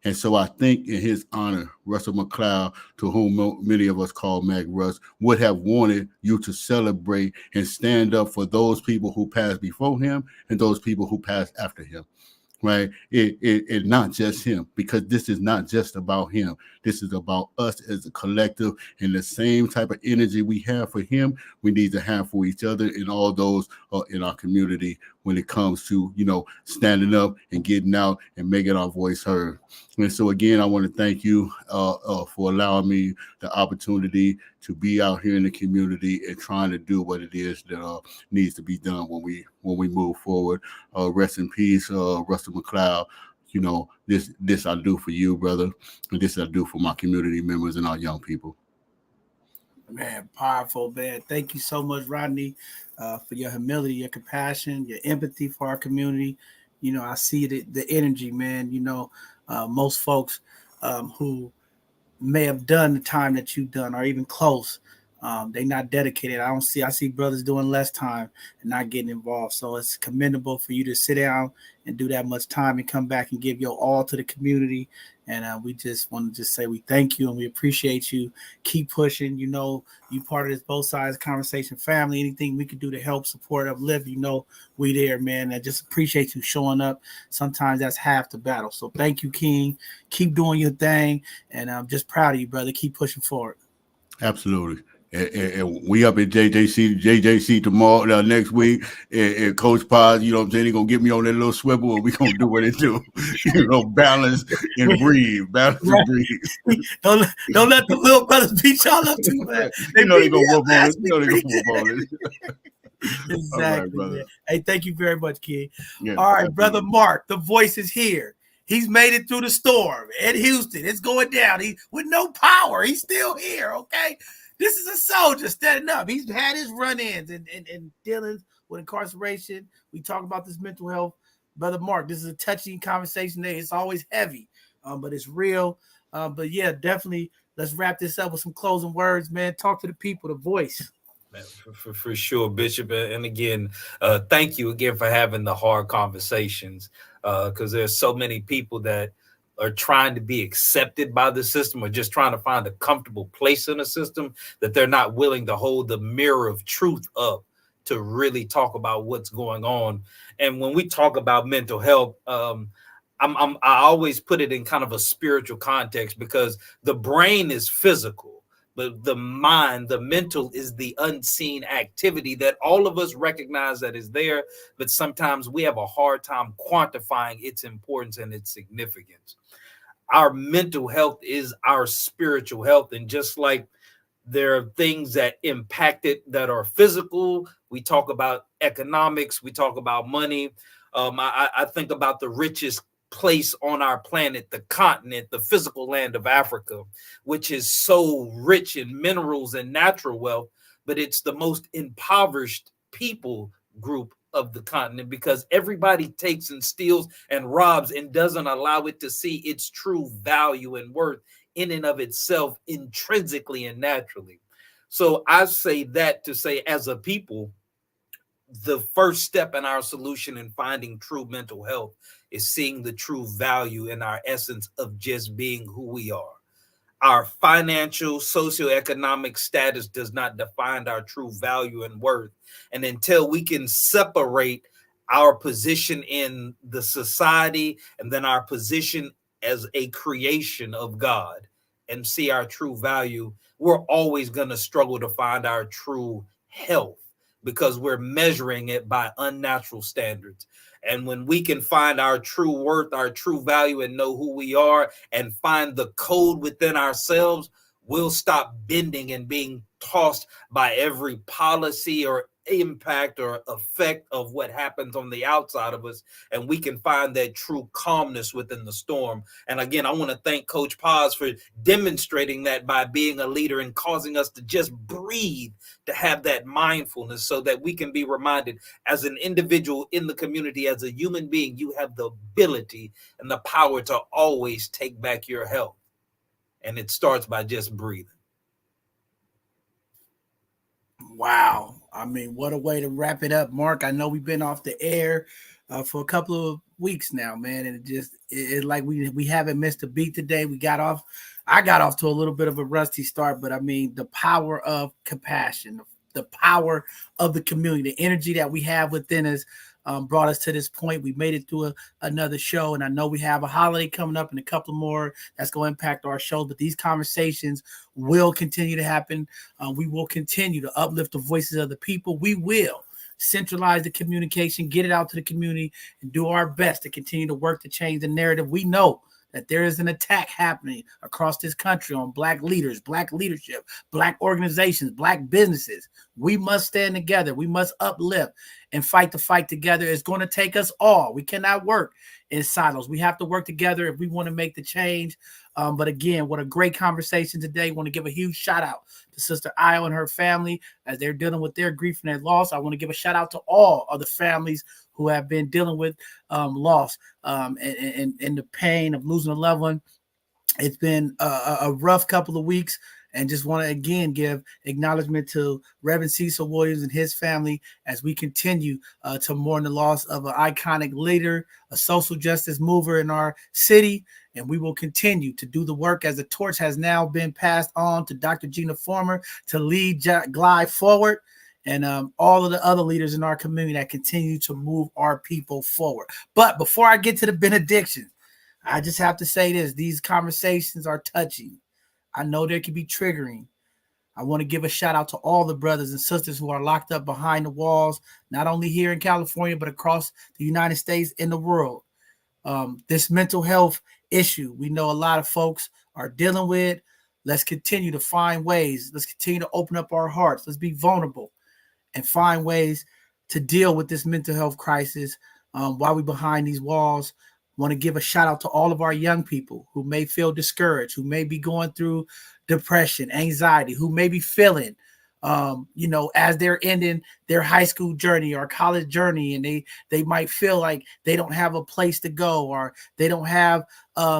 C: And so I think in his honor, Russell McLeod, to whom many of us call Mac Russ, would have wanted you to celebrate and stand up for those people who passed before him and those people who passed after him. Right? It not just him, because this is not just about him. This is about us as a collective, and the same type of energy we have for him, we need to have for each other and all those in our community when it comes to, standing up and getting out and making our voice heard. And so again, I want to thank you for allowing me the opportunity to be out here in the community and trying to do what it is that needs to be done when we move forward. Rest in peace, Russell McLeod. This I do for you, brother, and this I do for my community members and our young people.
A: Man, powerful, man. Thank you so much, Rodney, for your humility, your compassion, your empathy for our community. I see the energy, man. Most folks who may have done the time that you've done or even close, they not dedicated. I see brothers doing less time and not getting involved. So it's commendable for you to sit down and do that much time and come back and give your all to the community. And we just want to say we thank you and we appreciate you. Keep pushing. You part of this Both Sides Conversation family. Anything we can do to help, support, uplift, we there, man. I just appreciate you showing up. Sometimes that's half the battle. So thank you, King. Keep doing your thing. And I'm just proud of you, brother. Keep pushing forward.
C: Absolutely. And we up at JJC tomorrow, next week, and Coach Paz, you know what I'm saying? He's going to get me on that little swivel, and we're going to do what it do. Balance and breathe. Balance and breathe.
A: Don't let the little brothers beat y'all up too bad.
C: They're going to whoop on it.
A: Exactly.
C: Right, brother.
A: Hey, thank you very much, kid.
C: Yeah,
A: all right,
C: absolutely.
A: Brother Mark, the voice is here. He's made it through the storm at Houston. It's going down. He with no power. He's still here, okay? This is a soldier standing up. He's had his run-ins and dealing with incarceration. We talk about this mental health. Brother Mark, this is a touching conversation there. It's always heavy, but it's real. But yeah, definitely let's wrap this up with some closing words, man. Talk to the people, the voice.
B: For sure, Bishop. And again, thank you again for having the hard conversations, because there's so many people that are trying to be accepted by the system or just trying to find a comfortable place in the system, that they're not willing to hold the mirror of truth up to really talk about what's going on. And when we talk about mental health, I always put it in kind of a spiritual context, because the brain is physical, but the mind, the mental, is the unseen activity that all of us recognize that is there, but sometimes we have a hard time quantifying its importance and its significance. Our mental health is our spiritual health. And just like there are things that impact it that are physical, we talk about economics, we talk about money. I think about the richest place on our planet, the continent, the physical land of Africa, which is so rich in minerals and natural wealth, but it's the most impoverished people group of the continent, because everybody takes and steals and robs and doesn't allow it to see its true value and worth in and of itself, intrinsically and naturally. So I say that to say, as a people, the first step in our solution in finding true mental health is seeing the true value in our essence of just being who we are. Our financial, socioeconomic status does not define our true value and worth. And until we can separate our position in the society and then our position as a creation of God and see our true value, we're always going to struggle to find our true health, because we're measuring it by unnatural standards. And when we can find our true worth, our true value, and know who we are and find the code within ourselves, we'll stop bending and being tossed by every policy or impact or effect of what happens on the outside of us, and we can find that true calmness within the storm. And again, I want to thank Coach Paz for demonstrating that by being a leader and causing us to just breathe, to have that mindfulness, so that we can be reminded as an individual in the community, as a human being, you have the ability and the power to always take back your health. And it starts by just breathing.
A: Wow. I mean, what a way to wrap it up, Mark. I know we've been off the air for a couple of weeks now, man. And it's like we haven't missed a beat today. I got off to a little bit of a rusty start, but I mean, the power of compassion, the power of the community, the energy that we have within us brought us to this point. We made it through another show, and I know we have a holiday coming up and a couple more that's going to impact our show, but these conversations will continue to happen. We will continue to uplift the voices of the people. We will centralize the communication, get it out to the community, and do our best to continue to work to change the narrative. We know that there is an attack happening across this country on Black leaders, Black leadership, Black organizations, Black businesses. We must stand together. We must uplift and fight the fight together. It's going to take us all. We cannot work in silos. We have to work together if we want to make the change. But again, what a great conversation today. I want to give a huge shout out to Sister Io and her family as they're dealing with their grief and their loss. I want to give a shout out to all of the families who have been dealing with loss and the pain of losing a loved one. It's been a rough couple of weeks, and just want to again give acknowledgement to Reverend Cecil Williams and his family as we continue to mourn the loss of an iconic leader, a social justice mover in our city. And we will continue to do the work as the torch has now been passed on to Dr. Gina Former to lead Glide forward, and all of the other leaders in our community that continue to move our people forward. But before I get to the benediction, I just have to say this. These conversations are touching. I know they can be triggering. I want to give a shout out to all the brothers and sisters who are locked up behind the walls, not only here in California, but across the United States and the world. This mental health issue, we know a lot of folks are dealing with. Let's continue to find ways. Let's continue to open up our hearts. Let's be vulnerable and find ways to deal with this mental health crisis while we're behind these walls. Want to give a shout out to all of our young people who may feel discouraged, who may be going through depression, anxiety, who may be feeling, as they're ending their high school journey or college journey, and they might feel like they don't have a place to go, or they don't have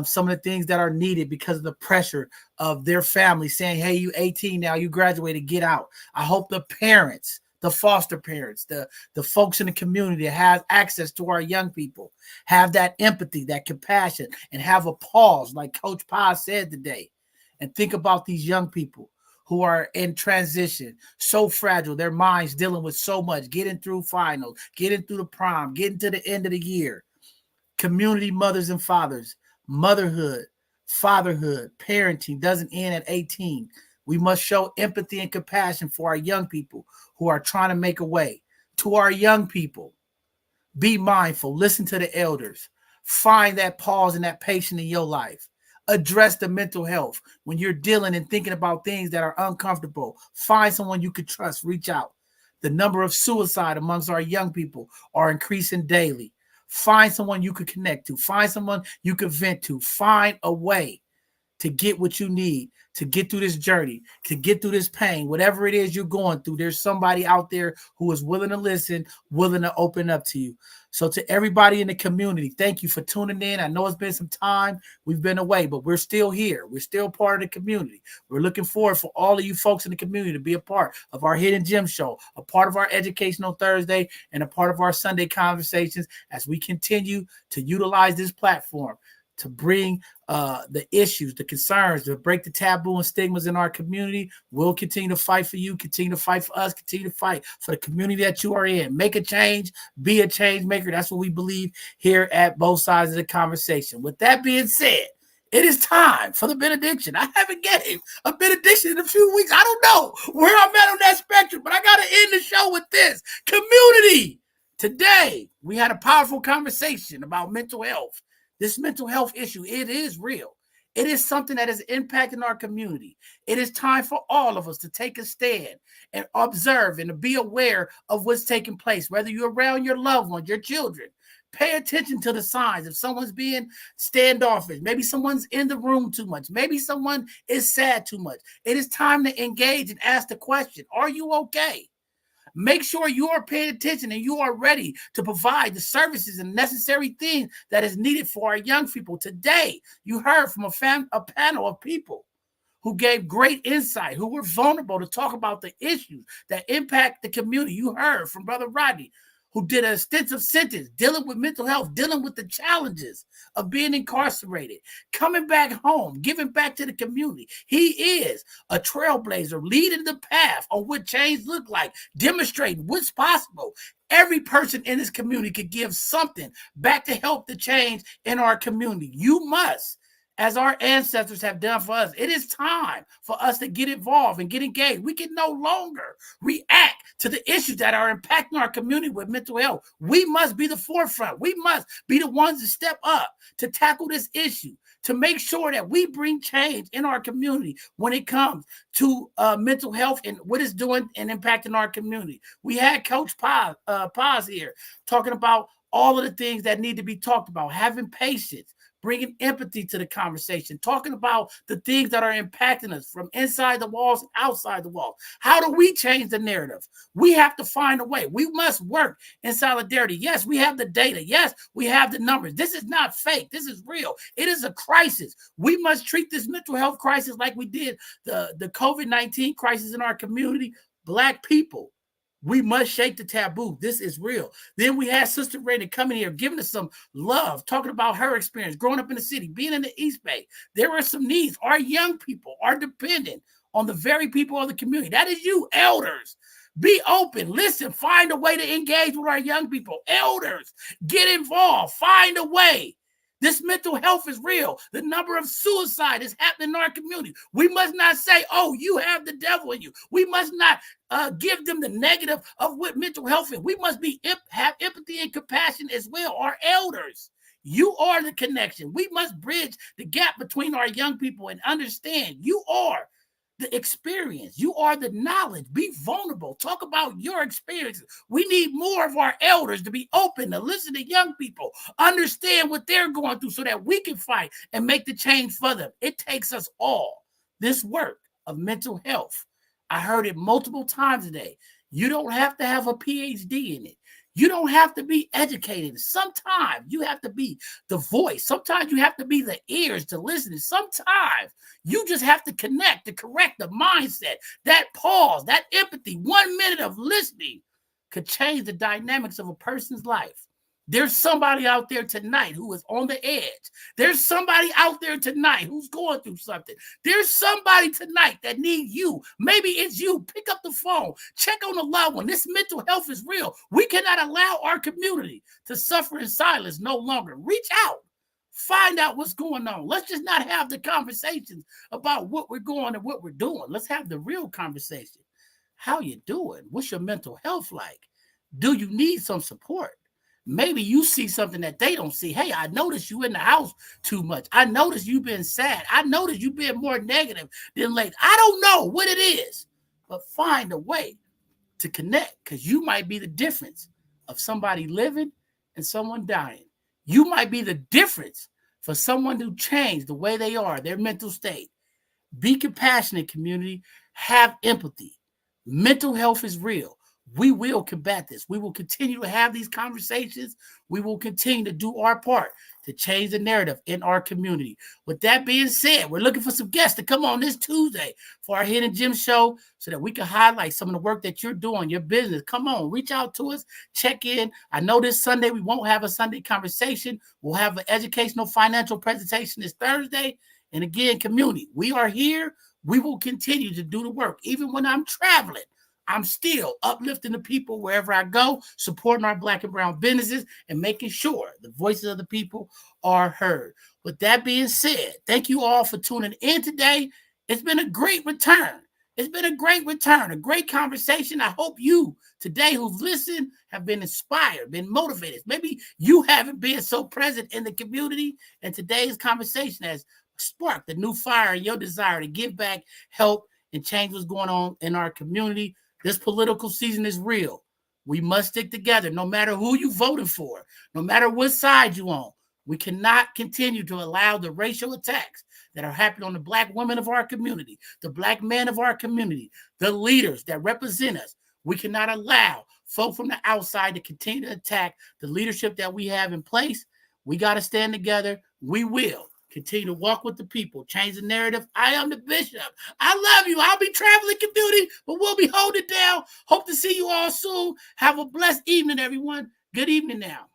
A: some of the things that are needed because of the pressure of their family saying, hey, you 18 now, you graduated, get out. I hope the parents, the foster parents, the folks in the community that have access to our young people have that empathy, that compassion, and have a pause, like Coach Paz said today, and think about these young people who are in transition, so fragile, their minds dealing with so much, getting through finals, getting through the prom, getting to the end of the year. Community mothers and fathers, motherhood, fatherhood, parenting doesn't end at 18. We must show empathy and compassion for our young people who are trying to make a way. To our young people, be mindful, listen to the elders, find that pause and that patience in your life. Address the mental health when you're dealing and thinking about things that are uncomfortable. Find someone you could trust, reach out. The number of suicide amongst our young people are increasing daily. Find someone you could connect to. Find someone you could vent to. Find a way to get what you need, to get through this journey, to get through this pain, whatever it is you're going through. There's somebody out there who is willing to listen, willing to open up to you. So to everybody in the community, thank you for tuning in. I know it's been some time. We've been away, but we're still here. We're still part of the community. We're looking forward for all of you folks in the community to be a part of our Hidden Gem show, a part of our Educational Thursday, and a part of our Sunday conversations as we continue to utilize this platform to bring the issues, the concerns, to break the taboo and stigmas in our community. We'll continue to fight for you, continue to fight for us, continue to fight for the community that you are in. Make a change, be a change maker. That's what we believe here at Both Sides of the Conversation. With that being said, it is time for the benediction. I haven't gave a benediction in a few weeks. I don't know where I'm at on that spectrum, but I got to end the show with this. Community. Today, we had a powerful conversation about mental health. This mental health issue, it is real. It is something that is impacting our community. It is time for all of us to take a stand and observe and to be aware of what's taking place, whether you're around your loved ones, your children. Pay attention to the signs. If someone's being standoffish, maybe someone's in the room too much, maybe someone is sad too much, it is time to engage and ask the question, are you okay? Make sure you are paying attention and you are ready to provide the services and necessary things that is needed for our young people. Today, you heard from a panel of people who gave great insight, who were vulnerable to talk about the issues that impact the community. You heard from Brother Rodney, who did an extensive sentence dealing with mental health, dealing with the challenges of being incarcerated, coming back home, giving back to the community. He is a trailblazer, leading the path on what change look like, demonstrating what's possible. Every person in this community could give something back to help the change in our community. You must, as our ancestors have done for us, it is time for us to get involved and get engaged. We can no longer react to the issues that are impacting our community with mental health. We must be the forefront. We must be the ones to step up to tackle this issue, to make sure that we bring change in our community when it comes to mental health and what it's doing and impacting our community. We had Coach Paz here talking about all of the things that need to be talked about, having patience, bringing empathy to the conversation, talking about the things that are impacting us from inside the walls and outside the walls. How do we change the narrative? We have to find a way. We must work in solidarity. Yes, we have the data. Yes, we have the numbers. This is not fake. This is real. It is a crisis. We must treat this mental health crisis like we did the COVID-19 crisis in our community. Black people, we must shake the taboo. This is real. Then we had Sister Raina coming here, giving us some love, talking about her experience, growing up in the city, being in the East Bay. There are some needs. Our young people are dependent on the very people of the community. That is you, elders. Be open, listen, find a way to engage with our young people. Elders, get involved, find a way. This mental health is real. The number of suicide is happening in our community. We must not say, oh, you have the devil in you. We must not give them the negative of what mental health is. We must have empathy and compassion as well. Our elders, you are the connection. We must bridge the gap between our young people and understand you are the experience. You are the knowledge. Be vulnerable. Talk about your experiences. We need more of our elders to be open, to listen to young people, understand what they're going through so that we can fight and make the change for them. It takes us all. This work of mental health, I heard it multiple times today. You don't have to have a PhD in it. You don't have to be educated. Sometimes you have to be the voice. Sometimes you have to be the ears to listen. Sometimes you just have to connect, to correct the mindset. That pause, that empathy, 1 minute of listening could change the dynamics of a person's life. There's somebody out there tonight who is on the edge. There's somebody out there tonight who's going through something. There's somebody tonight that needs you. Maybe it's you. Pick up the phone. Check on a loved one. This mental health is real. We cannot allow our community to suffer in silence no longer. Reach out. Find out what's going on. Let's just not have the conversations about what we're going and what we're doing. Let's have the real conversation. How you doing? What's your mental health like? Do you need some support? Maybe you see something that they don't see. Hey, I noticed you in the house too much. I noticed you've been sad. I noticed you've been more negative than late. I don't know what it is, but find a way to connect, because you might be the difference of somebody living and someone dying. You might be the difference for someone to change the way they are, their mental state. Be compassionate, community. Have empathy. Mental health is real. We will combat this. We will continue to have these conversations. We will continue to do our part to change the narrative in our community. With that being said, we're looking for some guests to come on this Tuesday for our Hidden Gem show so that we can highlight some of the work that you're doing, your business. Come on, reach out to us, check in. I know this Sunday we won't have a Sunday conversation. We'll have an educational financial presentation this Thursday. And again, community, we are here. We will continue to do the work. Even when I'm traveling, I'm still uplifting the people wherever I go, supporting our Black and brown businesses and making sure the voices of the people are heard. With that being said, thank you all for tuning in today. It's been a great return. It's been a great return, a great conversation. I hope you today who've listened have been inspired, been motivated. Maybe you haven't been so present in the community, and today's conversation has spark the new fire in your desire to give back, help, and change what's going on in our community. This political season is real. We must stick together, no matter who you voted for, no matter what side you on. We cannot continue to allow the racial attacks that are happening on the Black women of our community, the Black men of our community, the leaders that represent us. We cannot allow folk from the outside to continue to attack the leadership that we have in place. We got to stand together. We will continue to walk with the people, change the narrative. I am the bishop. I love you. I'll be traveling community, but we'll be holding it down. Hope to see you all soon. Have a blessed evening, everyone. Good evening now.